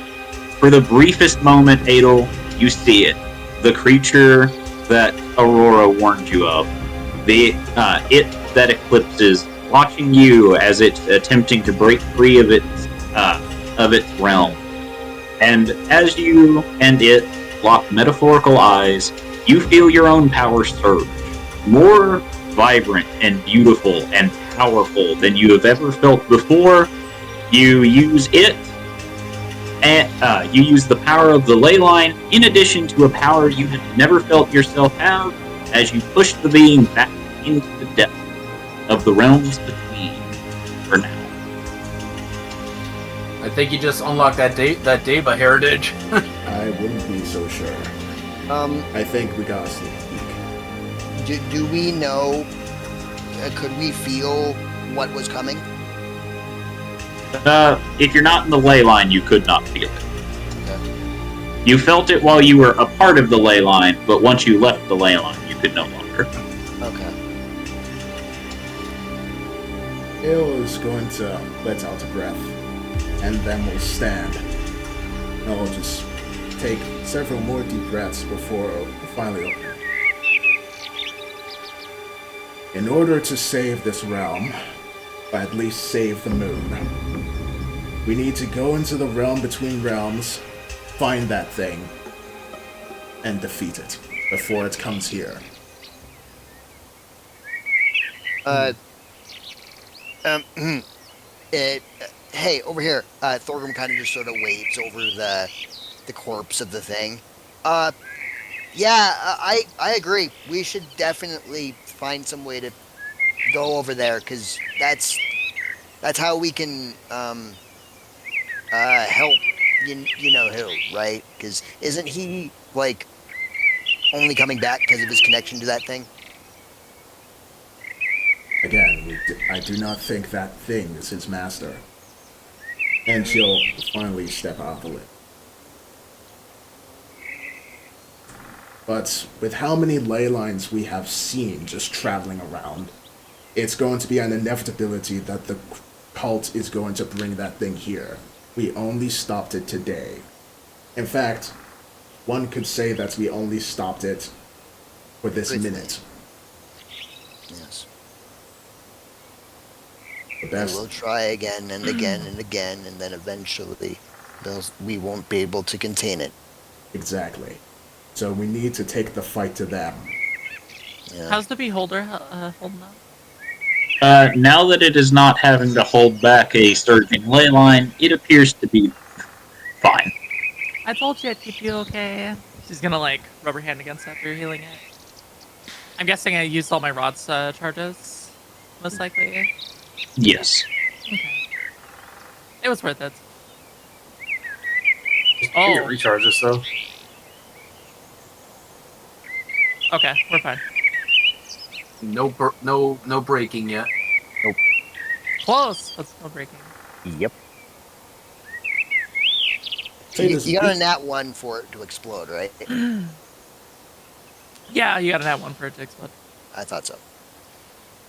For the briefest moment, Adel, you see it. The creature that Aurora warned you of. It that eclipses, watching you as it's attempting to break free of its realm. And as you and it lock metaphorical eyes, you feel your own power surge, more vibrant and beautiful and powerful than you have ever felt before. You use it, and you use the power of the ley line in addition to a power you have never felt yourself have as you push the being back into the depth of the realms between for now. I think you just unlocked that Deva heritage. I wouldn't be so sure. I think we got a sneak peek. Do we know? Could we feel what was coming? If you're not in the ley line, you could not feel it. Okay. You felt it while you were a part of the ley line, but once you left the ley line, you could no longer. Okay. Ale is going to let out a breath, and then we'll stand. And I'll just take several more deep breaths before we finally open. In order to save this realm, or at least save the moon, we need to go into the realm between realms, find that thing, and defeat it before it comes here. Hey, over here. Thorgrim kind of just sort of waves over the corpse of the thing. Yeah, I agree. We should definitely find some way to go over there, because that's how we can help you know who, right? Because isn't he like only coming back because of his connection to that thing? Again, I do not think that thing is his master. And she'll finally step out of the lid. But with how many ley lines we have seen just traveling around, it's going to be an inevitability that the cult is going to bring that thing here. We only stopped it today. In fact, one could say that we only stopped it for this minute. Yes. The And best. we'll try again and again and again, and then eventually we won't be able to contain it. Exactly. So we need to take the fight to them. Yeah. How's the beholder holding up? Now that it is not having to hold back a surging ley line, it appears to be fine. I told you I'd keep you okay. She's gonna like rub her hand against after healing it. I'm guessing I used all my rod's charges, most likely. Yes. Okay. It was worth it. Oh. Oh, Recharges, so. okay, we're fine. No breaking yet. Close, but still breaking. Yep. Say You, this you got a beast- nat 1 for it to explode, right? Yeah, you got that one for it to explode. I thought so.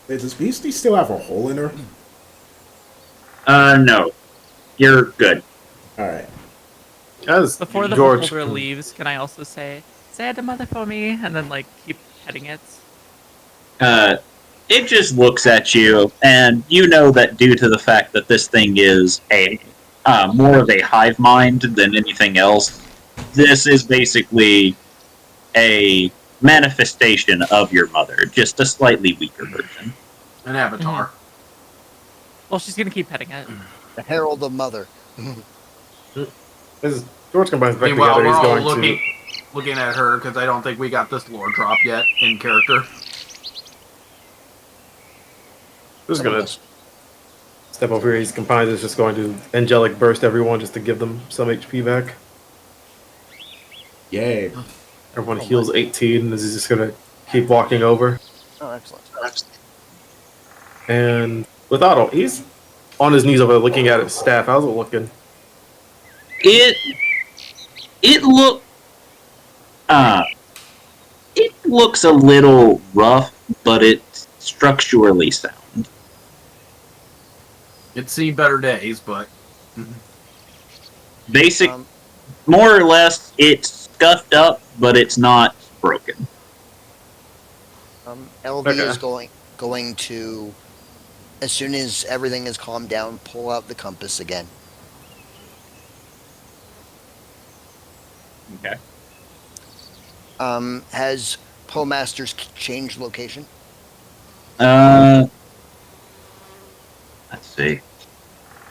Wait, does Beastie still have a hole in her? No. You're good. Alright. As Before the George, beholder leaves, can I also say the mother for me, and then like keep petting it? It just looks at you, and you know that due to the fact that this thing is a more of a hive mind than anything else, this is basically a manifestation of your mother, just a slightly weaker version. An avatar. Well, she's gonna keep petting it. The Herald of Mother. as George combines back Meanwhile, together, we're he's all going looking at her because I don't think we got this lore drop yet in character. Just gonna step over here. His combines is just going to angelic burst everyone just to give them some HP back. Yay. Everyone heals 18, and he's just gonna keep walking over. Oh, excellent. And with Otto, he's on his knees over there looking at his staff. How's it looking? It looks a little rough, but it's structurally sound. It's seen better days, but Basic, Um, more or less, it's scuffed up, but it's not broken. LV Okay. is going to, as soon as everything is calmed down, pull out the compass again. Okay. Has Postmaster's changed location? Let's see.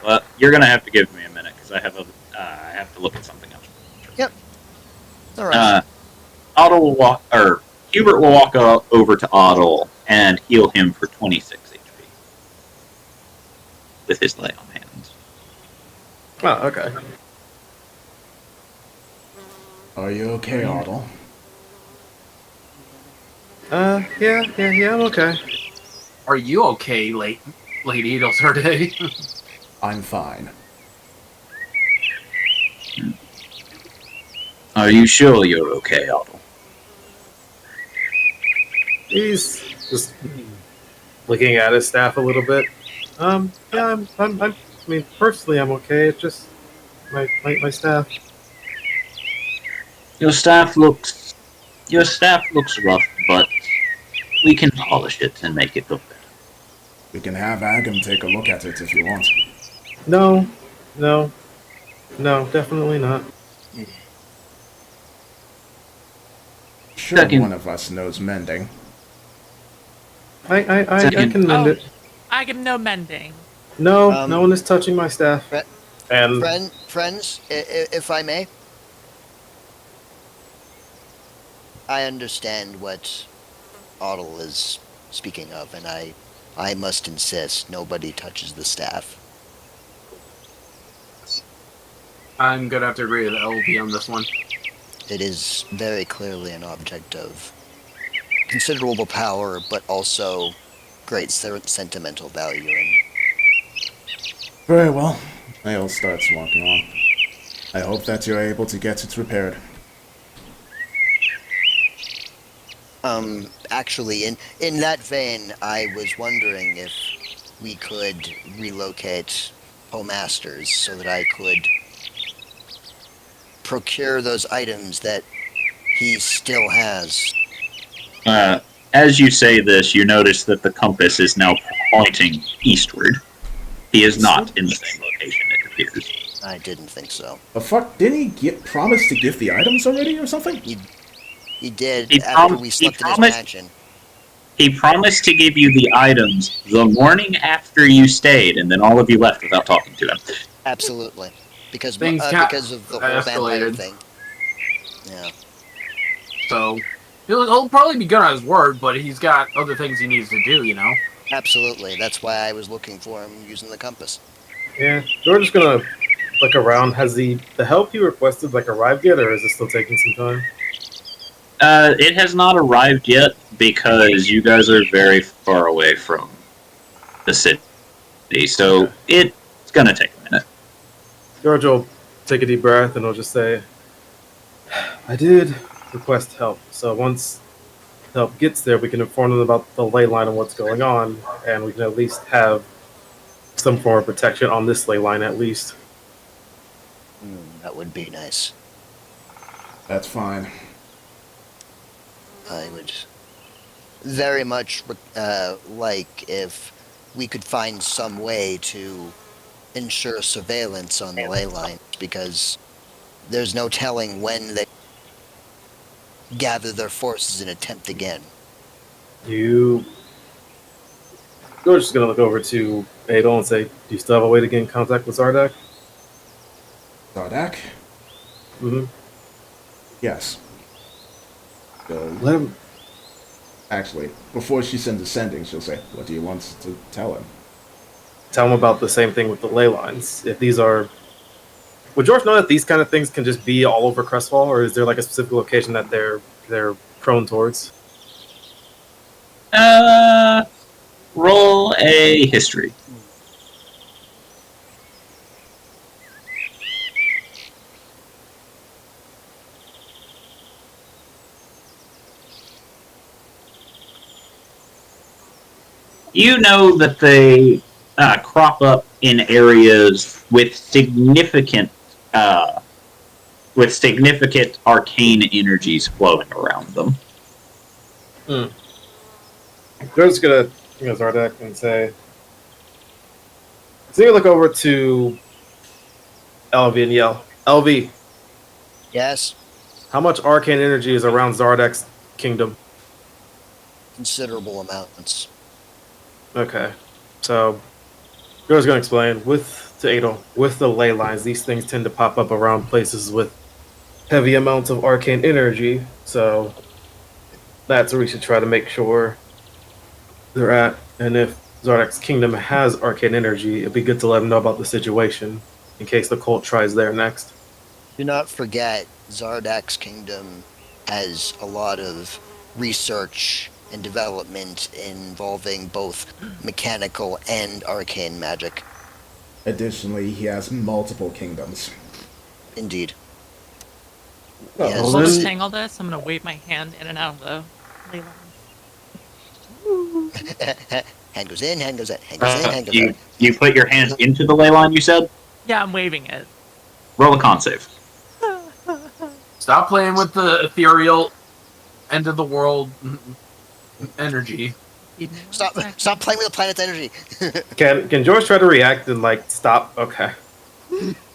Well, you're gonna have to give me a minute because I have to look at something else. All right. Otto will walk, or Hubert will walk over to Otto and heal him for 26 HP with his lay on hands. Oh, okay. Are you okay, Otto? Yeah, I'm okay. are you okay, Lady Edelsorte? I'm fine. Are you sure you're okay, Otto? He's just looking at his staff a little bit. Yeah, I mean, personally, I'm okay. It's just my staff. Your staff looks rough, but we can polish it and make it look better. We can have Agam take a look at it if you want. No, definitely not. Sure, Second. one of us knows mending. I Second. can mend it. I get no mending. No, no one is touching my staff. Fre- And Friends, if I may, I understand what Otto is speaking of, and I must insist nobody touches the staff. I'm gonna have to agree with LP on this one. It is very clearly an object of considerable power, but also great sentimental value. And Very well. Nail starts walking on. I hope that you're able to get it repaired. Actually, in that vein, I was wondering if we could relocate Homemasters so that I could procure those items that he still has. As you say this, you notice that the compass is now pointing eastward. He is not in the same location, it appears. I didn't think so. The fuck? Didn't he promise to give the items already or something? He did He after we slept in his mansion. He promised to give you the items the morning after you stayed, and then all of you left without talking to him. Absolutely. Because of Things the got whole vampire escalated. thing. Yeah. So he'll probably be good on his word, but he's got other things he needs to do, you know? Absolutely. That's why I was looking for him using the compass. Yeah, we're just gonna look around. Has the help you requested arrived yet, or is it still taking some time? It has not arrived yet because you guys are very far away from the city, so it's gonna take a minute. George will take a deep breath and he'll just say, I did request help, so once help gets there, we can inform them about the ley line and what's going on, and we can at least have some form of protection on this ley line at least. That would be nice. That's fine. I would very much like if we could find some way to ensure surveillance on the ley line, because there's no telling when they gather their forces and attempt again. George is going to look over to Adol and say, do you still have a way to get in contact with Zardak? Zardak? Mm-hmm. Yes. So, Let him... actually, before she sends a sending, she'll say, what do you want to tell him? Tell him about the same thing with the ley lines. If these are... Would George know that these kind of things can just be all over Crestfall, or is there a specific location that they're prone towards? Roll a history. You know that they crop up in areas with significant arcane energies flowing around them. George's gonna Zardak and say, so you look over to LV and yell, LV, Yes? how much arcane energy is around Zardak's kingdom? Considerable amounts. Okay, so George's gonna explain to Adol, with the ley lines, these things tend to pop up around places with heavy amounts of arcane energy, so that's where we should try to make sure they're at. And if Zardak's kingdom has arcane energy, it'd be good to let them know about the situation in case the cult tries there next. Do not forget, Zardak's kingdom has a lot of research and development involving both mechanical and arcane magic. Additionally, he has multiple kingdoms. Indeed. Oh, Yes. well, While I'm then- saying all this, I'm gonna wave my hand in and out of the ley line. Hand goes in, hand goes out, hand goes in, hand goes out. You put your hands into the ley line, you said? Yeah, I'm waving it. Roll a con save. Stop playing with the ethereal end of the world energy. Stop playing with the planet's energy. Can George try to react and stop? Okay.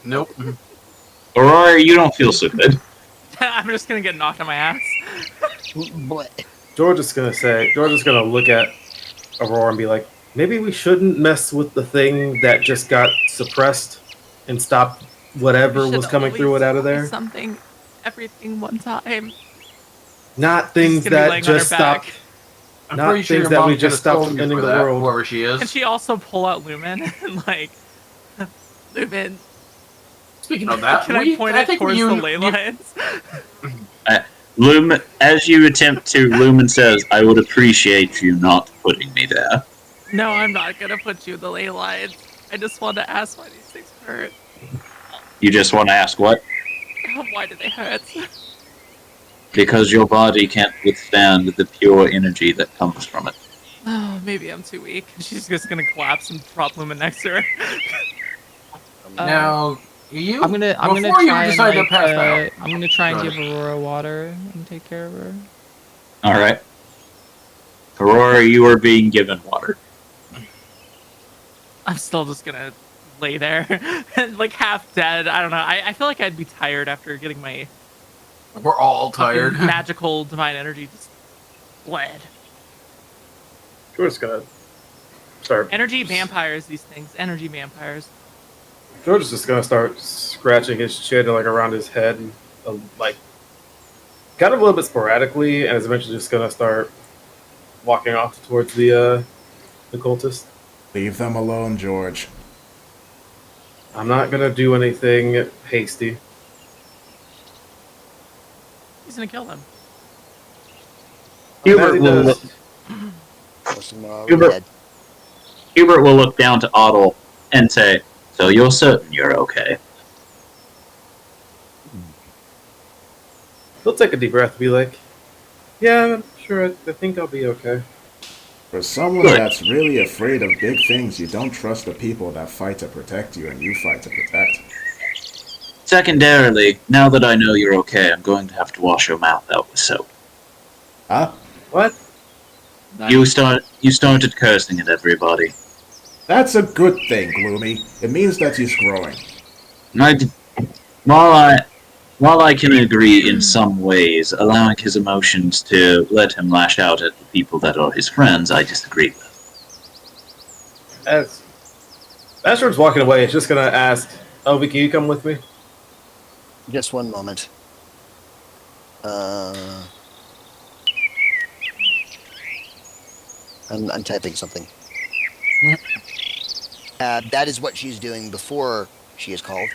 Nope. Aurora, you don't feel so good. I'm just gonna get knocked on my ass. But George is gonna look at Aurora and be like, maybe we shouldn't mess with the thing that just got suppressed and stop whatever You should was coming through it out of there. Everything one time. Not things gonna be that laying on her just back. stopped. I'm Not pretty sure things your that we mom's just gonna stopped stone from you ending for the that, world. whoever she Can is. she also pull out Lumen and Lumen? Speaking of that, Can I point it towards the ley you- lines? Lumen, as you attempt to, Lumen says, I would appreciate you not putting me there. No, I'm not gonna put you in the ley lines. I just want to ask why these things hurt. You just want to ask what? Why do they hurt? Because your body can't withstand the pure energy that comes from it. Oh, maybe I'm too weak. She's just gonna collapse and drop Lumen next to her. Now, you I'm gonna before you try and decide to like, pass out. I'm gonna try and Go give Aurora water and take care of her. Alright. Aurora, you are being given water. I'm still just gonna lay there, like half dead. I don't know. I feel like I'd be tired after getting my We're all tired. fucking magical divine energy just bled. We're just gonna start. Energy vampires, these things. Energy vampires. George is just gonna start scratching his chin like around his head, and like kind of a little bit sporadically, and is eventually just gonna start walking off towards the cultist. Leave them alone, George. I'm not gonna do anything hasty. He's gonna kill them. Hubert will look, Most of them are already Hubert. dead. Hubert will look down to Otto and say, "So you're certain you're okay?" He'll take a deep breath and be like, "Yeah, I'm sure. I think I'll be okay." For someone Good. that's really afraid of big things, you don't trust the people that fight to protect you and you fight to protect. Secondarily, now that I know you're okay, I'm going to have to wash your mouth out with soap. Huh? What? You started cursing at everybody. That's a good thing, Gloomy. It means that he's growing. While I can agree in some ways, allowing his emotions to let him lash out at the people that are his friends, I disagree with. As George's walking away, he's just gonna ask, "Obi, can you come with me?" Just one moment. I'm typing something. That is what she's doing before she is called.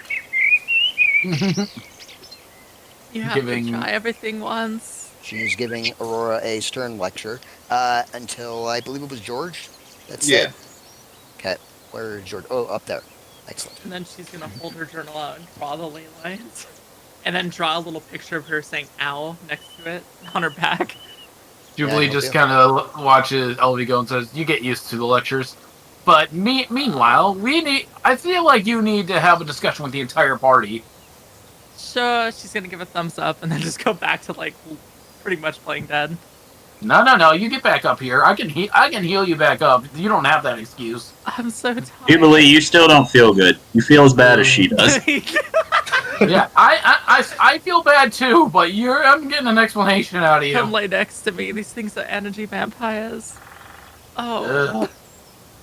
You have Giving- to try everything once. She's giving Aurora a stern lecture until I believe it was George. That's Yeah. it. Okay, where is George? Oh, up there. Excellent. And then she's gonna hold her journal out and draw the ley lines. And then draw a little picture of her saying "ow" next to it on her back. Jubilee Yeah, just okay. kind of watches LV go and says, "You get used to the lectures." But meanwhile, I feel like you need to have a discussion with the entire party. Sure, she's gonna give a thumbs up and then just go back to like pretty much playing dead. No, you get back up here. I can heal you back up. You don't have that excuse. I'm so tired. Jubilee, you still don't feel good. You feel as bad as she does. Yeah, I feel bad too, but I'm getting an explanation out of Come you. lay next to me. These things are energy vampires. Oh. Ugh.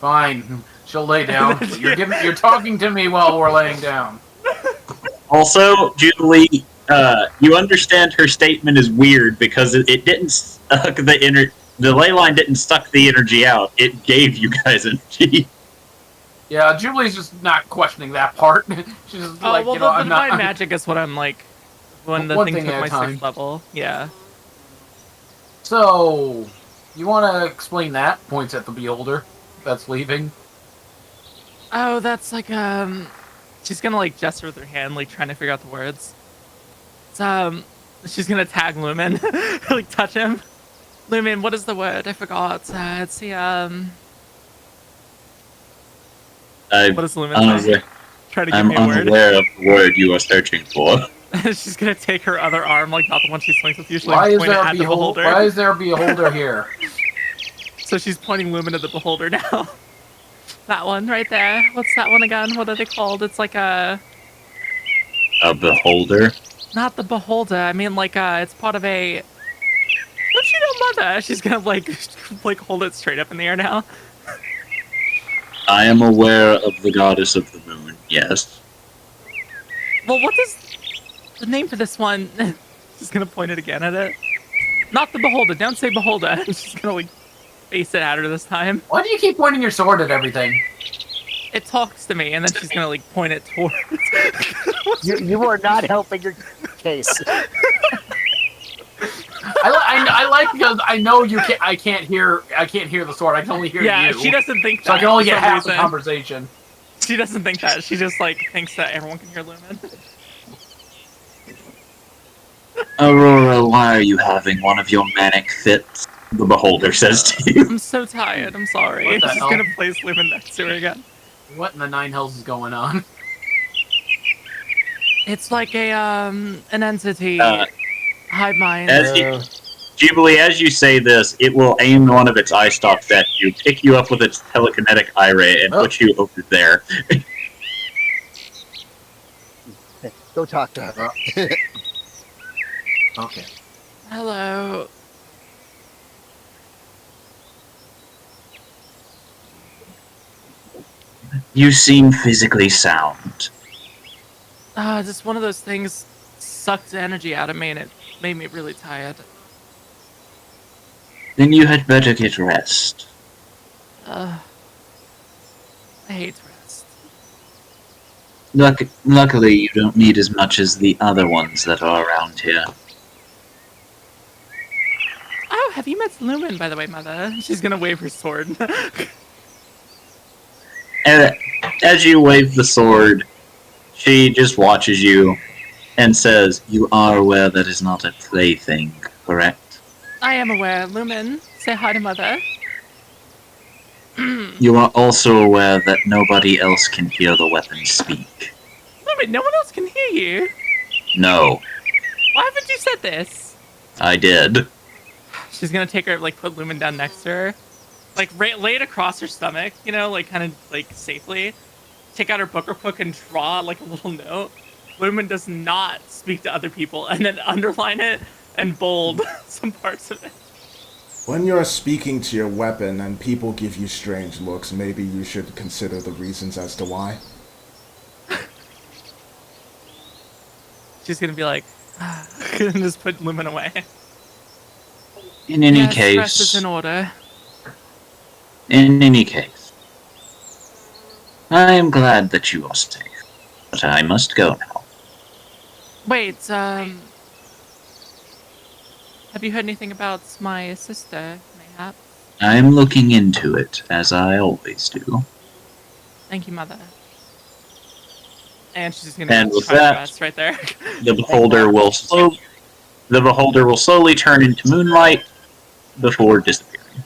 Fine, she'll lay down. But you're talking to me while we're laying down. Also, Jubilee, you understand her statement is weird because it didn't suck the ley line didn't suck the energy out. It gave you guys energy. Yeah, Jubilee's just not questioning that part. She's just Oh, like, well, you know, the I'm not. divine magic is what I'm like when the One thing thing took at a my time. 6th level. Yeah. So, you want to explain that? Points at the beholder that's leaving. Oh, that's like she's gonna like gesture with her hand, like trying to figure out the words. It's, she's gonna tag Lumen, like touch him. Lumen, what is the word? I forgot. It's the what does Lumen say? Try to give I'm me a word. unaware of the word you are searching for. She's gonna take her other arm, like not the one she swings with usually, Why and is point it there a at the beholder. Why is there a beholder here? So she's pointing Lumen at the beholder now. That one right there. What's that one again? What are they called? It's like A beholder? not the beholder. I mean, like it's part of a. Don't you know, mother? She's gonna like hold it straight up in the air now. I am aware of the goddess of the moon, yes. Well, what is the name for this one? She's gonna point it again at it. Not the beholder. Don't say beholder. She's gonna like face it at her this time. Why do you keep pointing your sword at everything? It talks to me, and then she's gonna like point it towards. You are not helping your case. I like because I know you can't. I can't hear the sword. I can only hear Yeah, you. she doesn't think that. So I can only for get some half the reason. conversation. She doesn't think that. She just like thinks that everyone can hear Lumen. Aurora, why are you having one of your manic fits? The beholder says to you. I'm so tired. I'm sorry. What the She's hell? gonna place Lumen next to her again. What in the nine hells is going on? It's like a an entity. Hive mind. Jubilee, as you say this, it will aim one of its eye stalks at you, pick you up with its telekinetic eye ray, and put you over there. Go talk to her. Okay. Hello. You seem physically sound. Just one of those things sucked energy out of me, and it made me really tired. Then you had better get rest. I hate rest. Luckily, you don't need as much as the other ones that are around here. Oh, have you met Lumen, by the way, Mother? She's gonna wave her sword. And as you wave the sword, she just watches you and says, "You are aware that is not a plaything, correct?" I am aware. Lumen, say hi to Mother. You are also aware that nobody else can hear the weapon speak. Lumen, no one else can hear you. No, Why haven't you said this? I did. She's gonna take her, like, put Lumen down next to her. Like, lay it across her stomach, you know, like, kind of, like, safely. Take out her booker book and draw, like, a little note. Lumen does not speak to other people, and then underline it and bold some parts of it. When you're speaking to your weapon and people give you strange looks, maybe you should consider the reasons as to why. She's gonna be like, and just put Lumen away. In any Yes, rest is case, in order. I am glad that you are safe, but I must go now. Wait, have you heard anything about my sister, mayhap? I am looking into it, as I always do. Thank you, Mother. And she's just gonna And with try to that, rest right there. The beholder will slowly turn into moonlight before disappearing.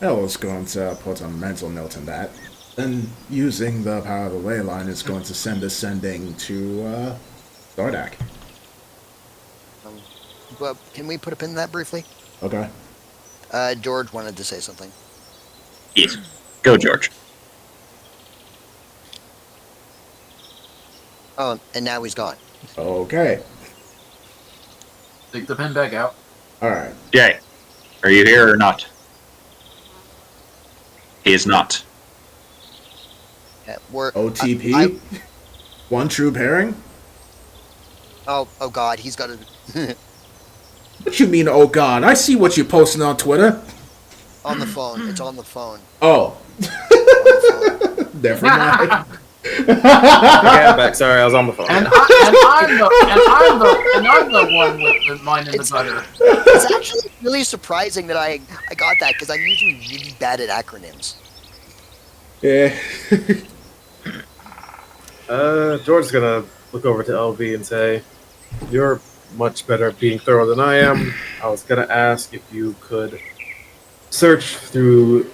I was going to put a mental note in that. Then, using the power of the ley line, is going to send a sending to Dardak. Well, can we put a pin in that briefly? Okay. George wanted to say something. Yes. Go, George. Oh, and now he's gone. Okay. Take the pen back out. Alright. Jay, are you here or not? He is not. Yeah, OTP? One true pairing? Oh God, he's got a. What you mean, oh god? I see what you're posting on Twitter. On the phone. It's on the phone. Oh. On the phone. Never mind. Okay, I'm back. Sorry, I was on the phone. And I'm the one with the mine in the gutter. It's actually really surprising that I got that because I'm usually really bad at acronyms. Yeah. George's gonna look over to LB and say, "You're much better at being thorough than I am. I was gonna ask if you could search through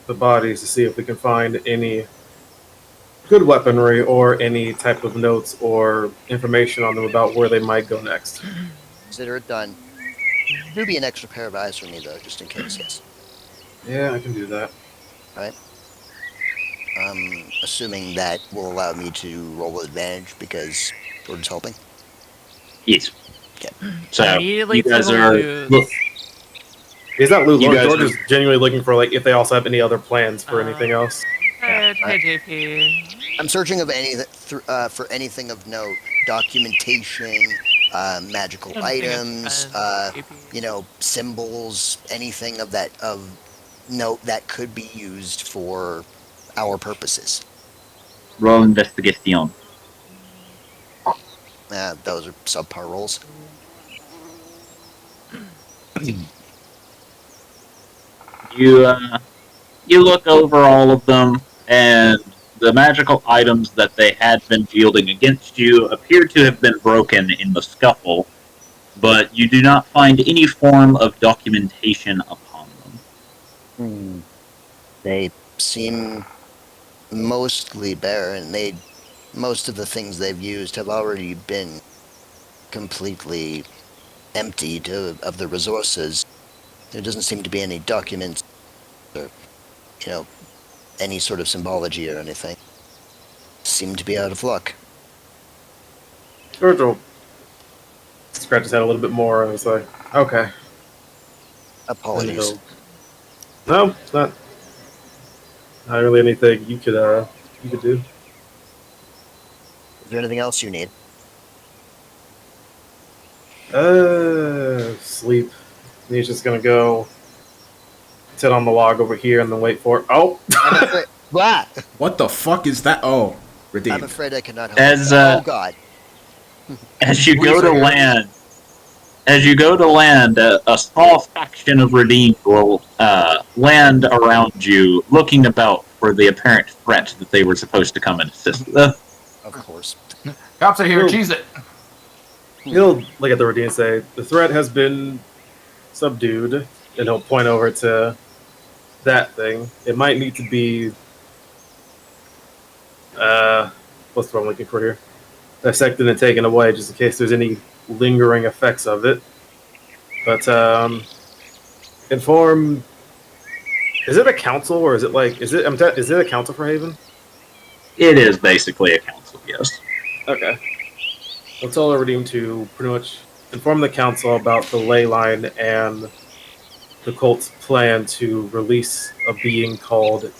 the bodies to see if we can find any good weaponry or any type of notes or information on them about where they might go next." Consider it done. There'll be an extra pair of eyes for me though, just in case. Yes. Yeah, I can do that. Right. Assuming that will allow me to roll with advantage because George is helping. Yes. Okay. So, Immediately you guys to the are... lose. Look, He's not losing. You guys George are- is genuinely looking for like if they also have any other plans for anything else. Hey, JP. I'm searching of for anything of note, documentation, magical items, symbols, anything of note that could be used for our purposes. roll investigation. Those are subpar rolls. You look over all of them, and the magical items that they had been wielding against you appear to have been broken in the scuffle, but you do not find any form of documentation upon them. They seem mostly barren. Most of the things they've used have already been completely emptied of the resources. There doesn't seem to be any documents or, any sort of symbology or anything. Seem to be out of luck. Virgil scratched his head a little bit more and was like, okay. Apologies. No, it's not really anything you could do. Is there anything else you need? Sleep. And he's just gonna go sit on the log over here and then wait for it. Oh! What? What the fuck is that? Oh, redeemed. I'm afraid I cannot help you. Oh God. As you go to land, a small faction of redeemed will land around you, looking about for the apparent threat that they were supposed to come and assist with. Of course. Cops are here, cheese it. He'll look at the redeemed and say, the threat has been subdued, and he'll point over to that thing. It might need to be what's the one I'm looking for here? Dissected and taken away, just in case there's any lingering effects of it. But inform. Is it a council or is it is it a council for Haven? It is basically a council, yes. Okay. I'll tell the redeemed to pretty much inform the council about the ley line and the cult's plan to release a being called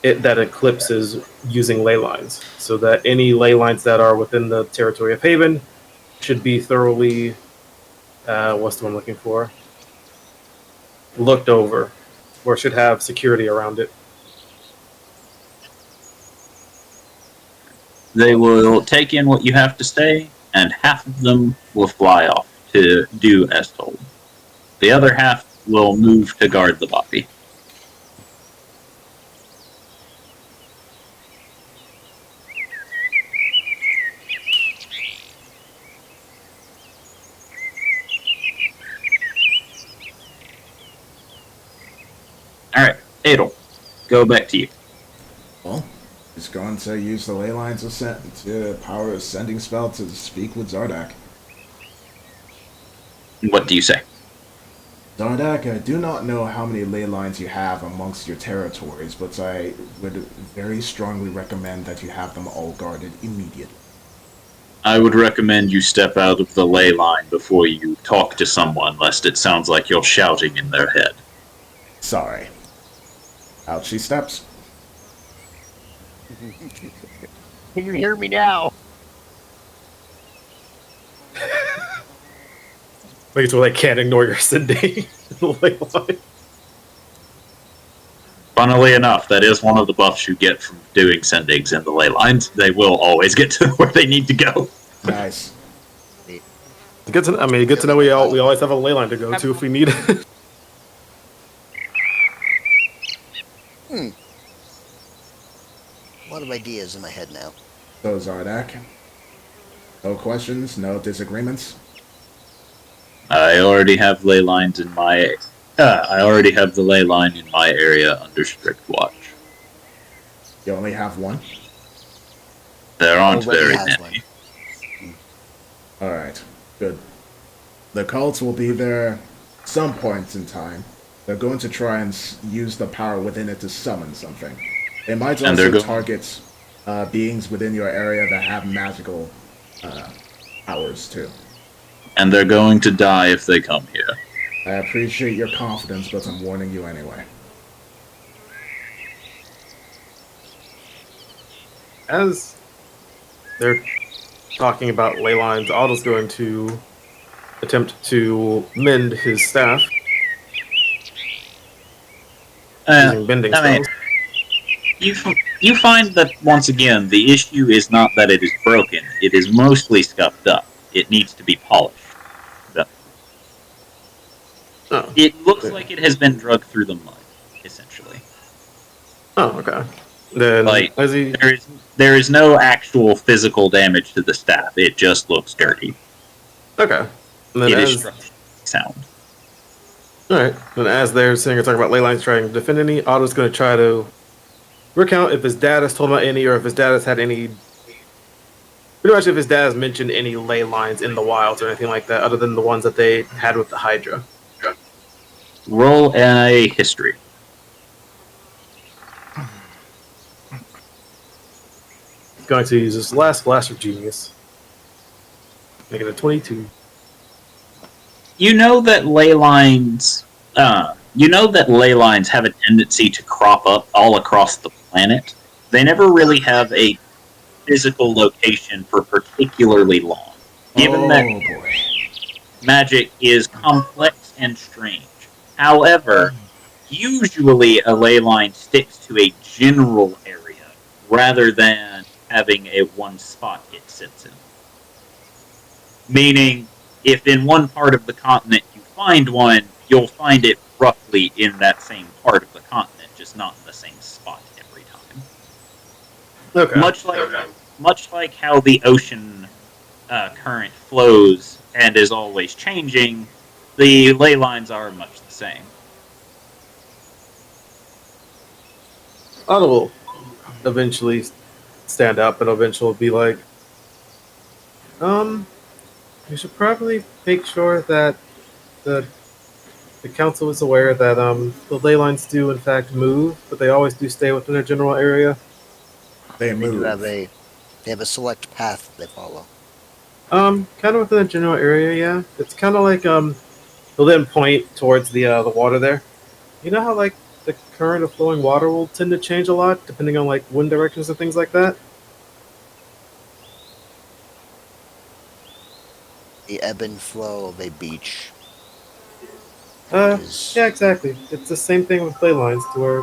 it that eclipses using ley lines, so that any ley lines that are within the territory of Haven should be thoroughly what's the one I'm looking for? Looked over, or should have security around it. They will take in what you have to say, and half of them will fly off to do as told. The other half will move to guard the body. Alright, Adel, go back to you. Well, he's going to use the ley lines to power a sending spell to speak with Zardak. What do you say? Zardak, I do not know how many ley lines you have amongst your territories, but I would very strongly recommend that you have them all guarded immediately. I would recommend you step out of the ley line before you talk to someone, lest it sounds like you're shouting in their head. Sorry. Out she steps. Can you hear me now? Like it's where they can't ignore your sending. Funnily enough, that is one of the buffs you get from doing sendings in the ley lines. They will always get to where they need to go. Nice. Good to know we always have a ley line to go to if we need it. A lot of ideas in my head now. So Zardak. No questions, no disagreements. I already have ley lines in my. I already have the ley line in my area under strict watch. You only have one? There aren't very many. Alright, good. The cults will be there some points in time. They're going to try and use the power within it to summon something. They might also target beings within your area that have magical powers too. And they're going to die if they come here. I appreciate your confidence, but I'm warning you anyway. As they're talking about ley lines, Otto's going to attempt to mend his staff using bending spells. You find that, once again, the issue is not that it is broken. It is mostly scuffed up. It needs to be polished. It looks like it has been drugged through the mud, essentially. Oh, okay. Then Like, as he there is no actual physical damage to the staff. It just looks dirty. okay, and then It is as structurally sound. all right, then as they're sitting here talking about ley lines trying to defend any, Otto's going to try to recount if his dad has told him about any, or if his dad has had any. Pretty much, if his dad has mentioned any ley lines in the wilds or anything like that, other than the ones that they had with the Hydra. Roll a history. He's going to use his last flash of genius, make it a 22. You know that ley lines. Ley lines have a tendency to crop up all across the planet. They never really have a physical location for particularly long. Given that boy. magic is complex and strange. However, usually a ley line sticks to a general area rather than having a one spot it sits in. Meaning, if in one part of the continent you find one, you'll find it roughly in that same part of the continent, just not in the same spot every time. Okay. Much like how the ocean current flows and is always changing, the ley lines are much the same. Otto will eventually stand up and eventually be like, we should probably make sure that the council is aware that the ley lines do in fact move, but they always do stay within their general area. They They do move. they have a select path they follow. Kind of within the general area, yeah. It's kind of like they'll then point towards the water there. You know how like the current of flowing water will tend to change a lot depending on like wind directions and things like that. The ebb and flow of a beach. Yeah, exactly. It's the same thing with ley lines to where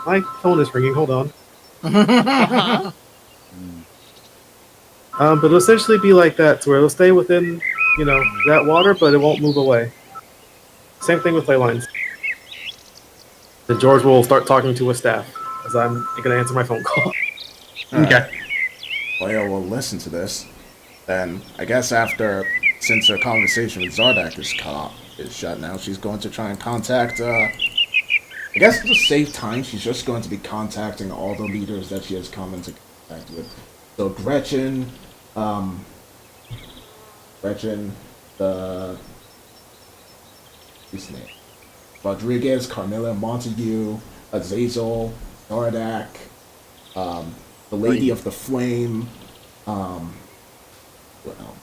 my phone is ringing. Hold on. Uh-huh. But it'll essentially be like that, to where it'll stay within, that water, but it won't move away. Same thing with ley lines. Then George will start talking to his staff as I'm going to answer my phone call. Okay. Well, yeah, we'll listen to this. Then, I guess since her conversation with Zardak is shut now, she's going to try and contact, I guess to save time, she's just going to be contacting all the leaders that she has come into contact with. So Gretchen, his name, Rodriguez, Carmilla, Montague, Azazel, Zardak, the Lady of the Flame, what else?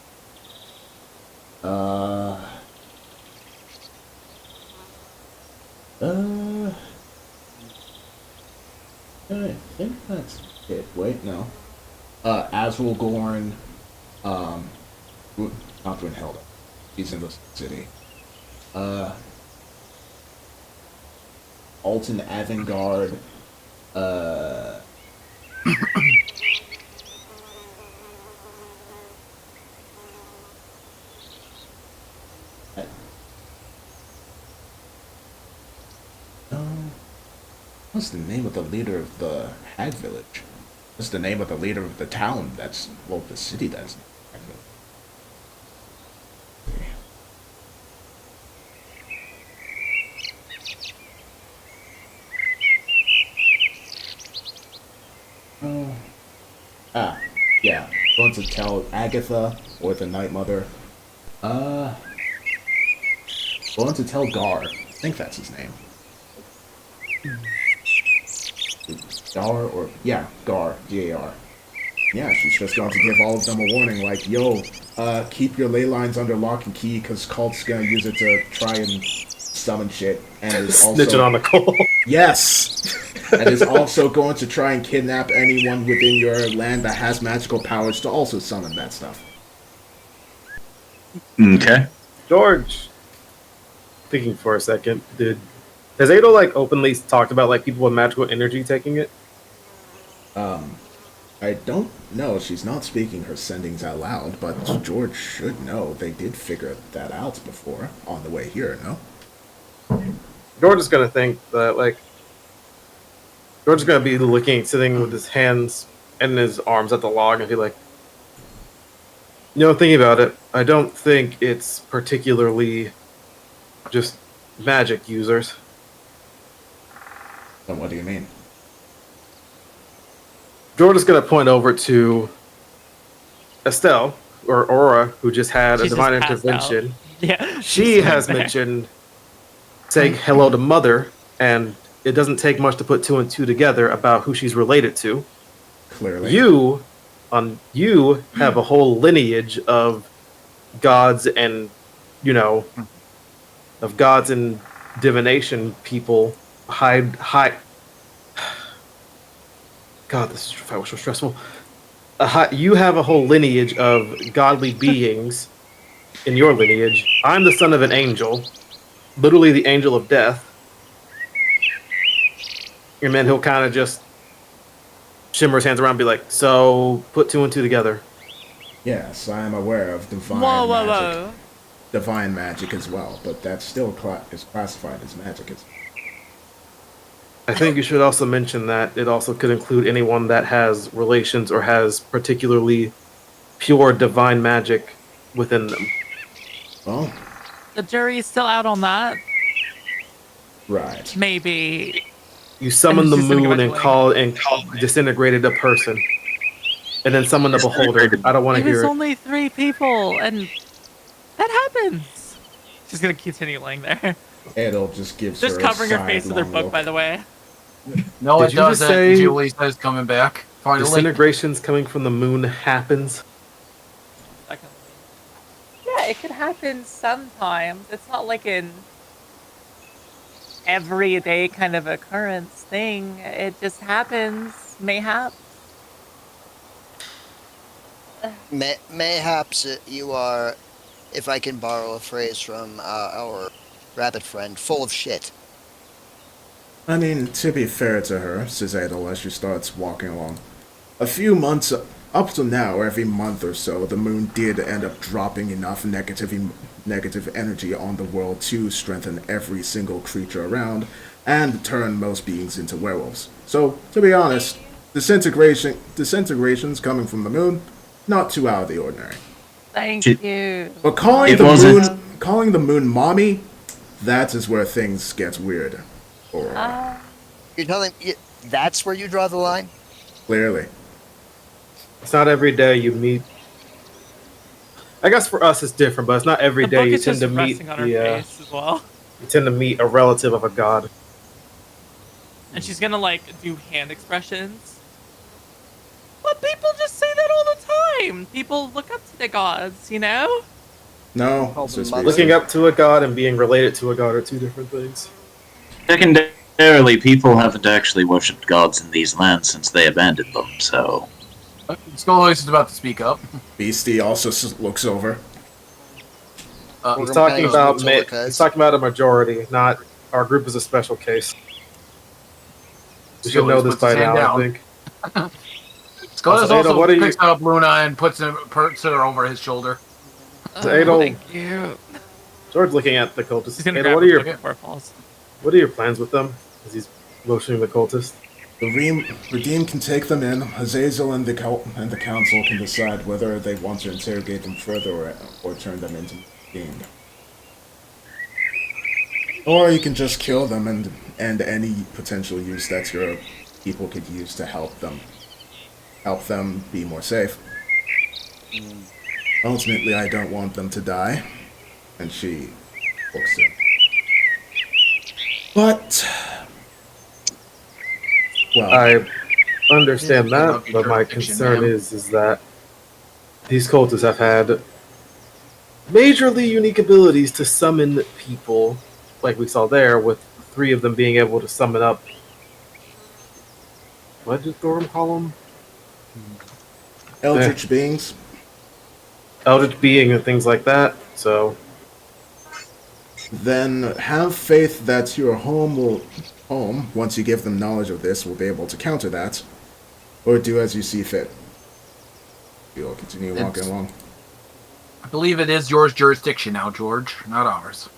I think that's it. Wait, no. Azrael Gorn, not Brunhilde. He's in the city. Alton Avangard, what's the name of the leader of the Hag Village? What's the name of the leader of the town the city that's Hag Village? Yeah. Going to tell Agatha or the Night Mother. Going to tell Gar. I think that's his name. Gar or Gar, Gar. Yeah, she's just going to give all of them a warning, like, yo, keep your ley lines under lock and key, because Cult's gonna use it to try and summon shit, and is also Snitching on the call. yes, and is also going to try and kidnap anyone within your land that has magical powers to also summon that stuff. Okay. George, thinking for a second, has Ado like openly talked about like people with magical energy taking it? I don't know. She's not speaking her sendings out loud, but George should know. They did figure that out before on the way here, no? George is gonna think that like George is gonna be sitting with his hands and his arms at the log, and be like, thinking about it, I don't think it's particularly just magic users. Then what do you mean? George is gonna point over to Estelle or Aura, who just had a She's divine just passed out. intervention. Yeah. She has mentioned saying hello to Mother, and it doesn't take much to put 2 and 2 together about who she's related to. Clearly. You have a whole lineage of gods and, of gods and divination people. God, this fight was so stressful. You have a whole lineage of godly beings in your lineage. I'm the son of an angel, literally the angel of death. And then he'll kind of just shimmer his hands around and be like, so put 2 and 2 together. Yes, I am aware of divine Whoa, magic. Divine magic as well, but that still is classified as magic. I think you should also mention that it also could include anyone that has relations or has particularly pure divine magic within them. Oh, The jury's still out on that. right. Maybe. You summon the moon and Disintegrating. call disintegrated a person, and then summon the beholder. I don't want to It was hear it. only 3 people, and that happens. She's gonna continue laying there. It'll just give Just covering her face with her book, by the way. No, Did it you just doesn't. say Julie says coming back. Finally. Disintegrations coming from the moon happens. Yeah, it could happen sometimes. It's not like an everyday kind of occurrence thing. It just happens, mayhap. Mayhaps you are, if I can borrow a phrase from our rabbit friend, full of shit. I mean, to be fair to her, says Adel as she starts walking along. A few months up to now, every month or so, the moon did end up dropping enough negative energy on the world to strengthen every single creature around and turn most beings into werewolves. So, to be honest, disintegrations coming from the moon, not too out of the ordinary. Thank It- you. But calling the moon mommy, that is where things get weird. Or You're telling that's where you draw the line? clearly. It's not every day you meet. I guess for us it's different, but it's not every The day book you is tend just to meet resting on her face as well. you tend to meet a relative of a god. And she's gonna like do hand expressions. But people just say that all the time. People look up to the gods, you know? No, Called it's just mother. Looking up to a god and being related to a god are 2 different things. Secondarily, people haven't actually worshipped gods in these lands since they abandoned them, so... Skullhoist is about to speak up. Beastie also looks over. He's We're talking paying about attention to he's talking about a majority, not our group is a special case. You should know this by now, I think. Skullhoist Also, Ada, also what are you- picks up Luna and puts her over his shoulder. So, Adel, Thank you. George looking at the cultist. She's gonna Adel, grab what are her your book before it falls. what are your plans with them? As he's motioning the cultist. The Redeem can take them in. Azazel and the council can decide whether they want to interrogate them further or turn them into being. Or you can just kill them and any potential use that your people could use to help them be more safe. Ultimately, I don't want them to die. And she looks in. But, well, I understand Yeah, that, but my jurisdiction, concern ma'am. is that these cultists have had majorly unique abilities to summon people, like we saw there, with 3 of them being able to summon up. What did Thorum call them? eldritch beings. Eldritch being and things like that. So Then have faith that your home, once you give them knowledge of this, will be able to counter that. Or do as you see fit. You'll continue walking along. I believe it is yours jurisdiction now, George, not ours.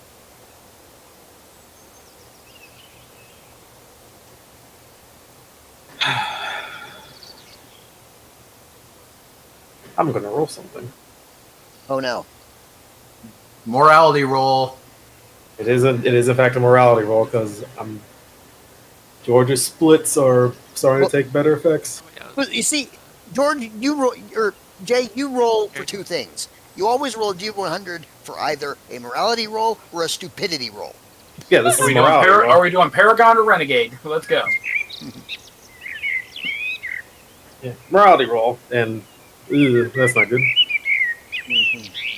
I'm gonna roll something. Oh no. Morality roll. It is in fact a morality roll because George's splits are starting to take better effects. But you see, George, you roll, or Jay, you roll for two things. You always roll a D100 for either a morality roll or a stupidity roll. Yeah, this Are is we, a morality roll. are we doing Paragon or Renegade? Let's go. Yeah, morality roll, and that's not good.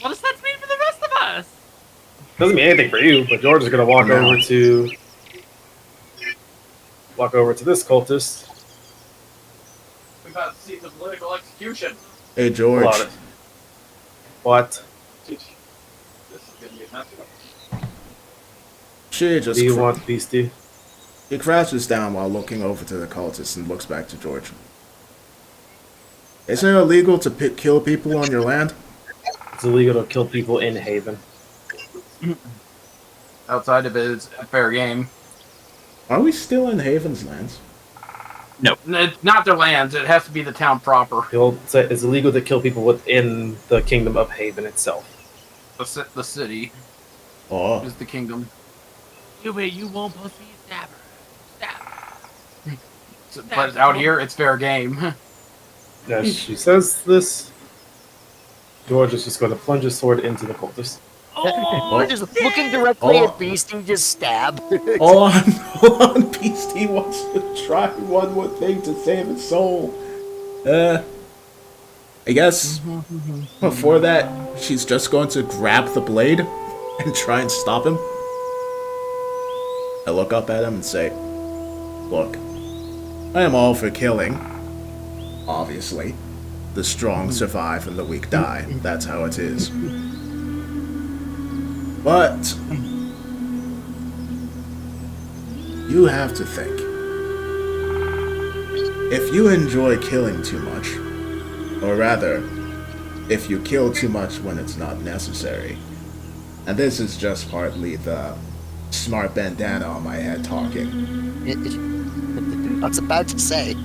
What does that mean for the rest of us? Doesn't mean anything for you, but George is gonna walk over to this cultist. We're about to see the political execution. Hey, George. Got it. What? This is gonna be a mess. She just Do you want, Beastie? He crouches down while looking over to the cultist and looks back to George. Isn't it illegal to kill people on your land? It's illegal to kill people in Haven. Outside of it is a fair game. Are we still in Haven's lands? It's not their lands. It has to be the town proper. He'll say it's illegal to kill people within the kingdom of Haven itself. The city Oh. is the kingdom. You won't pussy stabber. Stab. But out here, it's fair game. As she says this, George is just going to plunge his sword into the cultist. We're just looking directly at Beastie, just stab. Hold on, Beastie wants to try one more thing to save his soul. I guess before that, she's just going to grab the blade and try and stop him. I look up at him and say, "Look, I am all for killing. Obviously, the strong survive and the weak die. That's how it is. But you have to think. If you enjoy killing too much, or rather, if you kill too much when it's not necessary, and this is just partly the smart bandana on my head talking, I was about to say.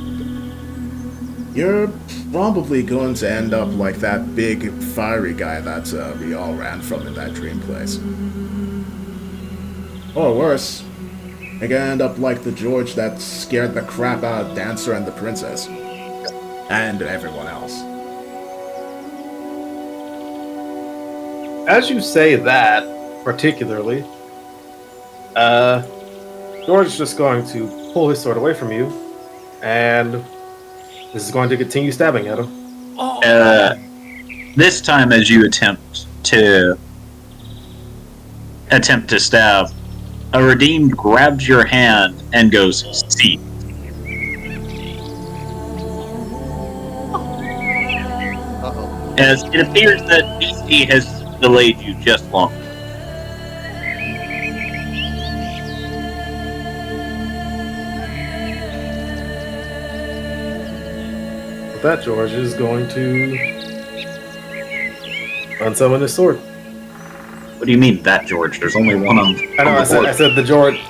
you're probably going to end up like that big fiery guy that we all ran from in that dream place. Or worse, you're gonna end up like the George that scared the crap out of Dancer and the princess. And everyone else. As you say that, particularly, George is just going to pull his sword away from you, and this is going to continue stabbing at him. This time, as you attempt to stab, a redeemed grabs your hand and goes, "See." Uh-oh. As it appears that BC has delayed you just long. With that, George is going to unsummon his sword. What do you mean that, George? There's only one on. I know. on the board. I said the George.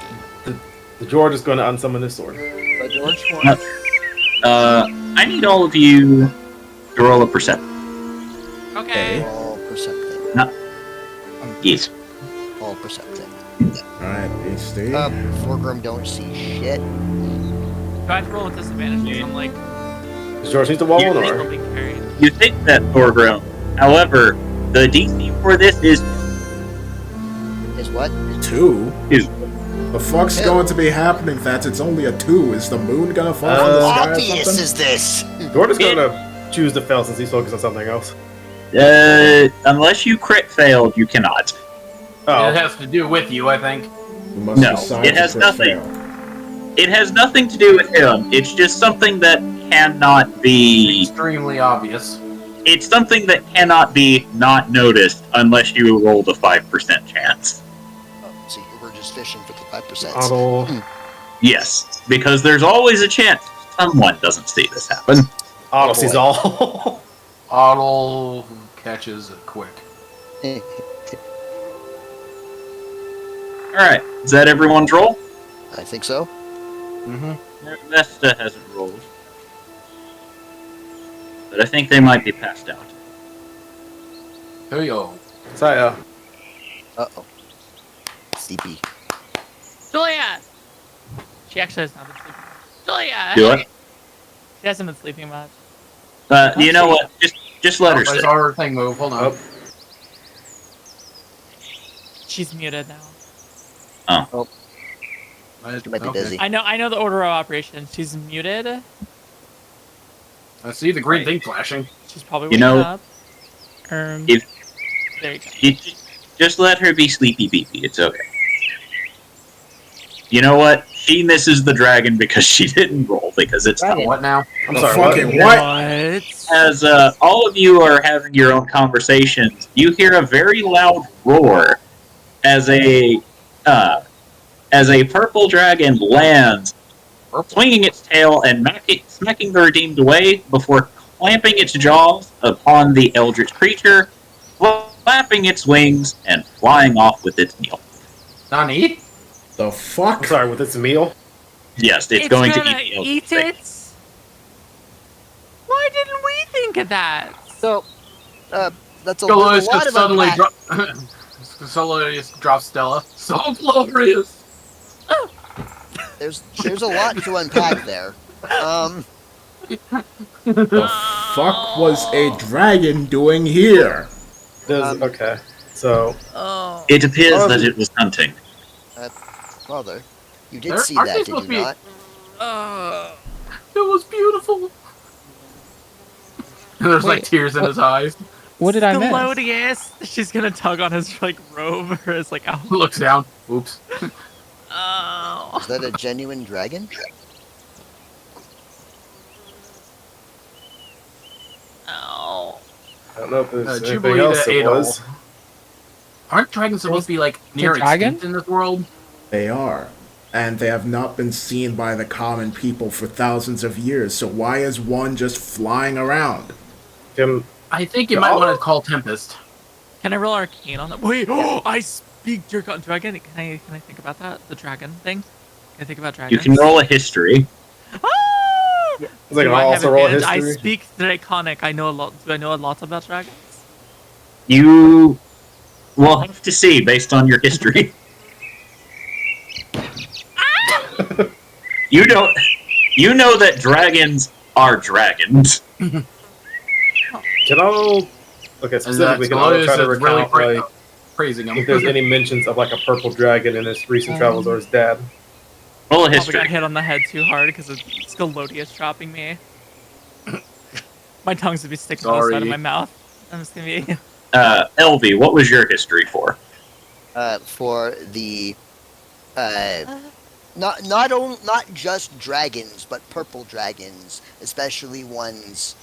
The George is going to unsummon his sword. George, I need all of you to roll a perception. Okay. all perceptive. Yes. All perceptive. Alright, Beastie. Forgrim don't see shit. Do I have to roll with disadvantage because I'm like Does George need to wall one or? being carried? You think that, Thorgrim. However, the DC for this is Is what? 2? Is- The fuck's going to be happening that it's only a 2? Is the moon gonna fall from the sky or Obvious something? is this? George is going to choose to fail since he's focused on something else. unless you crit failed, you cannot. It Oh, has to do with you, I think. You must No, decide it to has crit nothing. fail. It has nothing to do with him. It's just something that cannot be. Extremely obvious. It's something that cannot be not noticed unless you rolled a 5% chance. Oh, so you were just fishing for the 5%. Otto. Yes, because there's always a chance someone doesn't see this happen. Otto Oh, sees boy. all. Otto catches it quick. Alright, is that everyone's roll? I think so. Mm-hmm. Vesta hasn't rolled. but I think they might be passed out. Here you go. Saya. Uh-oh. CP. Julia! She actually has not been sleeping. Julia! Do it. She hasn't been sleeping much. You know what? Just let her I sit. saw her thing move. Hold on. Oh. She's muted now. She might be busy. I know the order of operations. She's muted. I see the green thing flashing. She's probably You waking know, up. if- There you go. Just let her be sleepy beepy. It's okay. You know what? She misses the dragon because she didn't roll because it's Dragon. What now? I'm The sorry. fucking what? As all of you are having your own conversations, you hear a very loud roar as a purple dragon lands, swinging its tail and smacking the redeemed away before clamping its jaws upon the eldritch creature, flapping its wings, and flying off with its meal. Nani? The fuck? I'm sorry, with its meal? Yes, it's going to gonna eat the eldritch eat thing. it. Why didn't we think of that? So, that's a Scolius lot just of suddenly unpack. Scolius drops Stella. So glorious! There's a lot to unpack there. The fuck was a dragon doing here? Okay. So, Oh. It appears that it was hunting. Brother, you did There- see aren't they that, did supposed you to be- not? It was beautiful. There's like Wait, tears in what- his eyes. What did I miss? Scolius. She's gonna tug on his like robe or his like outfit. Looks down. Oops. Oh. Is that a genuine dragon? Oh. I don't know if there's anything Jubilee else to it Adol. was. Aren't dragons supposed to be like near dragon? extinct in this world? They are. And they have not been seen by the common people for thousands of years, so why is one just flying around? Can, I think you might want to call Tempest. Can I roll arcane on that? Wait. Oh, I speak dragon. Can I think about that? The dragon thing. Can I think about dragons? You can roll a history. Ah! I was like, Do I'll I have also roll a advantage? I history. speak draconic. I know a lot. Do I know a lot about dragons? You will have to see based on your history. You know that dragons are dragons. Can I? Okay, specifically, can I Scolius try to is really recount like praising him. if there's any mentions of like a purple dragon in his recent travels or his dad? Roll a Probably got history. hit on the head too hard because of Scolius dropping me. My tongue's gonna be sticking to the side of Sorry. my mouth. I'm just gonna be. Elvie, what was your history for? For the not just dragons, but purple dragons, especially ones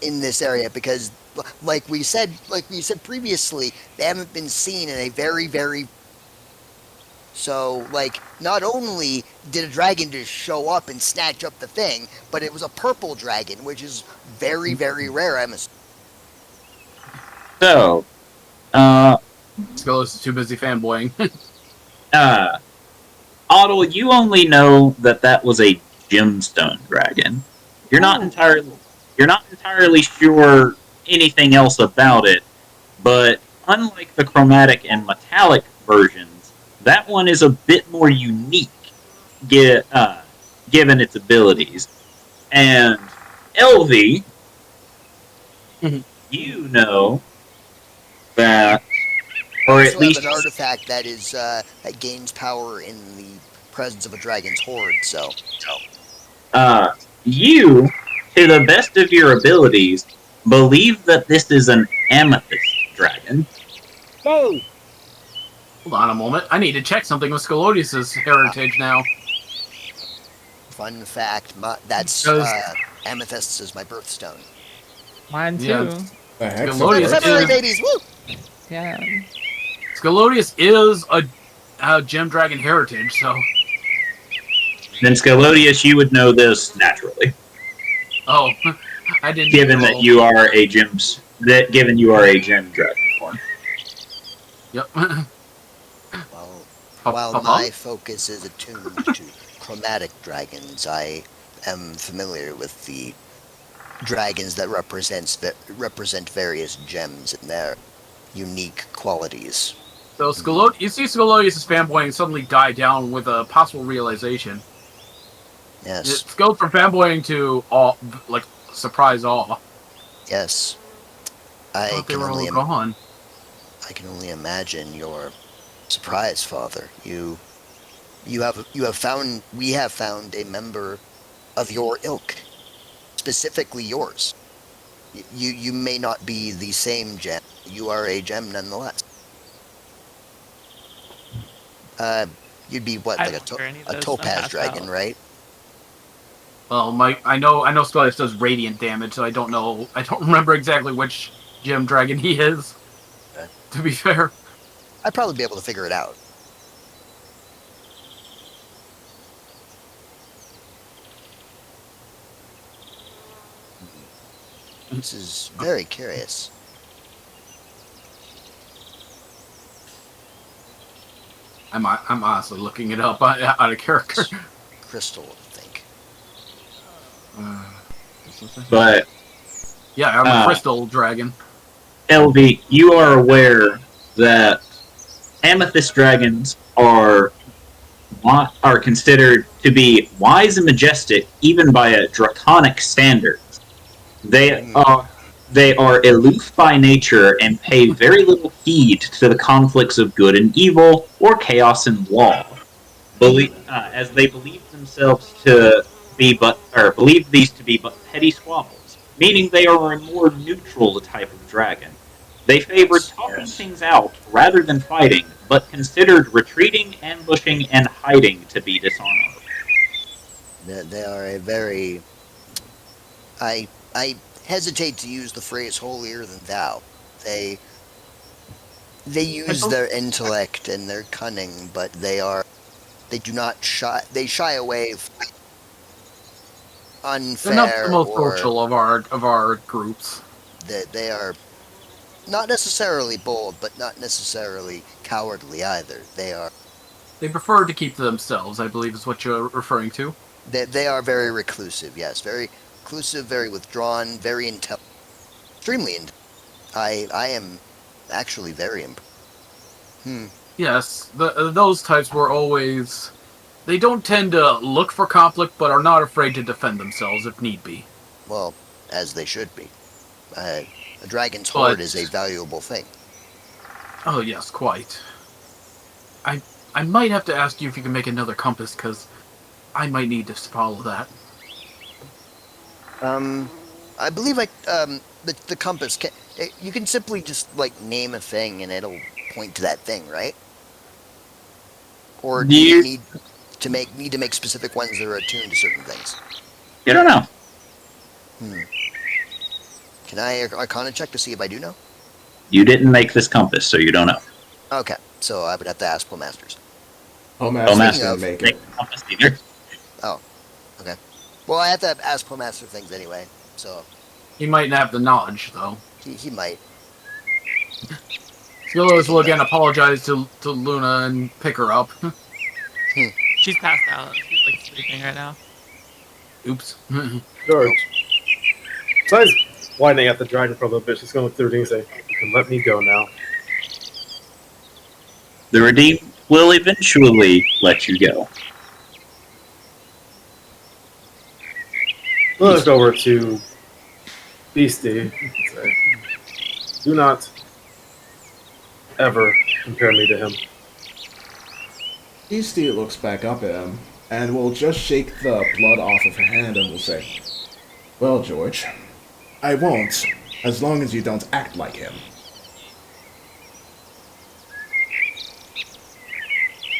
in this area, because like we said previously, they haven't been seen in a very so like not only did a dragon just show up and snatch up the thing, but it was a purple dragon, which is very rare. So, Scolius is too busy fanboying. Otto, you only know that was a gemstone dragon. You're not entirely sure anything else about it, but unlike the chromatic and metallic versions, that one is a bit more unique, given its abilities. And Elvie, you know that, or I at also least have an artifact that is that gains power in the presence of a dragon's horde. So you, to the best of your abilities, believe that this is an amethyst dragon. no. Hold on a moment. I need to check something with Scolius's heritage now. Fun fact: that's Because- amethyst is my birthstone. Mine too. Yeah. The heck? Scolius February is- babies, woo! Yeah. Scolius is a gem dragon heritage, so. Then Scalodius, you would know this naturally, Oh, I didn't. given roll. that you are a given you are a gem dragonborn. Yep. While my focus is attuned to chromatic dragons, I am familiar with the dragons that represent various gems and their unique qualities. So you see Scalodius' fanboying suddenly die down with a possible realization. Yes. It's go from fanboying to awe, like surprise awe. Yes. I thought they were all gone. I can only imagine your surprise, Father. We have found a member of your ilk, specifically yours. You may not be the same gem. You are a gem nonetheless. You'd be what, like a topaz dragon, right? Well, I know Scalodius does radiant damage, so I don't remember exactly which gem dragon he is. Okay. To be fair, I'd probably be able to figure it out. This is very curious. I'm honestly looking it up out of character. Crystal, I think. But Yeah, I'm a crystal dragon. LV, you are aware that amethyst dragons are considered to be wise and majestic even by a draconic standard. They are aloof by nature and pay very little heed to the conflicts of good and evil or chaos and law, as they believe themselves to be believe these to be but petty squabbles, meaning they are a more neutral type of dragon. They favor talking things out rather than fighting, but considered retreating, ambushing, and hiding to be dishonorable. They are a very... I hesitate to use the phrase holier than thou. They use their intellect and their cunning, but they do not shy. They shy away from unfair. They're not the most social of our groups. They are not necessarily bold, but not necessarily cowardly either. They prefer to keep to themselves, I believe is what you're referring to. They are very reclusive, yes. Very reclusive, very withdrawn, very extremely intelligent. I am actually very impressed. Yes, those types were always... They don't tend to look for conflict, but are not afraid to defend themselves if need be. Well, as they should be. A dragon's hoard is a valuable thing. Oh yes, quite. I might have to ask you if you can make another compass, because I might need to follow that. I believe the compass you can simply just name a thing and it'll point to that thing, right? Or do you need to make specific ones that are attuned to certain things? You don't know. Can I Arcana check to see if I do know? You didn't make this compass, so you don't know. Okay, so I would have to ask Masters. Masters didn't make it. Compass either. Oh, okay. Well, I have to ask Master things anyway, so... He might not have the knowledge, though. He might. Skillos will again apologize to Luna and pick her up. She's passed out. She's sleeping right now. Oops. George. Besides whining at the dragon for a little bit, she's going to look through and say, "You can let me go now." The redeemed will eventually let you go. We'll look over to Beastie and say, "Do not ever compare me to him." Beastie looks back up at him, and will just shake the blood off of her hand and will say, "Well, George, I won't, as long as you don't act like him.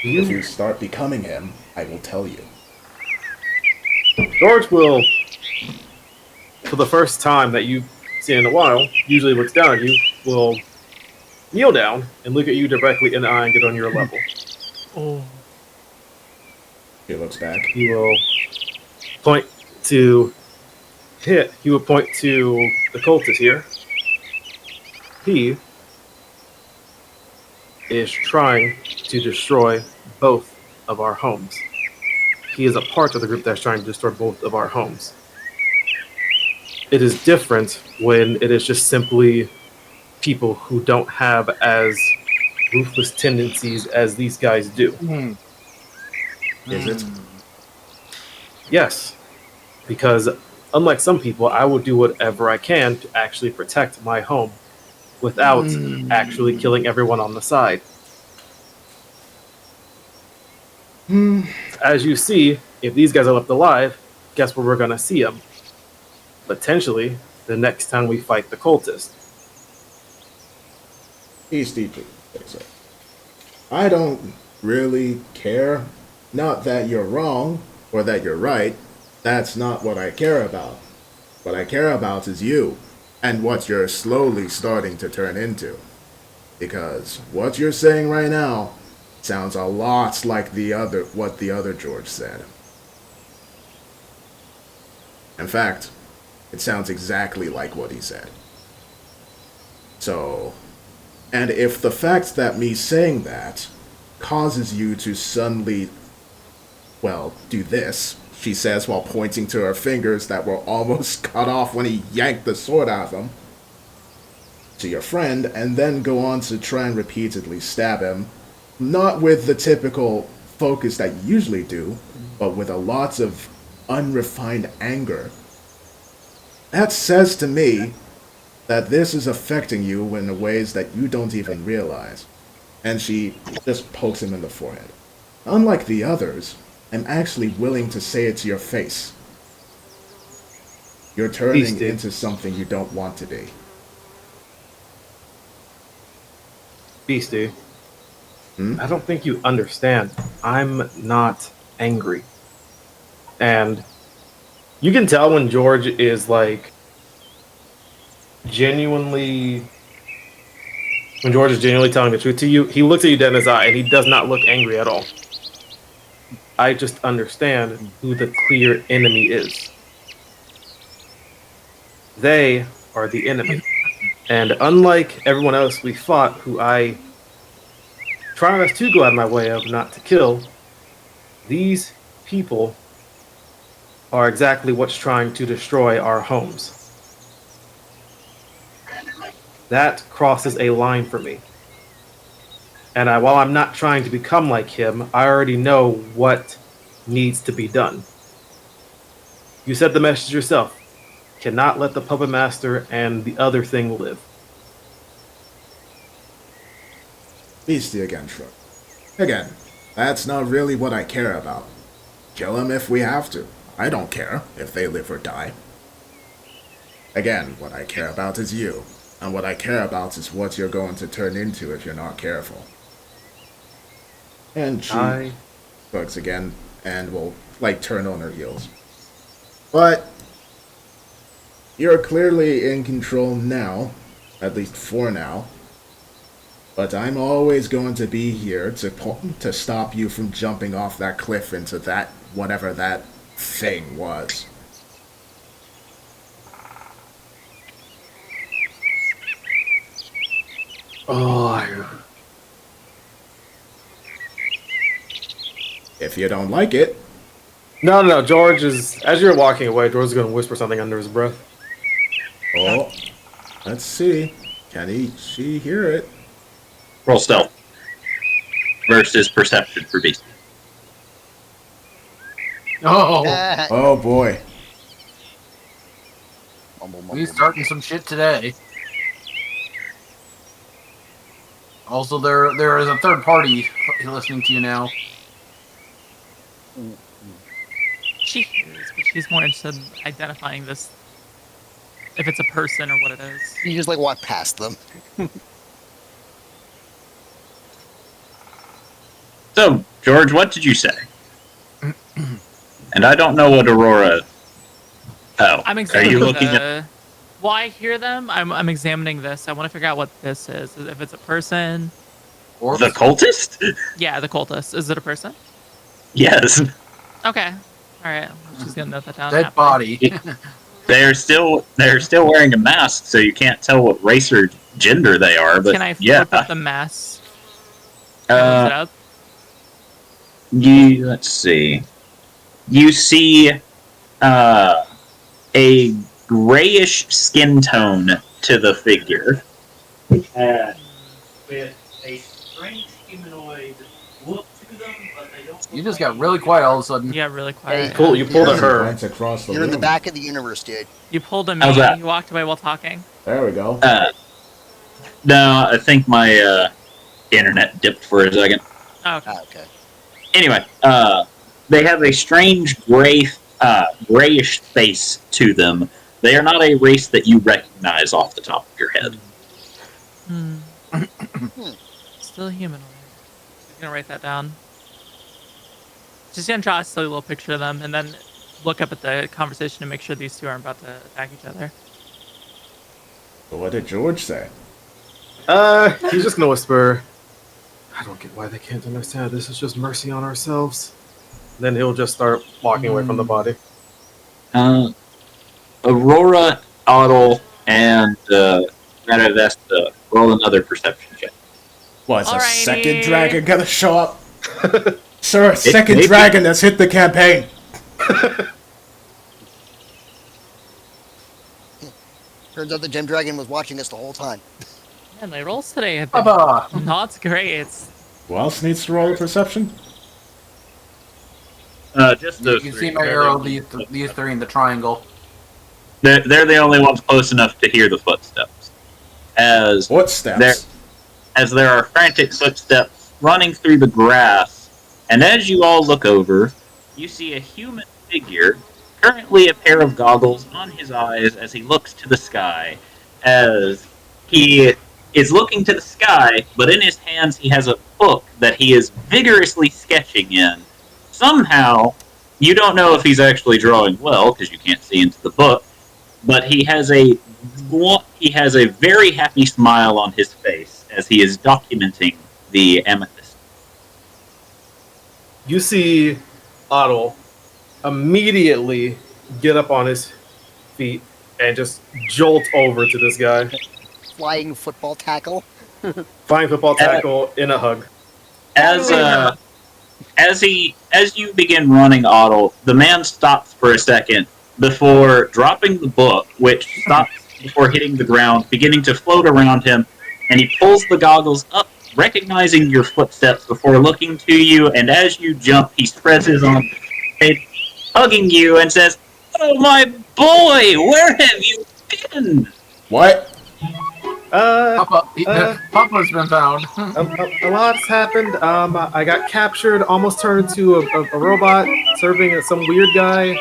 If you start becoming him, I will tell you." George will, for the first time that you've seen in a while, usually looks down at you, will kneel down and look at you directly in the eye and get on your level. Oh. He looks back. He will point to He will point to the cultist here. He is trying to destroy both of our homes. he is a part of the group that's trying to destroy both of our homes. It is different when it is just simply people who don't have as ruthless tendencies as these guys do. Is it? Yes, because unlike some people, I will do whatever I can to actually protect my home without actually killing everyone on the side. As you see, if these guys are left alive, guess where we're going to see them? Potentially, the next time we fight the cultist. He's deeply. I don't really care. Not that you're wrong or that you're right. That's not what I care about. What I care about is you and what you're slowly starting to turn into. Because what you're saying right now sounds a lot like what the other George said. In fact, it sounds exactly like what he said. So, and if the fact that me saying that causes you to suddenly, well, do this, she says while pointing to her fingers that were almost cut off when he yanked the sword out of them, to your friend, and then go on to try and repeatedly stab him, not with the typical focus that you usually do, but with a lot of unrefined anger. That says to me that this is affecting you in ways that you don't even realize. And she just pokes him in the forehead. Unlike the others, I'm actually willing to say it to your face. You're turning into something you don't want to be. Beastie, I don't think you understand. I'm not angry. And you can tell when George is like genuinely telling the truth to you. He looks at you dead in his eye and he does not look angry at all. I just understand who the clear enemy is. They are the enemy. And unlike everyone else we fought, who I try my best to go out of my way of not to kill, these people are exactly what's trying to destroy our homes. That crosses a line for me. And while I'm not trying to become like him, I already know what needs to be done. You said the message yourself. Cannot let the puppet master and the other thing live. Beastie again shrug. Again, that's not really what I care about. Kill him if we have to. I don't care if they live or die. Again, what I care about is you. And what I care about is what you're going to turn into if you're not careful. And she bugs again and will, turn on her heels. But you're clearly in control now, at least for now. But I'm always going to be here to stop you from jumping off that cliff into that, whatever that thing was. If you don't like it. No. George is, as you're walking away, George is going to whisper something under his breath. Oh, let's see. Can she hear it? Roll stealth versus perception for Beast. Oh boy. He's starting some shit today. Also, there is a third party listening to you now. She hears, but she's more interested in identifying this, if it's a person or what it is. You just walk past them. So, George, what did you say? And I don't know what Aurora. Oh, I'm are examining you looking at? Well, I hear them. I'm examining this. I want to figure out what this is. If it's a person. Or The cultist? Yeah, the cultist. Is it a person? Yes. Okay. All right. She's gonna note that down. dead body. They're still wearing a mask, so you can't tell what race or gender they are. But Can I yeah, flip up the mask? let's see. you see a grayish skin tone to the figure. With a strange humanoid look to them, but they don't. You just got really quiet all of a sudden. Yeah, really quiet. You pulled a He her. points across the You're in the room. back of the universe, dude. You pulled a me. How's that? You walked away while talking. There we go. No, I think my internet dipped for a second. Oh, okay. Ah, okay. Anyway, they have a strange grayish face to them. They are not a race that you recognize off the top of your head. Still humanoid. I'm gonna write that down. Just gonna draw a silly little picture of them, and then look up at the conversation to make sure these two aren't about to attack each other. But what did George say? He's just gonna whisper, I don't get why they can't understand. This is just mercy on ourselves. Then he'll just start walking away from the body. Aurora, Otto, and Radavesta roll another perception check. What's a Alrighty. second dragon gonna show up? Sir, a second maybe. dragon has hit the campaign. Turns out the Gem Dragon was watching us the whole time. Man, my rolls today have been Baba. not great. Who else needs to roll a perception? Just You those can three. see my arrow, these three in the triangle. They're the only ones close enough to hear the footsteps. As Footsteps. there are frantic footsteps running through the grass, and as you all look over, you see a human figure, currently a pair of goggles on his eyes as he looks to the sky, as he is looking to the sky, but in his hands he has a book that he is vigorously sketching in. Somehow, you don't know if he's actually drawing well, because you can't see into the book, but he has a very happy smile on his face as he is documenting the amethyst. You see Otto immediately get up on his feet and just jolt over to this guy. Flying football tackle. Flying football tackle in a hug. As you begin running, Otto, the man stops for a second before dropping the book, which stops before hitting the ground, beginning to float around him, and he pulls the goggles up, recognizing your footsteps before looking to you, and as you jump, he spreads his arms, hugging you, and says, "Oh, my boy, where have you been?" What? Papa's been found. A lot's happened. I got captured, almost turned into a robot, serving as some weird guy.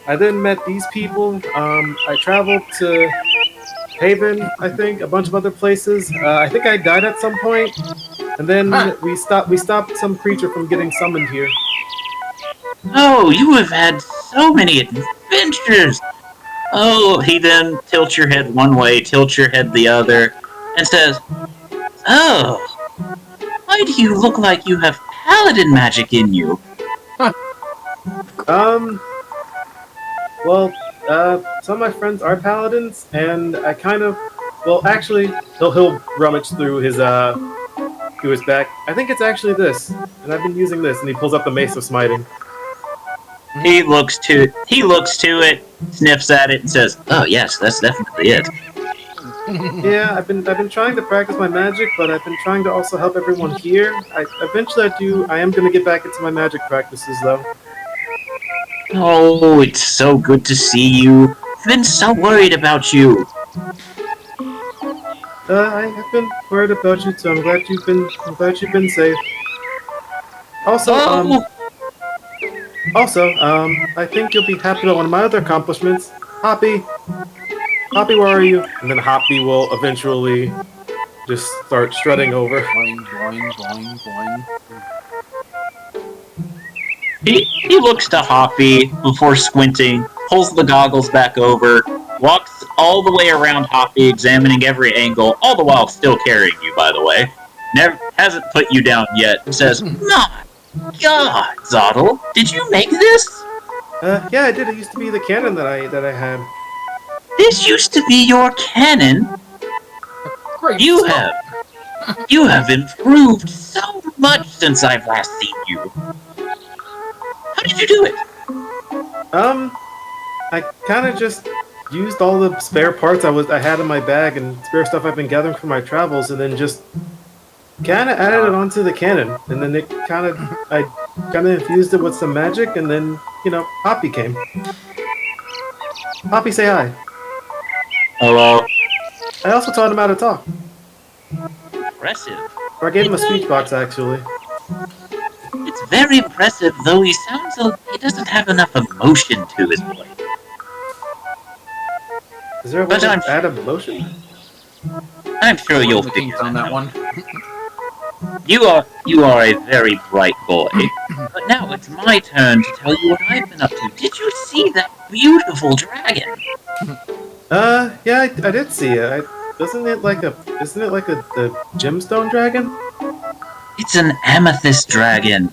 I then met these people. I traveled to Haven, I think, a bunch of other places. I think I died at some point, and then we stopped some creature from getting summoned here. Oh, you have had so many adventures! Oh, he then tilts your head one way, tilts your head the other, and says, "Oh, why do you look like you have paladin magic in you?" Well, some of my friends are paladins, and I kind of, well, actually, he'll rummage through his back. I think it's actually this, and I've been using this, and he pulls up the Mace of Smiting. He looks to it, sniffs at it, and says, "Oh yes, that's definitely it." Yeah, I've been trying to practice my magic, but I've been trying to also help everyone here. I am gonna get back into my magic practices, though. Oh, it's so good to see you. I've been so worried about you. I have been worried about you too. I'm glad you've been safe. Also, I think you'll be happy about one of my other accomplishments. Hoppy, where are you? And then Hoppy will eventually just start strutting over. Boing, boing, boing, boing. He looks to Hoppy before squinting, pulls the goggles back over, walks all the way around Hoppy, examining every angle, all the while still carrying you, by the way. Hasn't put you down yet, and says, "My God, Zottle, did you make this?" Yeah, I did. It used to be the cannon that I had. This used to be your cannon? Great. You have improved so much since I've last seen you. How did you do it? I kind of just used all the spare parts I had in my bag and spare stuff I've been gathering from my travels, and then just kind of added it onto the cannon, and then I kind of infused it with some magic, and then Poppy came. Poppy, say hi. Hello. I also taught him how to talk. Impressive. Or I gave him a speech box, actually. It's very impressive, though he sounds like he doesn't have enough emotion to his voice. Is there a way to add emotion? I'm sure you'll The figure kinks on that one. You are a very bright boy. But now it's my turn to tell you what I've been up to. Did you see that beautiful dragon? Yeah, I did see it. Isn't it like a the gemstone dragon? It's an amethyst dragon.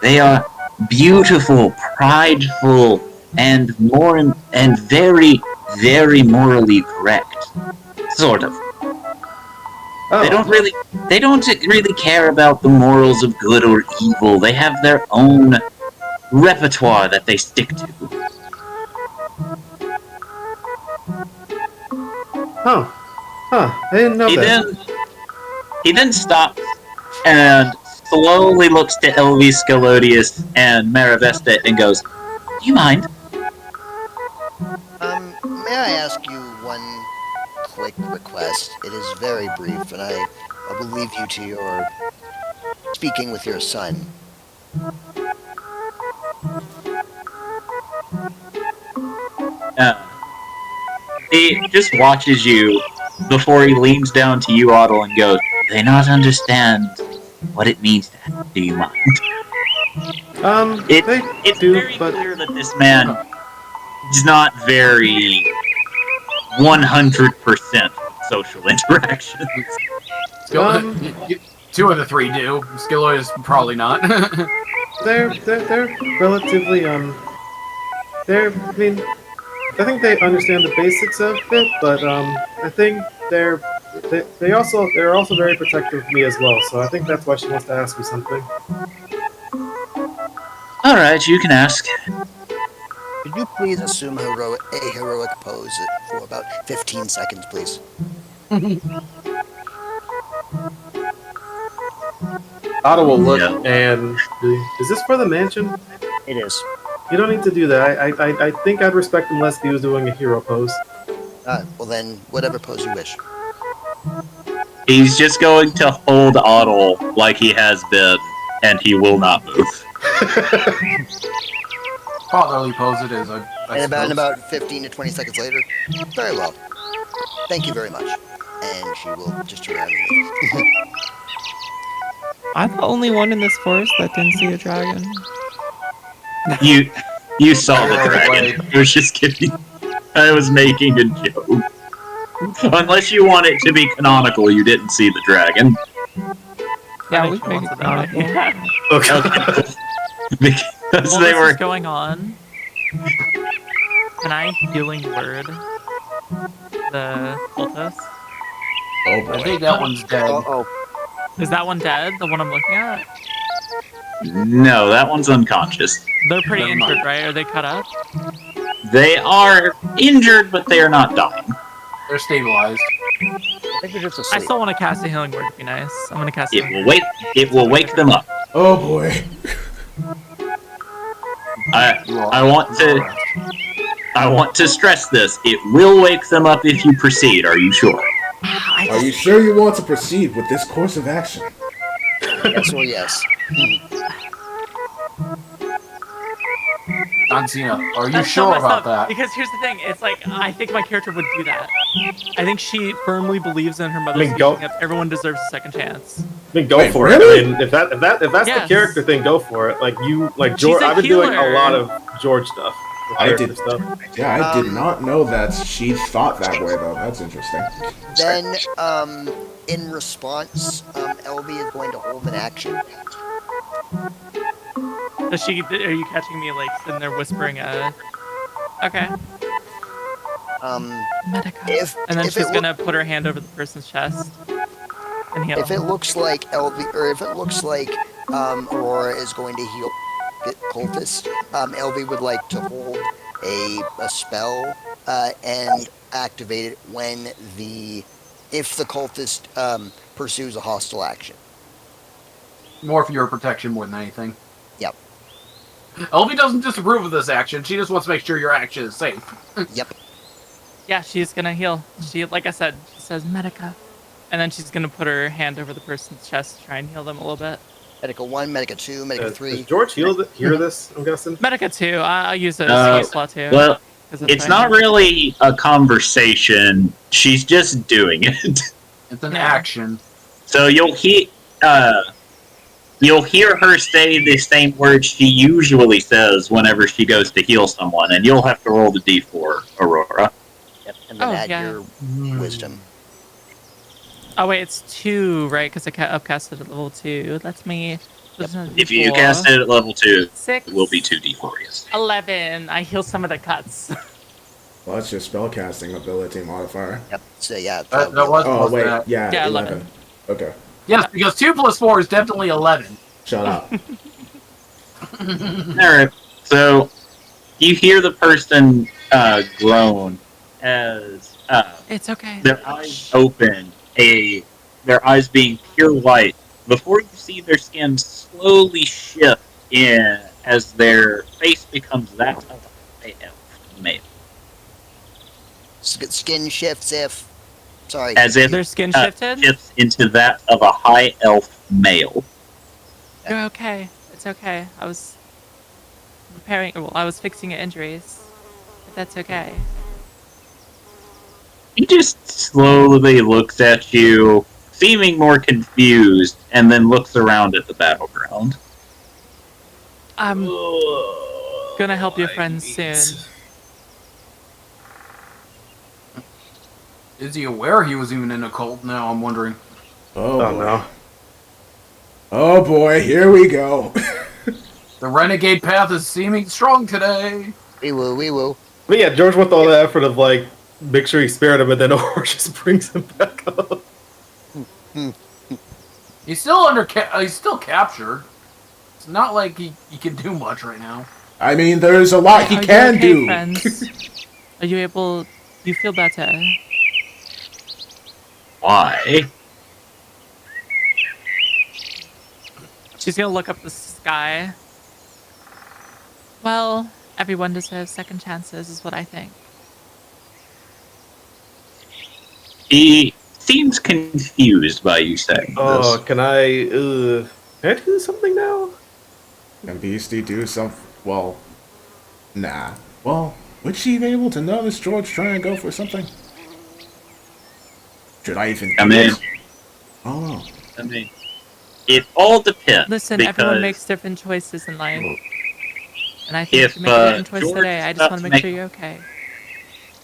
They are beautiful, prideful, and very, very morally correct. Sort of. Oh. They don't really care about the morals of good or evil. They have their own repertoire that they stick to. Huh. I didn't know that. He then stops and slowly looks to Elvis Scalodius and Maravesta and goes, "Do you mind?" May I ask you one quick request? It is very brief, and I will leave you to your speaking with your son. He just watches you before he leans down to you, Otto, and goes, "Do they not understand what it means to have? Do you mind?" It's very clear that this man is not very 100% social interactions. Two of the three do. Skillo is probably not. They're relatively I think they understand the basics of it, but I think they're also very protective of me as well. So I think that's why she wants to ask me something. All right, you can ask. Could you please assume a heroic pose for about 15 seconds, please? Otto will look Yeah. and is this for the mansion? It is. You don't need to do that. I think I'd respect him less if he was doing a hero pose. Well then, whatever pose you wish. He's just going to hold Otto like he has been, and he will not move. Fatherly pose it is, I And suppose. about 15 to 20 seconds later, very well. Thank you very much. And she will just turn around and leave. I'm the only one in this forest that didn't see a dragon. You saw the dragon. I was just kidding. I was making a joke. Unless you want it to be canonical, you didn't see the dragon. Yeah, we can make it canonical. Okay. Because While they this were. is going on, can I healing word the cultist? Oh I boy. think that one's dead. Uh-oh. Is that one dead? The one I'm looking at? No, that one's unconscious. They're pretty Never mind. injured, right? Are they cut up? They are injured, but they are not dying. They're stabilized. I think they're just I asleep. still want to cast a healing word. It'd be nice. I'm gonna cast. It will wake. It will wake them up. Oh boy. I want to stress this. It will wake them up if you proceed. Are you sure? Are you sure you want to proceed with this course of action? Yes or yes. Ancina, are you That's so sure messed about up, that? Because here's the thing, it's like, I think my character would do that. I think she firmly believes in her mother's I mean, go- speaking up. Everyone deserves a second chance. I mean, go Wait, for really? it. I mean, if that's Yes. the character thing, go for it. Like She's George. a I've been doing a healer. lot of George stuff. I character did. stuff. Yeah, I did not know that she thought that way though. That's interesting. Then, in response, LB is going to hold an action. Does she, are you catching me, like, sitting there whispering, okay. Medica. If And then if she's it gonna put her hand over the person's chest and heal. If it looks like LB, or if it looks like Aurora is going to heal the cultist. LV would like to hold a spell and activate it if the cultist pursues a hostile action. More for your protection more than anything. Yep. Elvie doesn't disapprove of this action. She just wants to make sure your action is safe. Yep. Yeah, she's gonna heal. She, like I said, she says Medica. And then she's gonna put her hand over the person's chest to try and heal them a little bit. Medica 1, Medica 2, Medica 3. Does George hear this, I'm guessing? Medica 2, I'll use it as a use slot too. Well, 'cause that's it's what I not have. really a conversation. She's just doing it. It's an Yeah. action. So you'll hear her say the same words she usually says whenever she goes to heal someone, and you'll have to roll the d4, Aurora. Yep. And then Oh, add yeah. your wisdom. Oh wait, it's 2, right? Because I upcasted at level 2. That's me. If you cast it at level 2, 6, it will be 2d4, yes. 11. I heal some of the cuts. Well, that's your spellcasting ability modifier. Yep. So yeah. That was Oh, plus wait. that. Yeah, Yeah, 11. Okay. Yes, because 2 plus 4 is definitely 11. Shut up. Alright, so you hear the person groan as It's okay. their eyes open, their eyes being pure white, before you see their skin slowly shift in as their face becomes that of a male. Skin shifts if. Sorry. As if Their skin shifted? shifts into that of a high elf male. You're okay. It's okay. I was I was fixing your injuries. But that's okay. He just slowly looks at you, seeming more confused, and then looks around at the battleground. I'm gonna help your friends soon. Is he aware he was even in a cult? Now I'm wondering. Oh, Oh boy. no. Oh boy, here we go. The renegade path is seeming strong today. We will. But yeah, George went all the effort of like make sure he spared him, and then Aurora just brings him back up. He's still he's still captured. It's not like he can do much right now. I mean, there's a lot he Are you can okay, do. friends? Are you able? You feel better? Why? She's gonna look up the sky. Well, everyone deserves second chances, is what I think. He seems confused by you saying Oh, this. can I do something now? Can Beastie do some? Well, nah. Well, would she be able to notice George trying to go for something? Should I even? I mean, Oh, I mean, it all depends. Listen, because everyone makes different choices in life. And I think If, you make a different choice George today. is I just about want to to make make- sure you're okay.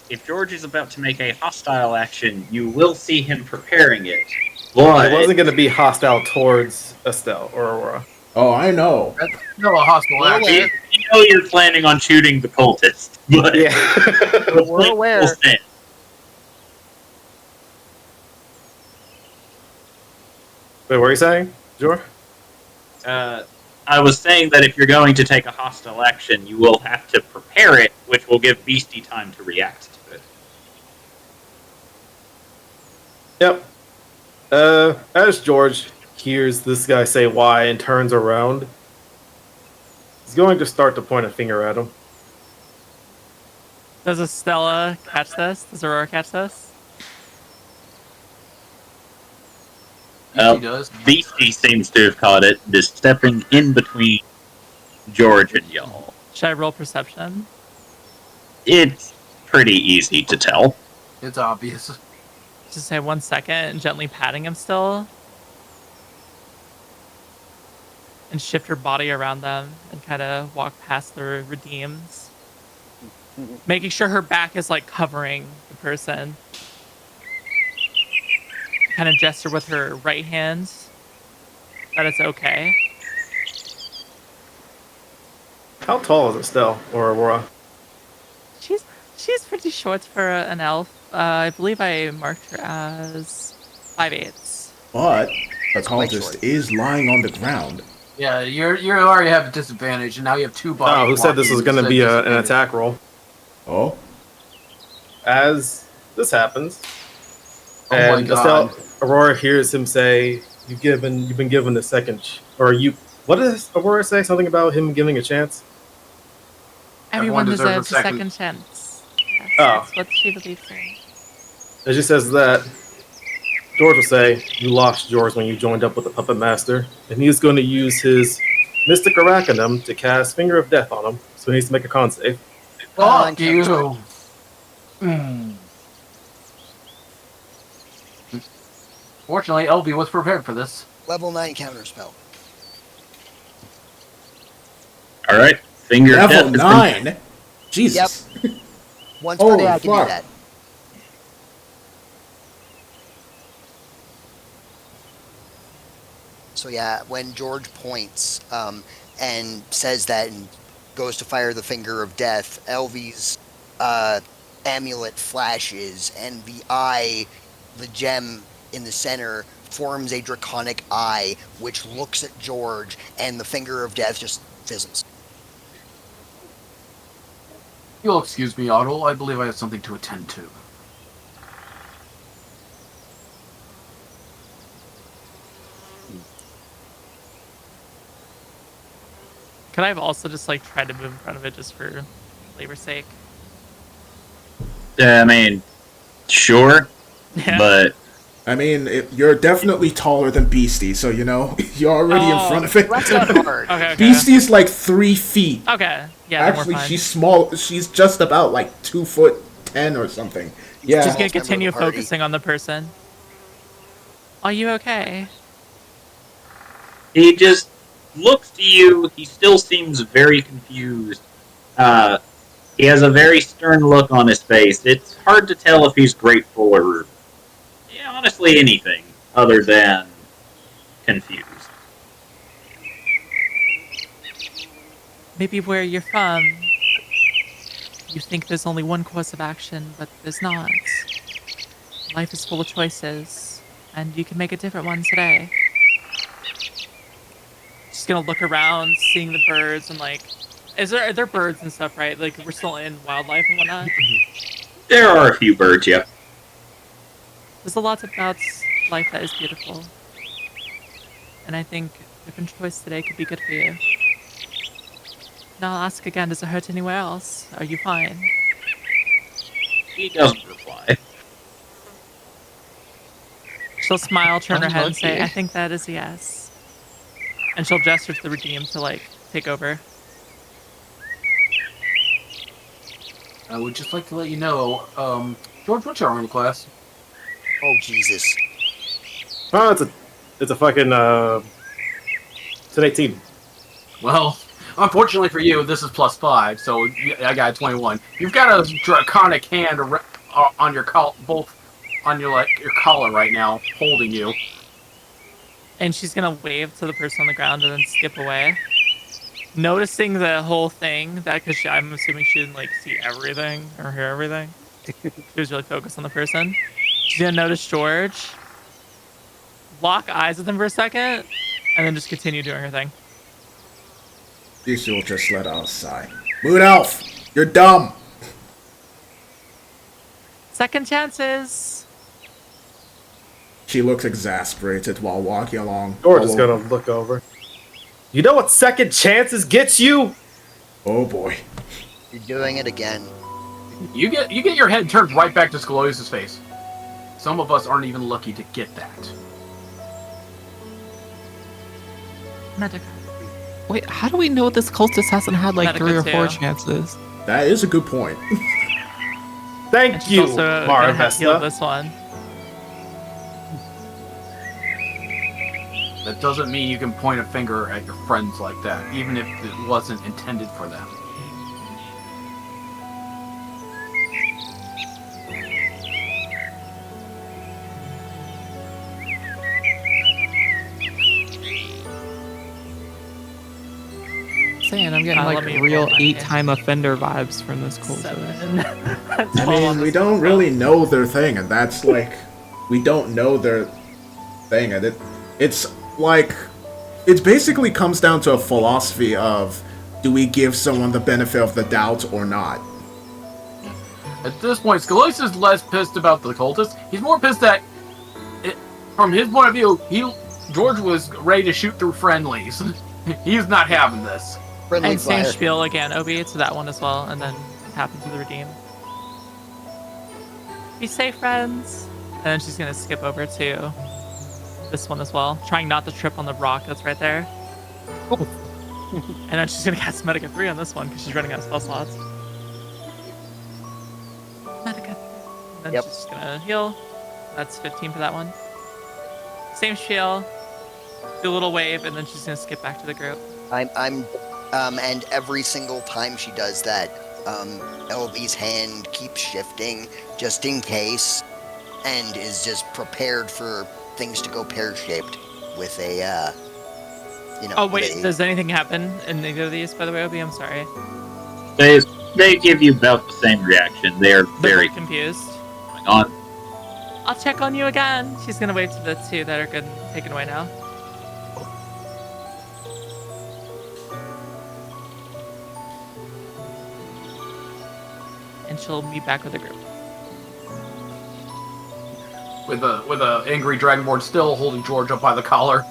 if George is about to make a hostile action, you will see him preparing it. It But wasn't going to be hostile towards Estelle or Aurora. oh, I know. That's still a hostile We're action. aware. you know you're planning on shooting the cultist. But Yeah. the We're point aware. will stand. Wait, what are you saying, George? I was saying that if you're going to take a hostile action, you will have to prepare it, which will give Beastie time to react to it. Yep. As George hears this guy say why and turns around, he's going to start to point a finger at him. Does Estella catch this? Does Aurora catch this? He does. Beastie seems to have caught it, just stepping in between George and y'all. Should I roll perception? It's pretty easy to tell. It's obvious. Just say 1 second and gently patting him still. And shift her body around them and kind of walk past the redeems. Making sure her back is like covering the person. Kind of gesture with her right hand that it's okay. How tall is Estelle or Aurora? She's pretty short for an elf. I believe I marked her as 5'8". But the quite cultist short. is lying on the ground. Yeah, you already have a disadvantage, and now you have two bodies. Oh, who said this was going to be an attack roll? Oh, As this happens, Oh my and God. Aurora hears him say, "You've been given a second, or you." What does Aurora say? Something about him giving a chance? Everyone deserves deserves a second chance. Yes, Oh. that's what she believes in. As she says that, George will say, "You lost George when you joined up with the Puppet Master, and he's going to use his Mystic Arachnum to cast Finger of Death on him, so he needs to make a con save." Fuck you. Hmm. Fortunately, LB was prepared for this. Level 9 counterspell. All right, finger of level death. 9. Jesus. Once per Oh, day I can fuck. do that. So yeah, when George points and says that and goes to fire the Finger of Death, Elvie's amulet flashes, and the eye, the gem in the center, forms a draconic eye, which looks at George, and the Finger of Death just fizzles. You'll excuse me, Otto. I believe I have something to attend to. Could I have also just like tried to move in front of it just for flavor's sake? I mean, sure, Yeah. but I mean, you're definitely taller than Beastie, so you know you're already in front of it. That's not hard. Okay. Beastie's like 3 feet. Okay. Yeah. then we're Actually, fine. she's small. She's just about like 2'10" or something. Yeah. Just gonna Member of the continue party. focusing on the person. Are you okay? he just looks to you. He still seems very confused. He has a very stern look on his face. It's hard to tell if he's grateful or, yeah, honestly, anything other than confused. Maybe where you're from, you think there's only one course of action, but there's not. Life is full of choices, and you can make a different one today. Just gonna look around, seeing the birds, and like, are there birds and stuff, right? Like, we're still in wildlife and whatnot. There are a few birds, yeah. There's a lot about life that is beautiful. And I think a different choice today could be good for you. Now I'll ask again, does it hurt anywhere else? Are you fine? He doesn't reply. She'll smile, turn her head, and say, Unlucky. I think that is a yes. And she'll gesture to the Redeem to, like, take over. I would just like to let you know, George, what's your armor class? Oh, Jesus. Oh, it's a fucking it's an 18. Well, unfortunately for you, this is +5, so I got a 21. You've got a draconic hand on your both on your your collar right now, holding you. And she's gonna wave to the person on the ground and then skip away. Noticing the whole thing, because I'm assuming she didn't, like, see everything or hear everything. She was really focused on the person. She's gonna notice George, lock eyes with him for a second, and then just continue doing her thing. Beastie will just let out a sigh. Moon Elf, you're dumb. Second chances! She looks exasperated while walking along. George is all gonna over. look over. You know what second chances gets you? Oh boy. You're doing it again. You get your head turned right back to Scolios's face. Some of us aren't even lucky to get that. Medica. Wait, how do we know this cultist hasn't had like Medica 3 or 4 too. chances? That is a good point. And Thank she's you, also Mara gonna have to heal Vesta. this one. That doesn't mean you can point a finger at your friends like that, even if it wasn't intended for them. Saying I'm getting Let like me real roll my 8-time offender vibes from this cultist. 7. I mean, we don't really know their thing, and that's like, we don't know their thing, and it's like it basically comes down to a philosophy of, do we give someone the benefit of the doubt or not? At this point, Scalise is less pissed about the cultists. He's more pissed that, from his point of view, George was ready to shoot through friendlies. He's not having this. Friendly And same fire. spiel again, Obi, to that one as well, and then happen to the redeem. Be safe, friends. And then she's gonna skip over to this one as well, trying not to trip on the rock that's right there. And then she's gonna cast Medica 3 on this one because she's running out of spell slots. Medica 3. And then Yep. she's just gonna heal. That's 15 for that one. Same spiel. Do a little wave, and then she's gonna skip back to the group. And every single time she does that, LB's hand keeps shifting just in case, and is just prepared for things to go pear-shaped with a, Oh wait, does anything happen in either of these, by the way, Obi? I'm sorry. They give you about the same reaction. They are They're very confused. going on. I'll check on you again. She's gonna wait to the two that are good taken away now. And she'll meet back with the group. With a angry Dragonborn still holding George up by the collar.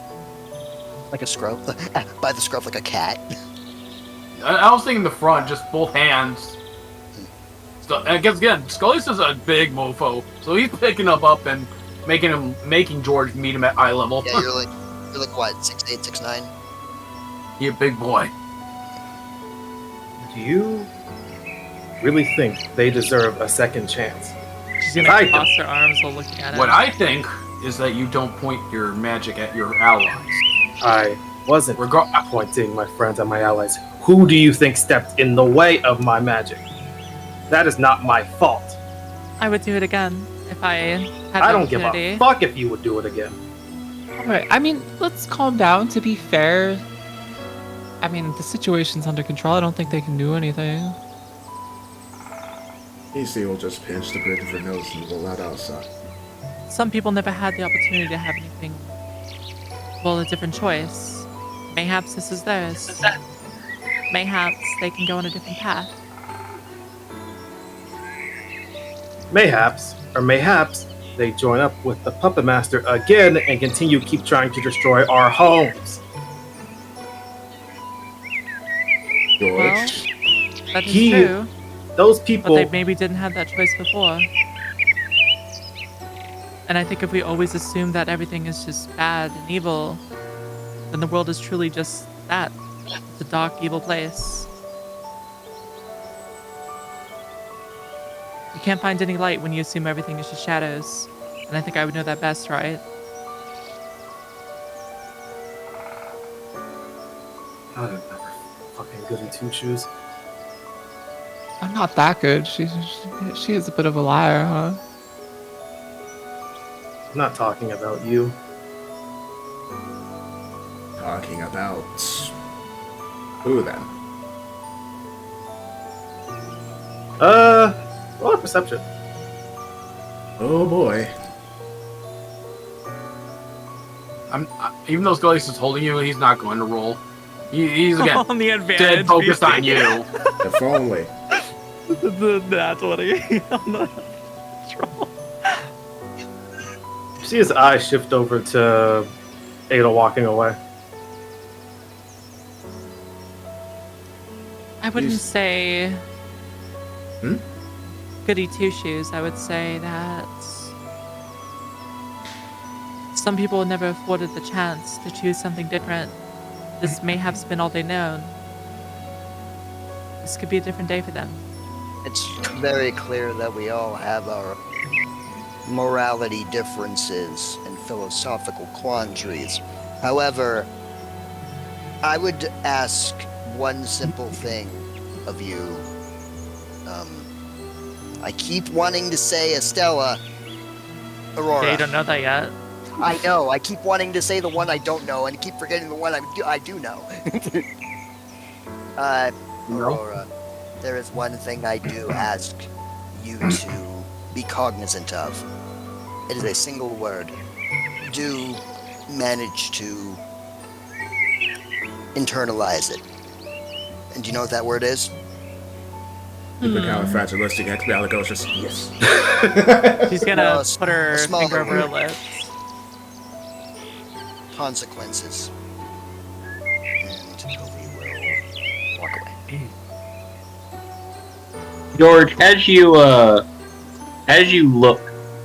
like a scruff, by the scruff like a cat. I was thinking the front, just both hands. So, and again, Scalise is a big mofo, so he's picking up and making George meet him at eye level. Yeah, you're like what, 6'8", 6'9"? You big boy. Do you really think they deserve a second chance? She's gonna cross her arms while looking at it. What I think is that you don't point your magic at your allies. I wasn't pointing my friends and my allies. Who do you think stepped in the way of my magic? That is not my fault. I would do it again if I had I the don't give opportunity. a fuck if you would do it again. Alright, I mean, let's calm down. To be fair, I mean, the situation's under control. I don't think they can do anything. AC will just pinch the bridge of her nose and roll out outside. Some people never had the opportunity to have anything, well, a different choice. Mayhaps this is theirs. Mayhaps they can go on a different path. Mayhaps, or mayhaps, they join up with the Puppet Master again and keep trying to destroy our homes. George, Well, that is He- true, Those but people, they maybe didn't have that choice before. And I think if we always assume that everything is just bad and evil, then the world is truly just that. It's a dark, evil place. You can't find any light when you assume everything is just shadows. And I think I would know that best, right? I'm never fucking goody two shoes. I'm not that good. She is a bit of a liar, huh? I'm not talking about you. talking about who then? Roll a perception. Oh boy. Even though Scalise is holding you, he's not going to roll. He's again On the advantage. dead focused on you. If only. That's what he on the troll. You see his eyes shift over to Ada walking away. I wouldn't He's- say Hmm? goody two shoes. I would say that some people were never afforded the chance to choose something different. This may have been all they known. This could be a different day for them. It's very clear that we all have our morality differences and philosophical quandaries. However, I would ask one simple thing of you. I keep wanting to say Estella, Aurora. Yeah, you don't know that yet. I know. I keep wanting to say the one I don't know, and keep forgetting the one I do know. Aurora, there is one thing I do ask you to be cognizant of. It is a single word. Do manage to internalize it. And do you know what that word is? Supercalifragilisticexpialidocious. Yes. She's gonna No, put her a smaller finger over her word. lips. Consequences. And Toby will walk away. George, as you look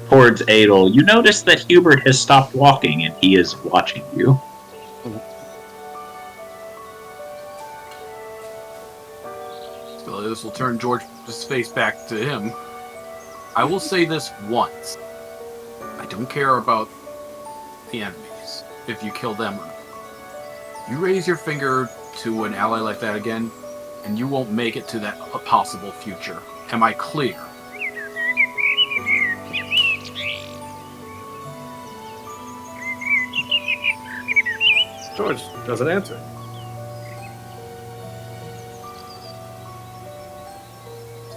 towards Adel, you notice that Hubert has stopped walking and he is watching you. So this will turn George's face back to him. I will say this once. I don't care about the enemies, if you kill them or not. You raise your finger to an ally like that again, and you won't make it to that possible future. Am I clear? George doesn't answer.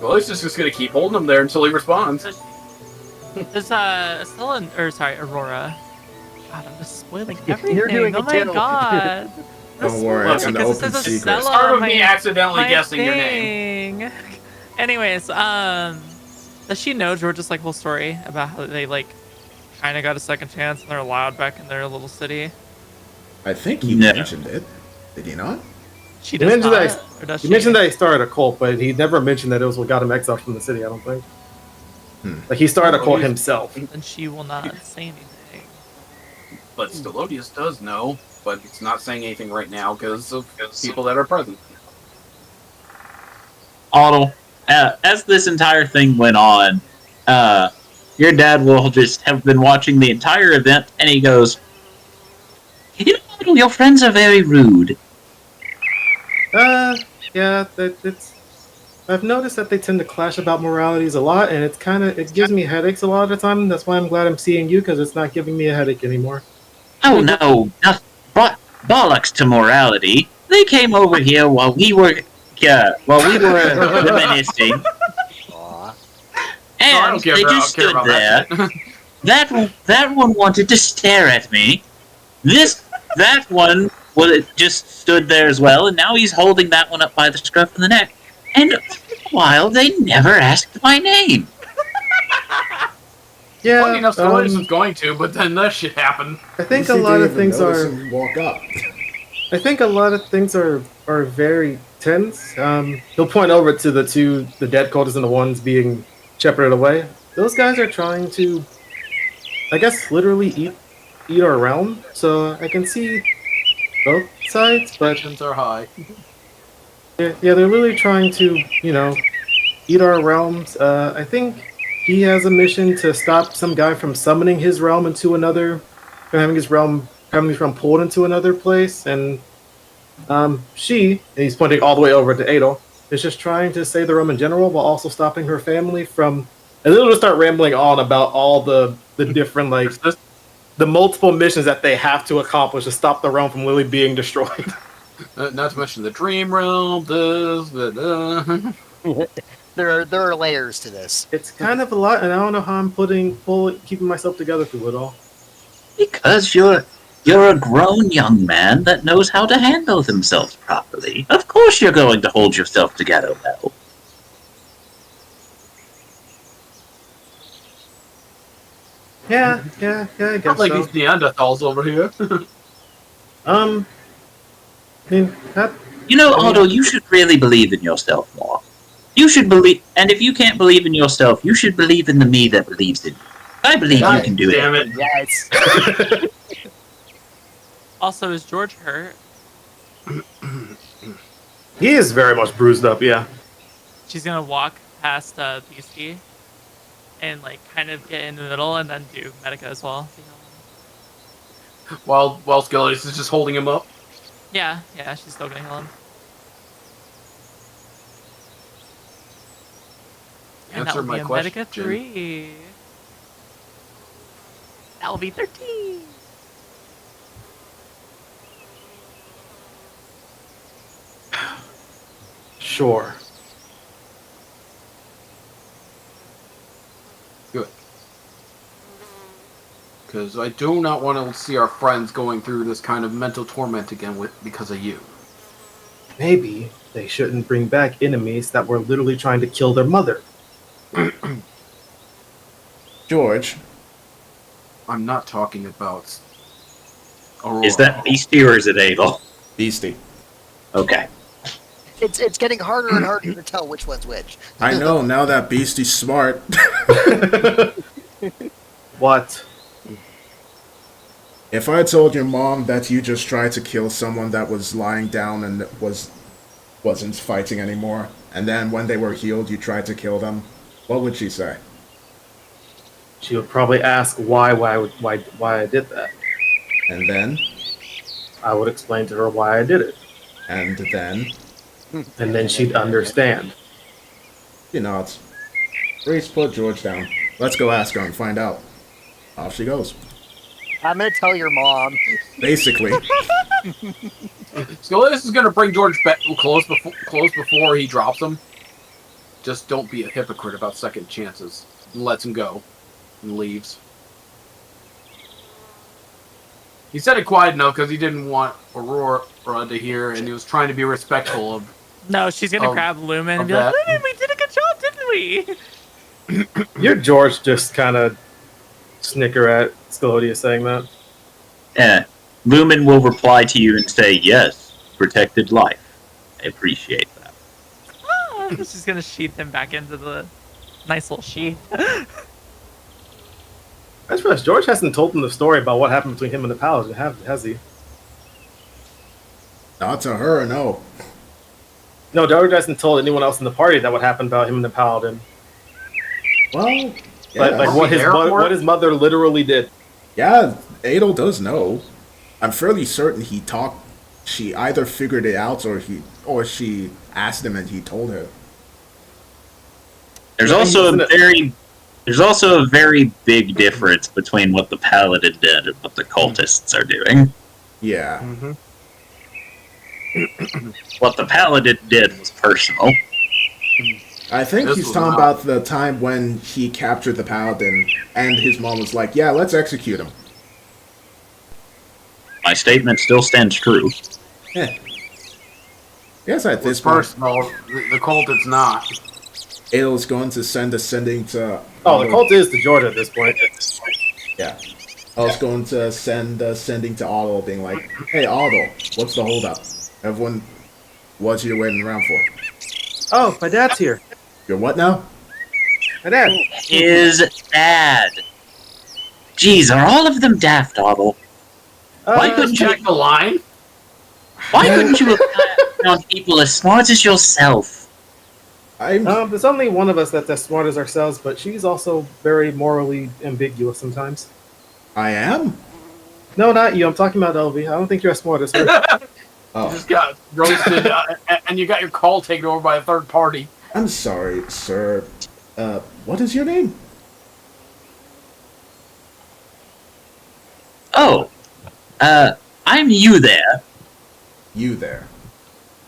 Well, he's just gonna keep holding him there until he responds. There's Estella, or sorry, Aurora. God, I'm just spoiling everything. You're doing oh it my too. god. Don't worry, Well, it's an because it open says secret. Estella Start on with me accidentally my guessing your name. thing. Anyways, does she know George's like whole story about how they like kind of got a second chance and they're allowed back in their little city? I think he No. mentioned it. Did he not? She He does mentioned, not, that, or does he she? mentioned that he started a cult, but he never mentioned that it was what got him exiled from the city, I don't think. Like, he started a cult himself. And she will not say anything. But Stelodius does know, but it's not saying anything right now because of people that are present. Otto, as this entire thing went on, your dad will just have been watching the entire event, and he goes, "You know, Otto, your friends are very rude." Yeah, it's... I've noticed that they tend to clash about moralities a lot, and it gives me headaches a lot of the time. That's why I'm glad I'm seeing you, because it's not giving me a headache anymore. Oh no, bollocks to morality. They came over here while we were reminiscing, Aw. and they just stood there. That one wanted to stare at me. That one just stood there as well, and now he's holding that one up by the scruff of the neck. And while they never asked my name. Yeah, Funny enough, Stelodius was going to, but then that shit happened. I think You a see lot of David things notice are... him walk up. I think a lot of things are very tense. He'll point over to the dead cultists and the ones being shepherded away. Those guys are trying to, I guess, literally eat our realm. So I can see both sides, but Tensions are high. yeah, they're literally trying to, eat our realms. I think he has a mission to stop some guy from summoning his realm into another, from having his realm pulled into another place, and he's pointing all the way over to Adel, is just trying to save the realm in general while also stopping her family from. And then they'll just start rambling on about all the different the multiple missions that they have to accomplish to stop the realm from literally being destroyed. Not to mention the dream realm, There are layers to this. It's kind of a lot, and I don't know how I'm keeping myself together through it all. Because you're a grown young man that knows how to handle themselves properly. Of course you're going to hold yourself together well. Yeah, I guess Not like so. these Neanderthals over here. I mean, You know, Otto, you should really believe in yourself more. You should believe, and if you can't believe in yourself, you should believe in the me that believes in you. I believe you can do Damn it. it. Yes. Also, is George hurt? he is very much bruised up, yeah. She's gonna walk past Beastie and like kind of get in the middle and then do Medica as well. While Skellius is just holding him up. Yeah, she's still gonna heal him. And that Answer will my be a question. Medica 3. That will be 13. Sure. Good. Because I do not want to see our friends going through this kind of mental torment again because of you. maybe they shouldn't bring back enemies that were literally trying to kill their mother. George, I'm not talking about Aurora. Is that Beastie or is it Adel? Beastie. Okay. It's getting harder and harder to tell which one's which. I know, now that Beastie's smart. What? If I told your mom that you just tried to kill someone that was lying down and wasn't fighting anymore, and then when they were healed you tried to kill them, what would she say? She would probably ask why I did that. And then? I would explain to her why I did it, And then? and then she'd understand. She nods. Reese, put George down. Let's go ask her and find out. Off she goes. I'm gonna tell your mom. Basically. So this is gonna bring George back close before he drops him. Just don't be a hypocrite about second chances. And lets him go. And leaves. He said it quiet enough because he didn't want Aurora to hear, and he was trying to be respectful of. No, she's gonna grab Lumen and be like, Lumen, we did a good job, didn't we? Your George just kind of snicker at Sclerodia saying that. Yeah. Lumen will reply to you and say, yes, protected life. I appreciate that. She's gonna sheath him back into the nice little sheath. I just realized George hasn't told them the story about what happened between him and the Paladin, has he? Not to her, no. No, George hasn't told anyone else in the party that what happened about him and the Paladin. Well, yeah. Like what his mother literally did. Yeah, Adel does know. I'm fairly certain she either figured it out or she asked him and he told her. There's also a very big difference between what the Paladin did and what the cultists are doing. Yeah. Mm-hmm. What the Paladin did was personal. I think This he's was talking not- about the time when he captured the Paladin and his mom was like, yeah, let's execute him. My statement still stands true. Yeah. Yes, at It's this point, personal. The cult is not. Adel's going to send a sending to... Oh, the cult is to George at this point. Yeah. I was going to send a sending to Otto being like, hey, Otto, what's the holdup? Everyone, what are you waiting around for? Oh, my dad's here. You're what now? My dad. His dad. Jeez, are all of them daft, Otto? Why couldn't you? Check the line. Why couldn't you apply around people as smart as yourself? There's only one of us that's as smart as ourselves, but she's also very morally ambiguous sometimes. I am? No, not you. I'm talking about Elvie. I don't think you're as smart as her. Oh. You just got roasted, and you got your call taken over by a third party. I'm sorry, sir. What is your name? Oh, I'm you there. You there.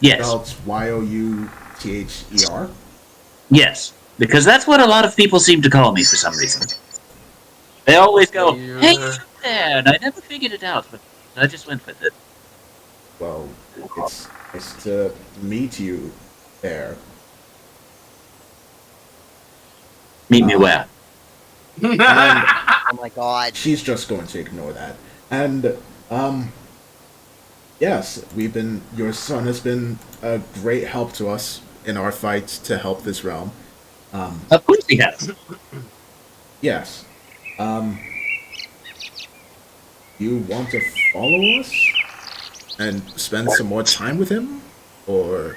Yes, Spelled Y-O-U-T-H-E-R? yes, because that's what a lot of people seem to call me for some reason. They always go, "Hey, you there," and I never figured it out, but I just went with it. Well, it's nice to meet you there. Meet me where? Oh my god. She's just going to ignore that. And, yes, your son has been a great help to us in our fight to help this realm. Of course he has. Yes. You want to follow us? And spend some more time with him? Or...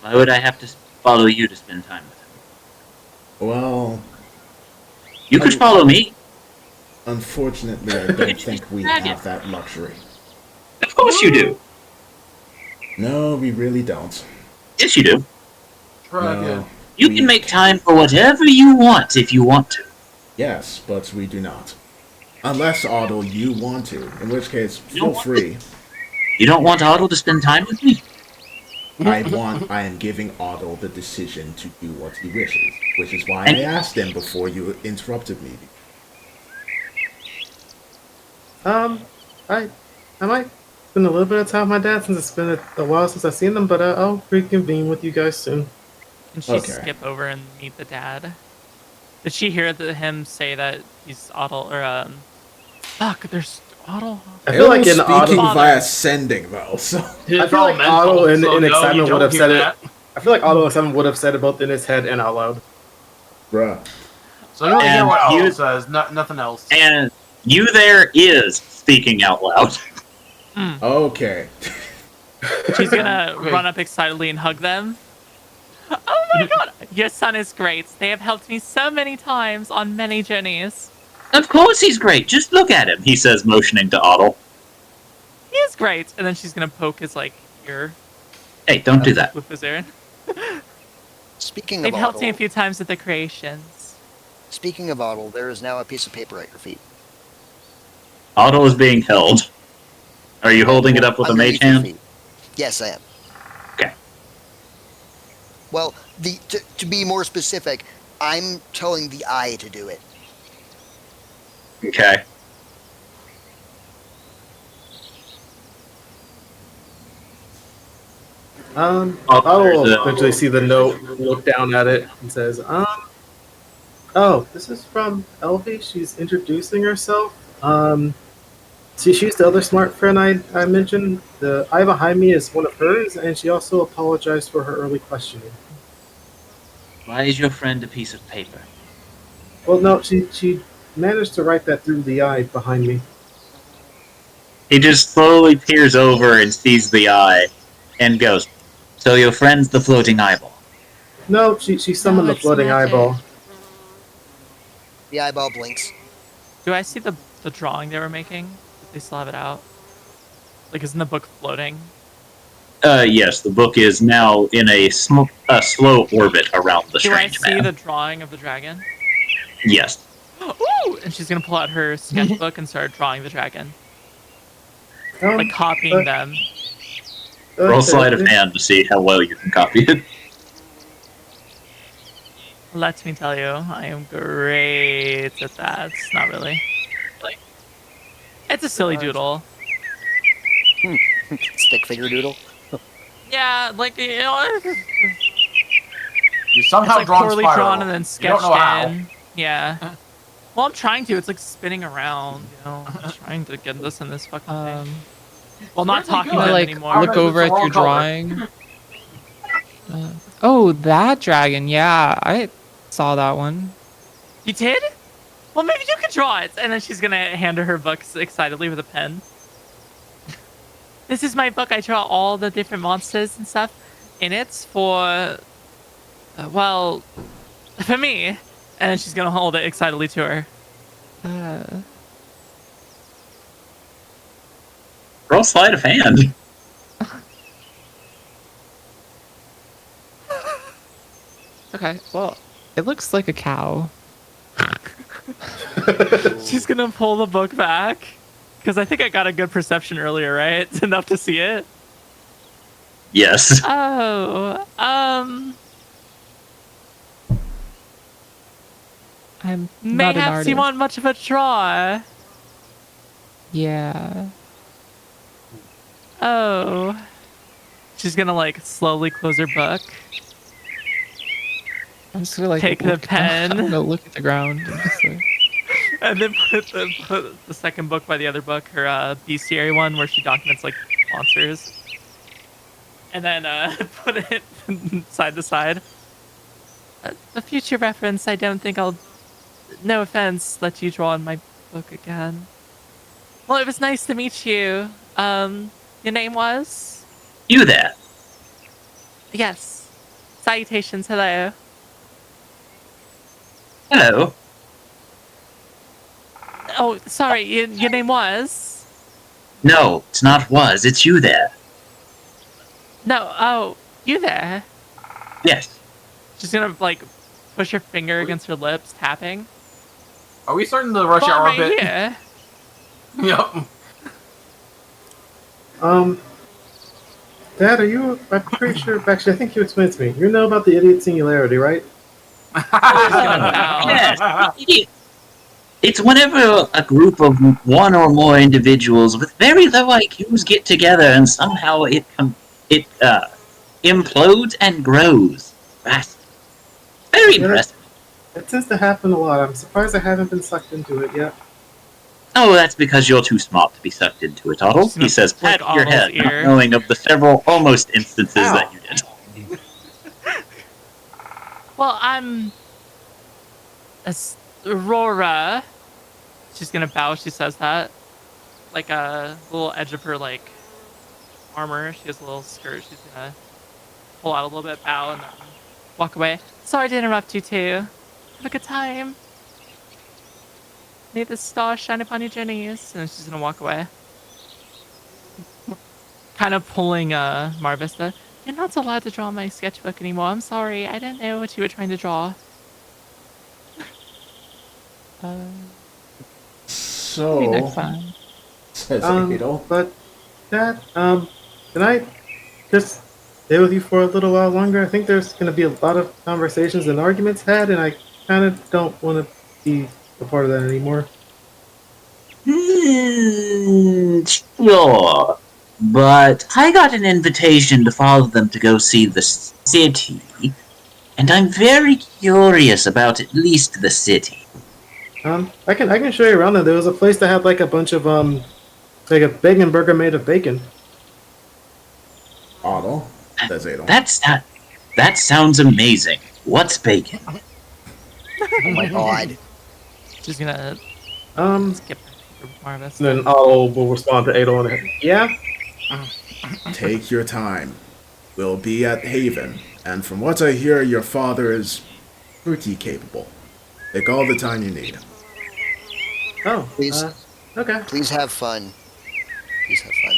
Why would I have to follow you to spend time with him? Well... You could follow me. Unfortunately, I don't think we have that luxury. Of course you do. No, we really don't. Yes, you do. Try No. again. You can make time for whatever you want if you want to. Yes, but we do not. Unless, Otto, you want to, in which case, You don't feel want free. You don't want Otto to spend time with me? I am giving Otto the decision to do what he wishes, which is why I asked him before you interrupted me. I might. been a little bit of time with my dad since it's been a while since I've seen them, but I'll reconvene with you guys soon. Can she Okay. skip over and meet the dad? Did she hear him say that he's Otto or Fuck, there's Otto. I feel like in speaking Otto, via sending though, so I feel like Otto in excitement would have said it. I feel like Otto in excitement would have said it both in his head and out loud. bruh. So you only hear And what you- Otto says, nothing else. And you there is speaking out loud. Okay. She's gonna Okay. run up excitedly and hug them. Oh my god! Your son is great. They have helped me so many times on many journeys. Of course he's great. Just look at him, he says, motioning to Otto. He is great. And then she's gonna poke his ear Hey, don't do that. with his ear. Speaking They've of helped me a Otto, few times with the creations. speaking of Otto, there is now a piece of paper at your feet. Otto is being held. Are you holding it up with a mage Underneath your hand? feet. Yes, I am. Okay. Well, to be more specific, I'm telling the eye to do it. Okay. Otto will there's a- eventually see the note, look down at it, and says, oh, this is from Elvie. She's introducing herself. She's the other smart friend I mentioned. The eye behind me is one of hers, and she also apologized for her early questioning. Why is your friend a piece of paper? Well, no, she managed to write that through the eye behind me. He just slowly peers over and sees the eye and goes, so your friend's the floating eyeball. No, she summoned No, the it's floating magic. eyeball. The eyeball blinks. Do I see the drawing they were making? They still have it out. Isn't the book floating? Yes, the book is now in a slow orbit around the Do I strange see man. the drawing of the dragon? Yes. Ooh! And she's gonna pull out her sketchbook and start drawing the dragon. Um, Copying them. Roll sleight of okay. hand to see how well you can copy it. Let me tell you, I am great at that. Not really. It's a silly doodle. Stick figure doodle. Yeah, You somehow it's drawn poorly spiral. drawn and then You sketched don't know how. in. Yeah. Well, I'm trying to. It's spinning around. I'm trying to get this in this fucking thing. Well, not talking to I them like anymore. look It's over the at wrong your color. drawing. Oh, that dragon. Yeah, I saw that one. You did? Well, maybe you could draw it. And then she's gonna hand her book excitedly with a pen. This is my book. I draw all the different monsters and stuff in it for, for me. And then she's gonna hold it excitedly to her. Roll sleight of hand. Okay, well, it looks like a cow. She's gonna pull the book back. Because I think I got a good perception earlier, right? It's enough to see it. Yes. Oh, I'm not an mayhaps artist. you want much of a draw. Yeah. Oh. She's gonna slowly close her book. I'm just gonna Take the pen. I'm gonna look at the ground. And just, And then put the second book by the other book, her bestiary one, where she documents monsters. And then put it side to side. A future reference. I don't think I'll. No offense, let you draw in my book again. Well, it was nice to meet you. Your name was? You there. Yes. Salutations. Hello. Hello. Oh, sorry. Your name was? No, it's not was, it's you there. No. Oh, you there? Yes. She's gonna push her finger against her lips, tapping. Are we starting the rush Well, hour I'm right bit? here. Yep. Dad, I'm pretty sure, actually, I think you explained to me. You know about the idiot singularity, right? She's gonna bow. Yes. It's whenever a group of one or more individuals with very low IQs get together and somehow it implodes and grows fast. Very impressive. It tends to happen a lot. I'm surprised I haven't been sucked into it yet. Oh, that's because you're too smart to be sucked into it, Otto. He says, pat Flick your Otto's head, not ear. knowing of the several almost instances that you did. Well, I'm Aurora. She's gonna bow. She says that, like a little edge of her like armor. She has a little skirt. She's gonna pull out a little bit, bow, and then walk away. Sorry to interrupt you two. Have a good time. May the stars shine upon your journeys. And then she's gonna walk away. Kind of pulling Marvista. You're not allowed to draw my sketchbook anymore. I'm sorry. I didn't know what you were trying to draw. So, Maybe next time. says Adol. But Dad, can I just stay with you for a little while longer? I think there's going to be a lot of conversations and arguments had, and I kind of don't want to be a part of that anymore. Sure. But I got an invitation to follow them to go see the city, and I'm very curious about at least the city. I can show you around there. There was a place that had like a bunch of like a bacon burger made of bacon. Otto, says Adol. That sounds amazing. What's bacon? Oh my god. She's gonna skip Marvis. And then Otto will respond to Adol and yeah. Take your time. We'll be at Haven, and from what I hear, your father is pretty capable. Take all the time you need. Oh, Please. Okay. Please have fun. Please have fun.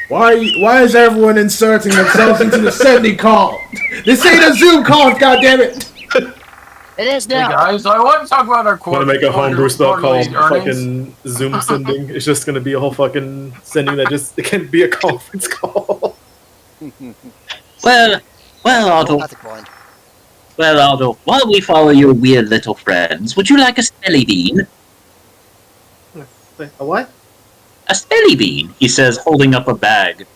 Why is everyone inserting themselves into the sending call? This ain't a Zoom call, goddammit! It is Hey now. guys, I want to talk about our Want to make a homebrew spell called earnings. fucking Zoom sending? It's just going to be a whole fucking sending that just it can be a conference call. Well, Otto. Telepathic wand. Well, Otto, while we follow your weird little friends, would you like a spelly bean? Wait, a what? A spelly bean, he says, holding up a bag.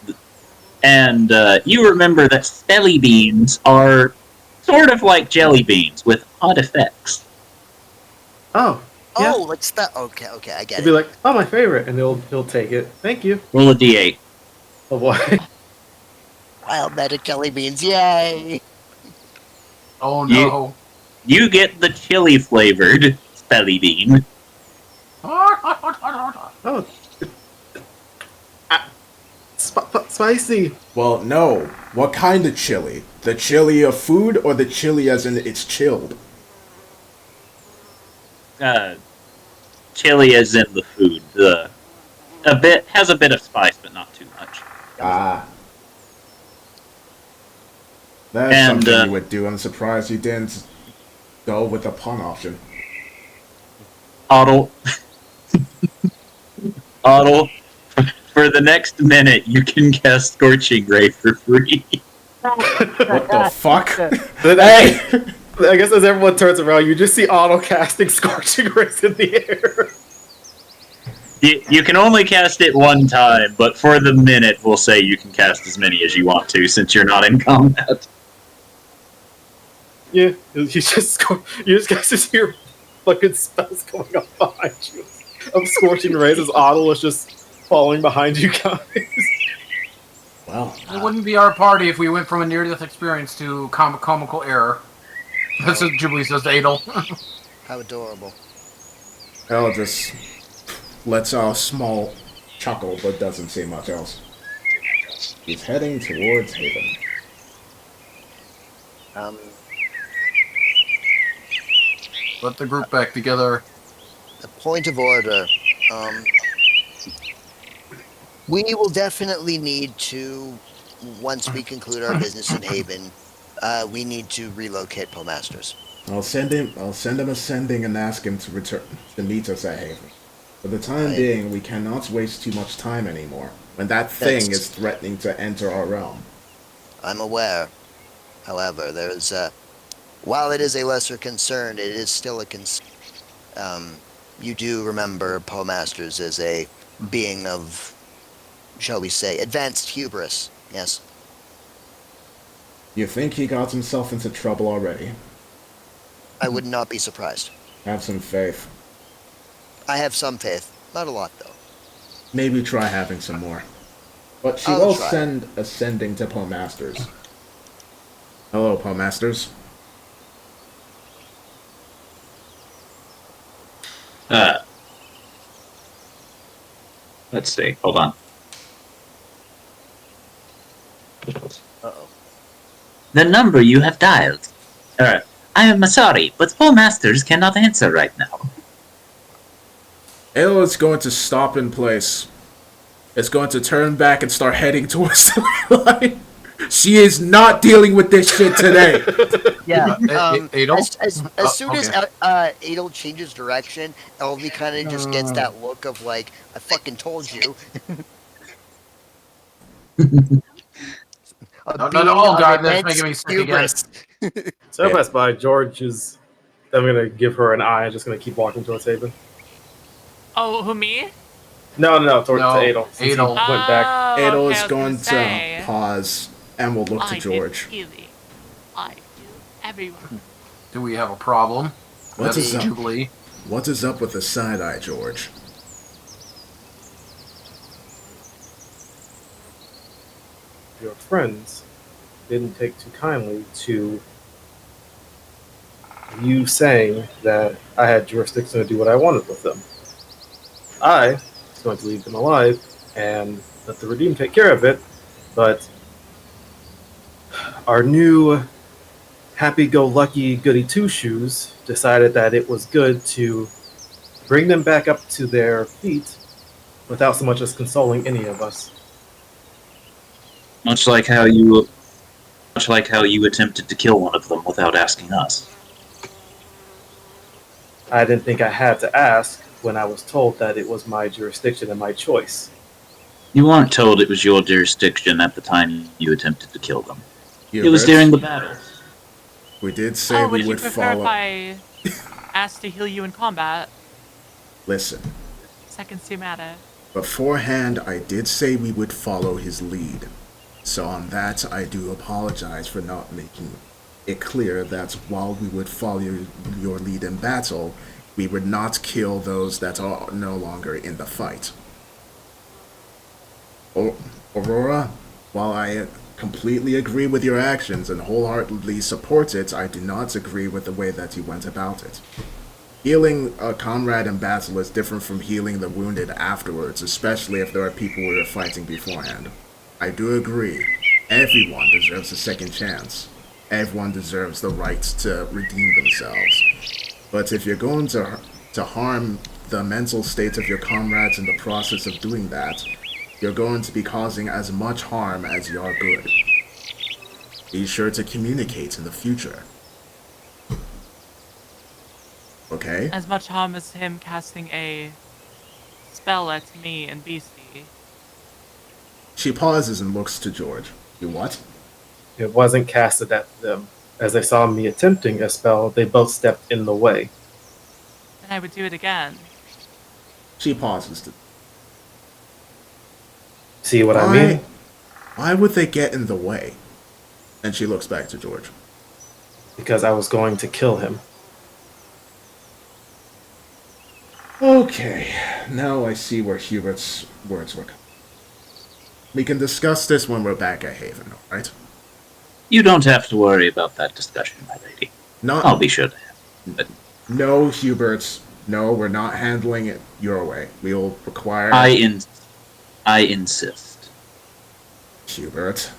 And you remember that spelly beans are sort of like jelly beans with odd effects. Oh. Yeah. Oh, like that. Okay, I get He'll be it. like, oh, my favorite, and he'll take it. Thank you. Roll a d8. Oh boy. Wild magic jelly beans, yay! Oh no. You get the chili flavored spelly bean. Oh. Spicy. Well, no. What kind of chili? The chili of food, or the chili as in it's chilled? Chili as in the food. Has a bit of spice, but not too much. Ah. That's And, something you would do. I'm surprised you didn't go with the pun option. Otto. Otto, for the next minute, you can cast Scorching Ray for free. What the fuck? Hey! I guess as everyone turns around, you just see Otto casting Scorching Rays in the air. You can only cast it one time, but for the minute, we'll say you can cast as many as you want to, since you're not in combat. Yeah, you just guys just hear fucking spells going on behind you of Scorching Rays as Otto is just falling behind you guys. Well, It wouldn't be our party if we went from a near-death experience to comical error. That's what Jubilee says to Adel. How adorable. Hell just lets out a small chuckle, but doesn't say much else. He's heading towards Haven. Put the group back together. A point of order. We will definitely need to, once we conclude our business in Haven, we need to relocate Postmasters. I'll send him a sending and ask him to return to meet us at Haven. For the time being, we cannot waste too much time anymore, when that thing is threatening to enter our realm. I'm aware. However, there's while it is a lesser concern, it is still a concern. you do remember Poe Masters as a being of, shall we say, advanced hubris. Yes. You think he got himself into trouble already? I would not be surprised. Have some faith. I have some faith. Not a lot, though. Maybe try having some more. But she I'll will try. send a sending to Poe Masters. Hello, Poe Masters. Let's see. Hold on. Uh-oh. The number you have dialed. I am sorry, but Poe Masters cannot answer right now. Ale is going to stop in place. It's going to turn back and start heading towards the line. She is not dealing with this shit today. Yeah. Adel? As soon okay. as Adel changes direction, Elvie kind of just gets that look of like, I fucking told you. No, God, that's making me sick again. So I pass by. George is. I'm gonna give her an eye. Just gonna keep walking towards Haven. Oh, who, me? No, towards No, Adel. Since Adel. he went back. Oh, Adel okay, is I was going gonna to say. pause and will look to I George. did Keely. I do everyone. Do we have a problem? What That's is up? Jubilee. What is up with the side eye, George? Your friends didn't take too kindly to you saying that I had jurisdiction to do what I wanted with them. I was going to leave them alive and let the Redeem take care of it, but our new happy-go-lucky goody two-shoes decided that it was good to bring them back up to their feet without so much as consoling any of us. Much like how you attempted to kill one of them without asking us. I didn't think I had to ask when I was told that it was my jurisdiction and my choice. You weren't told it was your jurisdiction at the time you attempted to kill them. It was Hubert, during the battle. We did say Oh, we would you would prefer follow. if I asked to heal you in combat? Listen, Second matter. beforehand, I did say we would follow his lead. So on that, I do apologize for not making it clear that while we would follow your lead in battle, we would not kill those that are no longer in the fight. Aurora, while I completely agree with your actions and wholeheartedly support it, I do not agree with the way that you went about it. Healing a comrade in battle is different from healing the wounded afterwards, especially if there are people we were fighting beforehand. I do agree. Everyone deserves a second chance. Everyone deserves the right to redeem themselves. But if you're going to harm the mental state of your comrades in the process of doing that, you're going to be causing as much harm as you're good. Be sure to communicate in the future. Okay? As much harm as him casting a spell at me and BC. She pauses and looks to George. You what? It wasn't casted at them. As they saw me attempting a spell, they both stepped in the way. Then I would do it again. She pauses to... See what I mean? Why would they get in the way? And she looks back to George. Because I was going to kill him. Okay, now I see where Hubert's words were coming. We can discuss this when we're back at Haven, alright? You don't have to worry about that discussion, my lady. I'll be sure to have it. No, Hubert. No, we're not handling it your way. We will require... I insist. Hubert.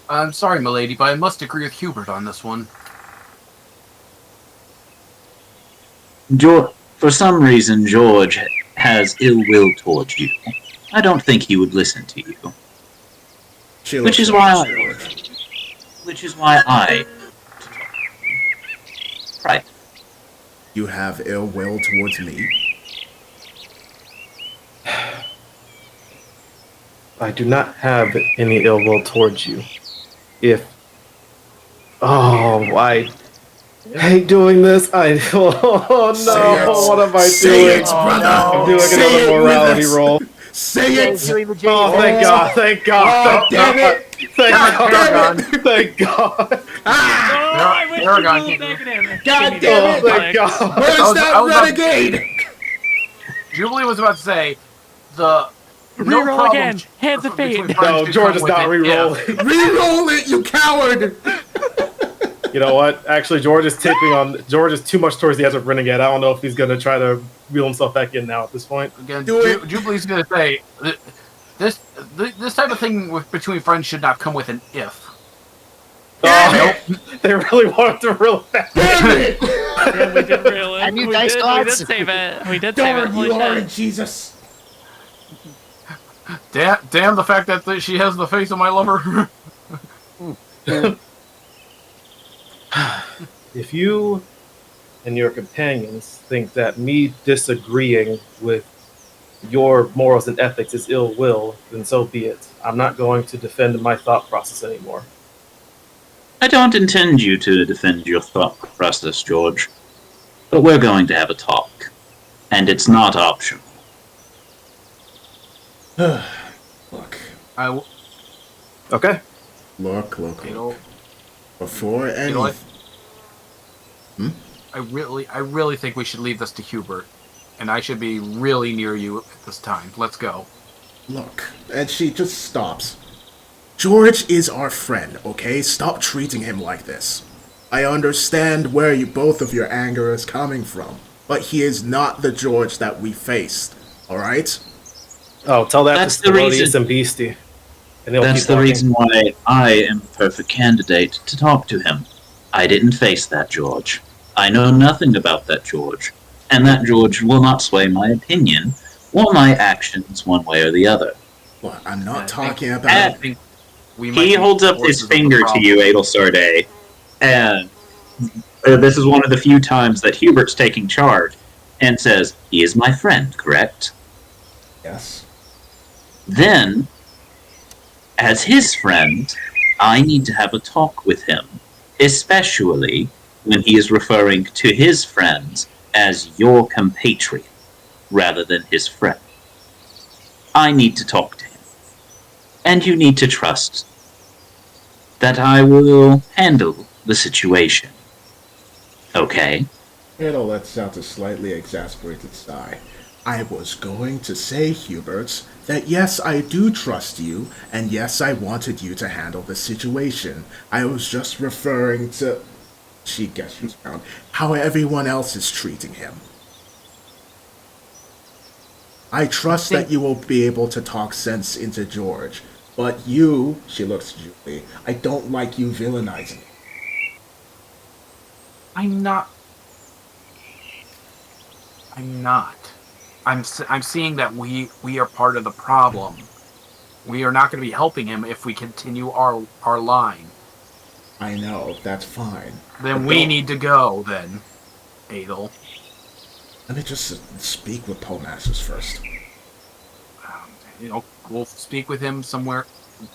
I'm sorry, milady, but I must agree with Hubert on this one. For some reason, George has ill will towards you. I don't think he would listen to you. Which is why I... Right. You have ill will towards me? I do not have any ill will towards you. If... Oh, hate doing this. Oh Say it. no! What am I Say doing? it, brother. I'm doing Say another it with morality us. roll. Say it. Oh, thank God! Thank God! Oh, damn it. Thank God God! damn it. Thank God! Ah, Oh, I wish Paragon you came rolled through. negative. God Give me damn Oh, it. thank Alex. God! where's I was that about- renegade? Jubilee was about to say the Reroll problem again. Hands of fate. between friends No, should George come is with not an re-rolling. if. Reroll it, you coward. You know what? Actually, George is tipping on. George is too much towards the edge of Renegade. I don't know if he's gonna try to reel himself back in now at this point. Again, Do it. Jubilee's gonna say this type of thing between friends should not come with an if. Oh, they really wanted to reel it back. Damn it. Yeah, we did reel it. And you we guys did, got we it. did save it. We did save it. Darn Holy you, shit. Orange Jesus. Damn the fact that she has the face of my lover. If you and your companions think that me disagreeing with your morals and ethics is ill will, then so be it. I'm not going to defend my thought process anymore. I don't intend you to defend your thought process, George. But we're going to have a talk. And it's not optional. Look, Okay. look. You know, Before you know what? Hmm? I really think we should leave this to Hubert, and I should be really near you at this time. Let's go. Look, and she just stops. George is our friend, okay? Stop treating him like this. I understand where both of your anger is coming from, but he is not the George that we faced, alright? Oh, tell that That's to the Melodious reason- and Beastie. And they'll That's keep the talking. reason why I am the perfect candidate to talk to him. I didn't face that George. I know nothing about that George. And that George will not sway my opinion or my actions one way or the other. Well, I'm not I talking I about... think we might He be holds up forces his of the finger to problem. you, Adelsarde, and this is one of the few times that Hubert's taking charge, and says, "He is my friend, correct?" Yes. Then, as his friend, I need to have a talk with him, especially when he is referring to his friends as your compatriot, rather than his friend. I need to talk to him. And you need to trust that I will handle the situation. Okay? It'll lets out a slightly exasperated sigh. I was going to say, Hubert, that yes, I do trust you, and yes, I wanted you to handle the situation. I was just referring to... She gestures around. How everyone else is treating him. I trust that you will be able to talk sense into George. But you, she looks at Julie, I don't like you villainizing him. I'm not. I'm seeing that we are part of the problem. We are not going to be helping him if we continue our line. I know, that's fine. Then But we don't- need to go, then, Adel. Let me just speak with Poemasters first. We'll speak with him somewhere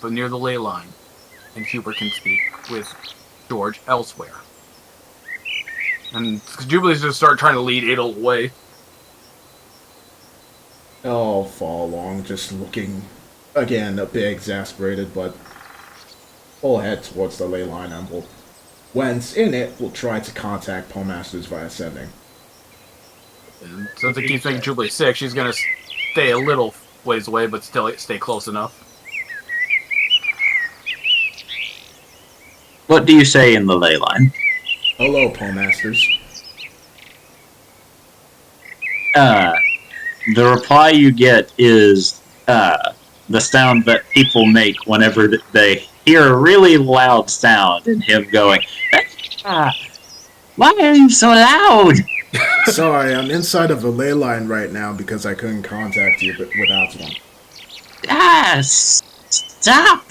but near the ley line. And Hubert can speak with George elsewhere. And Jubilee's going to start trying to lead Adel away. I'll follow along, just looking, again, a bit exasperated, but we'll head towards the ley line and we'll, once in it, we'll try to contact Poemasters via sending. And since it keeps making Jubilee sick, she's going to stay a little ways away, but still stay close enough. What do you say in the ley line? Hello, Poemasters. The reply you get is the sound that people make whenever they hear a really loud sound and him going, "Why are you so loud?" Sorry, I'm inside of the ley line right now because I couldn't contact you but without one. Stop!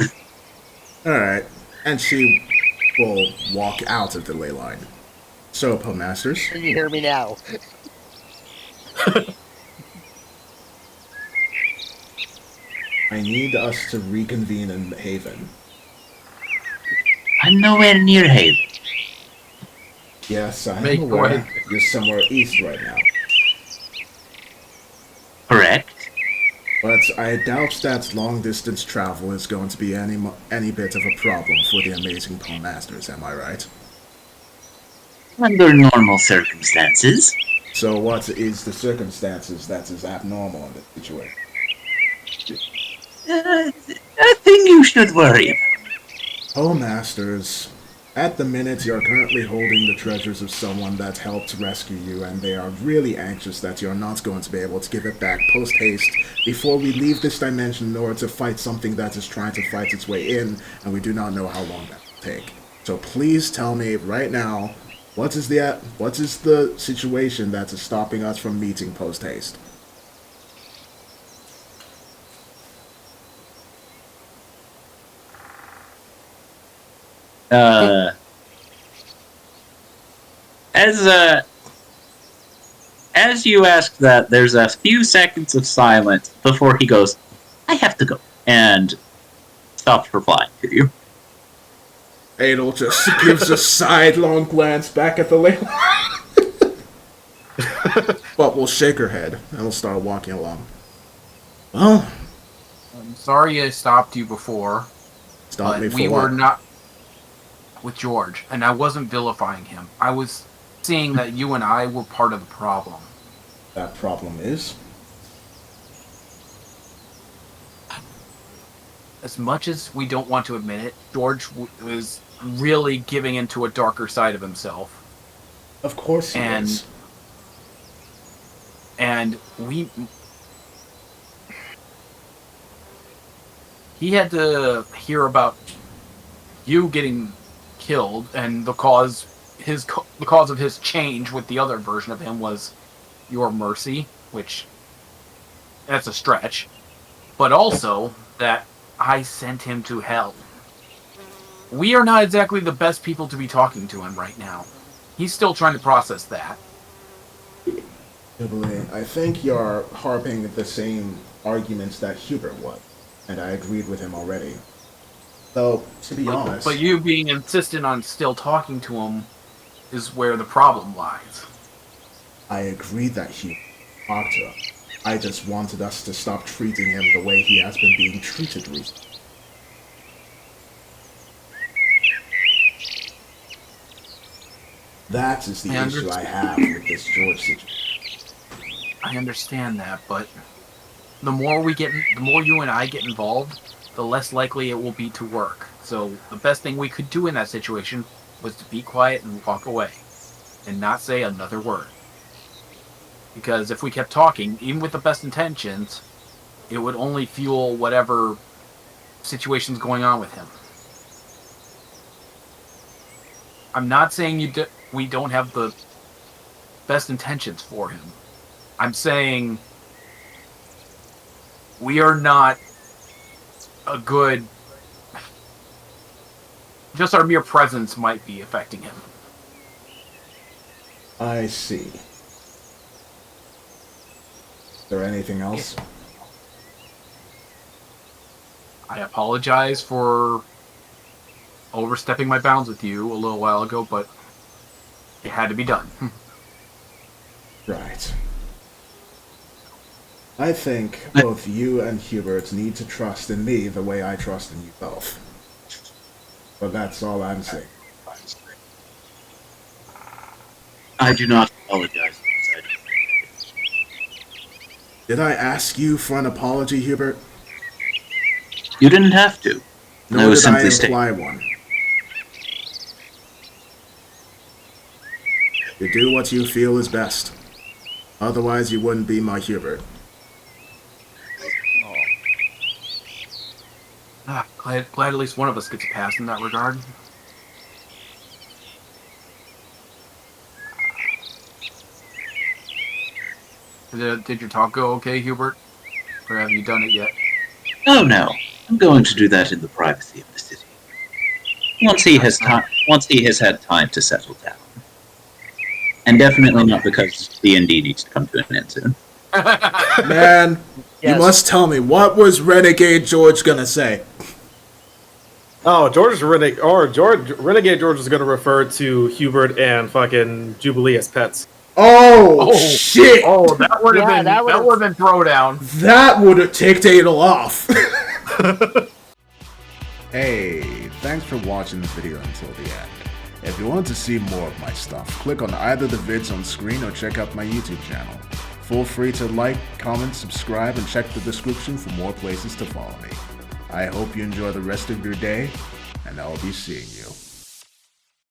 Alright, and she will walk out of the ley line. So, Poemasters, Can you hear me now? I need us to reconvene in Haven. I'm nowhere near Haven. Yes, I Make am go aware. ahead. You're somewhere east right now. Correct. But I doubt that long-distance travel is going to be any bit of a problem for the amazing Pole Masters, am I right? Under normal circumstances. So what is the circumstances that is abnormal in this situation? Nothing you should worry about. Pole Masters, at the minute you're currently holding the treasures of someone that helped rescue you, and they are really anxious that you're not going to be able to give it back post-haste before we leave this dimension in order to fight something that is trying to fight its way in, and we do not know how long that will take. So please tell me right now, what is the situation that is stopping us from meeting post-haste? As you ask that, there's a few seconds of silence before he goes, I have to go, and stops replying to you. Adel just gives a sidelong glance back at the ley line. But we'll shake her head, and we'll start walking along. Well, I'm sorry I stopped you before, stop me but for we what? were not with George, and I wasn't vilifying him. I was seeing that you and I were part of the problem. That problem is? As much as we don't want to admit it, George was really giving into a darker side of himself. Of course he is. And he had to hear about you getting killed, and the cause of his change with the other version of him was your mercy, which that's a stretch, but also that I sent him to hell. We are not exactly the best people to be talking to him right now. He's still trying to process that. Jubilee, I think you're harping the same arguments that Hubert was, and I agreed with him already. Though, to be honest... But you being insistent on still talking to him is where the problem lies. I agree that he talked to him. I just wanted us to stop treating him the way he has been being treated recently. That is the issue I have with this George situation. I understand that, but the more you and I get involved, the less likely it will be to work. So the best thing we could do in that situation was to be quiet and walk away, and not say another word. Because if we kept talking, even with the best intentions, it would only fuel whatever situation's going on with him. I'm not saying we don't have the best intentions for him. I'm saying we are not a good... Just our mere presence might be affecting him. I see. Is there anything else? I apologize for overstepping my bounds with you a little while ago, but it had to be done. Right. I think both you and Hubert need to trust in me the way I trust in you both. But that's all I'm saying. I do not apologize. Did I ask you for an apology, Hubert? You didn't have to. Nor I was did I simply imply one. You do what you feel is best. Otherwise, you wouldn't be my Hubert. Glad at least one of us gets a pass in that regard. Did your talk go okay, Hubert? Or have you done it yet? Oh no, I'm going to do that in the privacy of the city. Once he has had time to settle down. And definitely not because D&D needs to come to an end soon. Man, Yes. you must tell me, what was Renegade George gonna say? Oh, Renegade George is going to refer to Hubert and fucking Jubilee as pets. Oh, shit! Oh, that would have been that would have been throwdown. That would have ticked Adel off. Hey, thanks for watching the video until the end. If you want to see more of my stuff, click on either the vids on screen or check out my YouTube channel. Feel free to like, comment, subscribe, and check the description for more places to follow me. I hope you enjoy the rest of your day, and I'll be seeing you.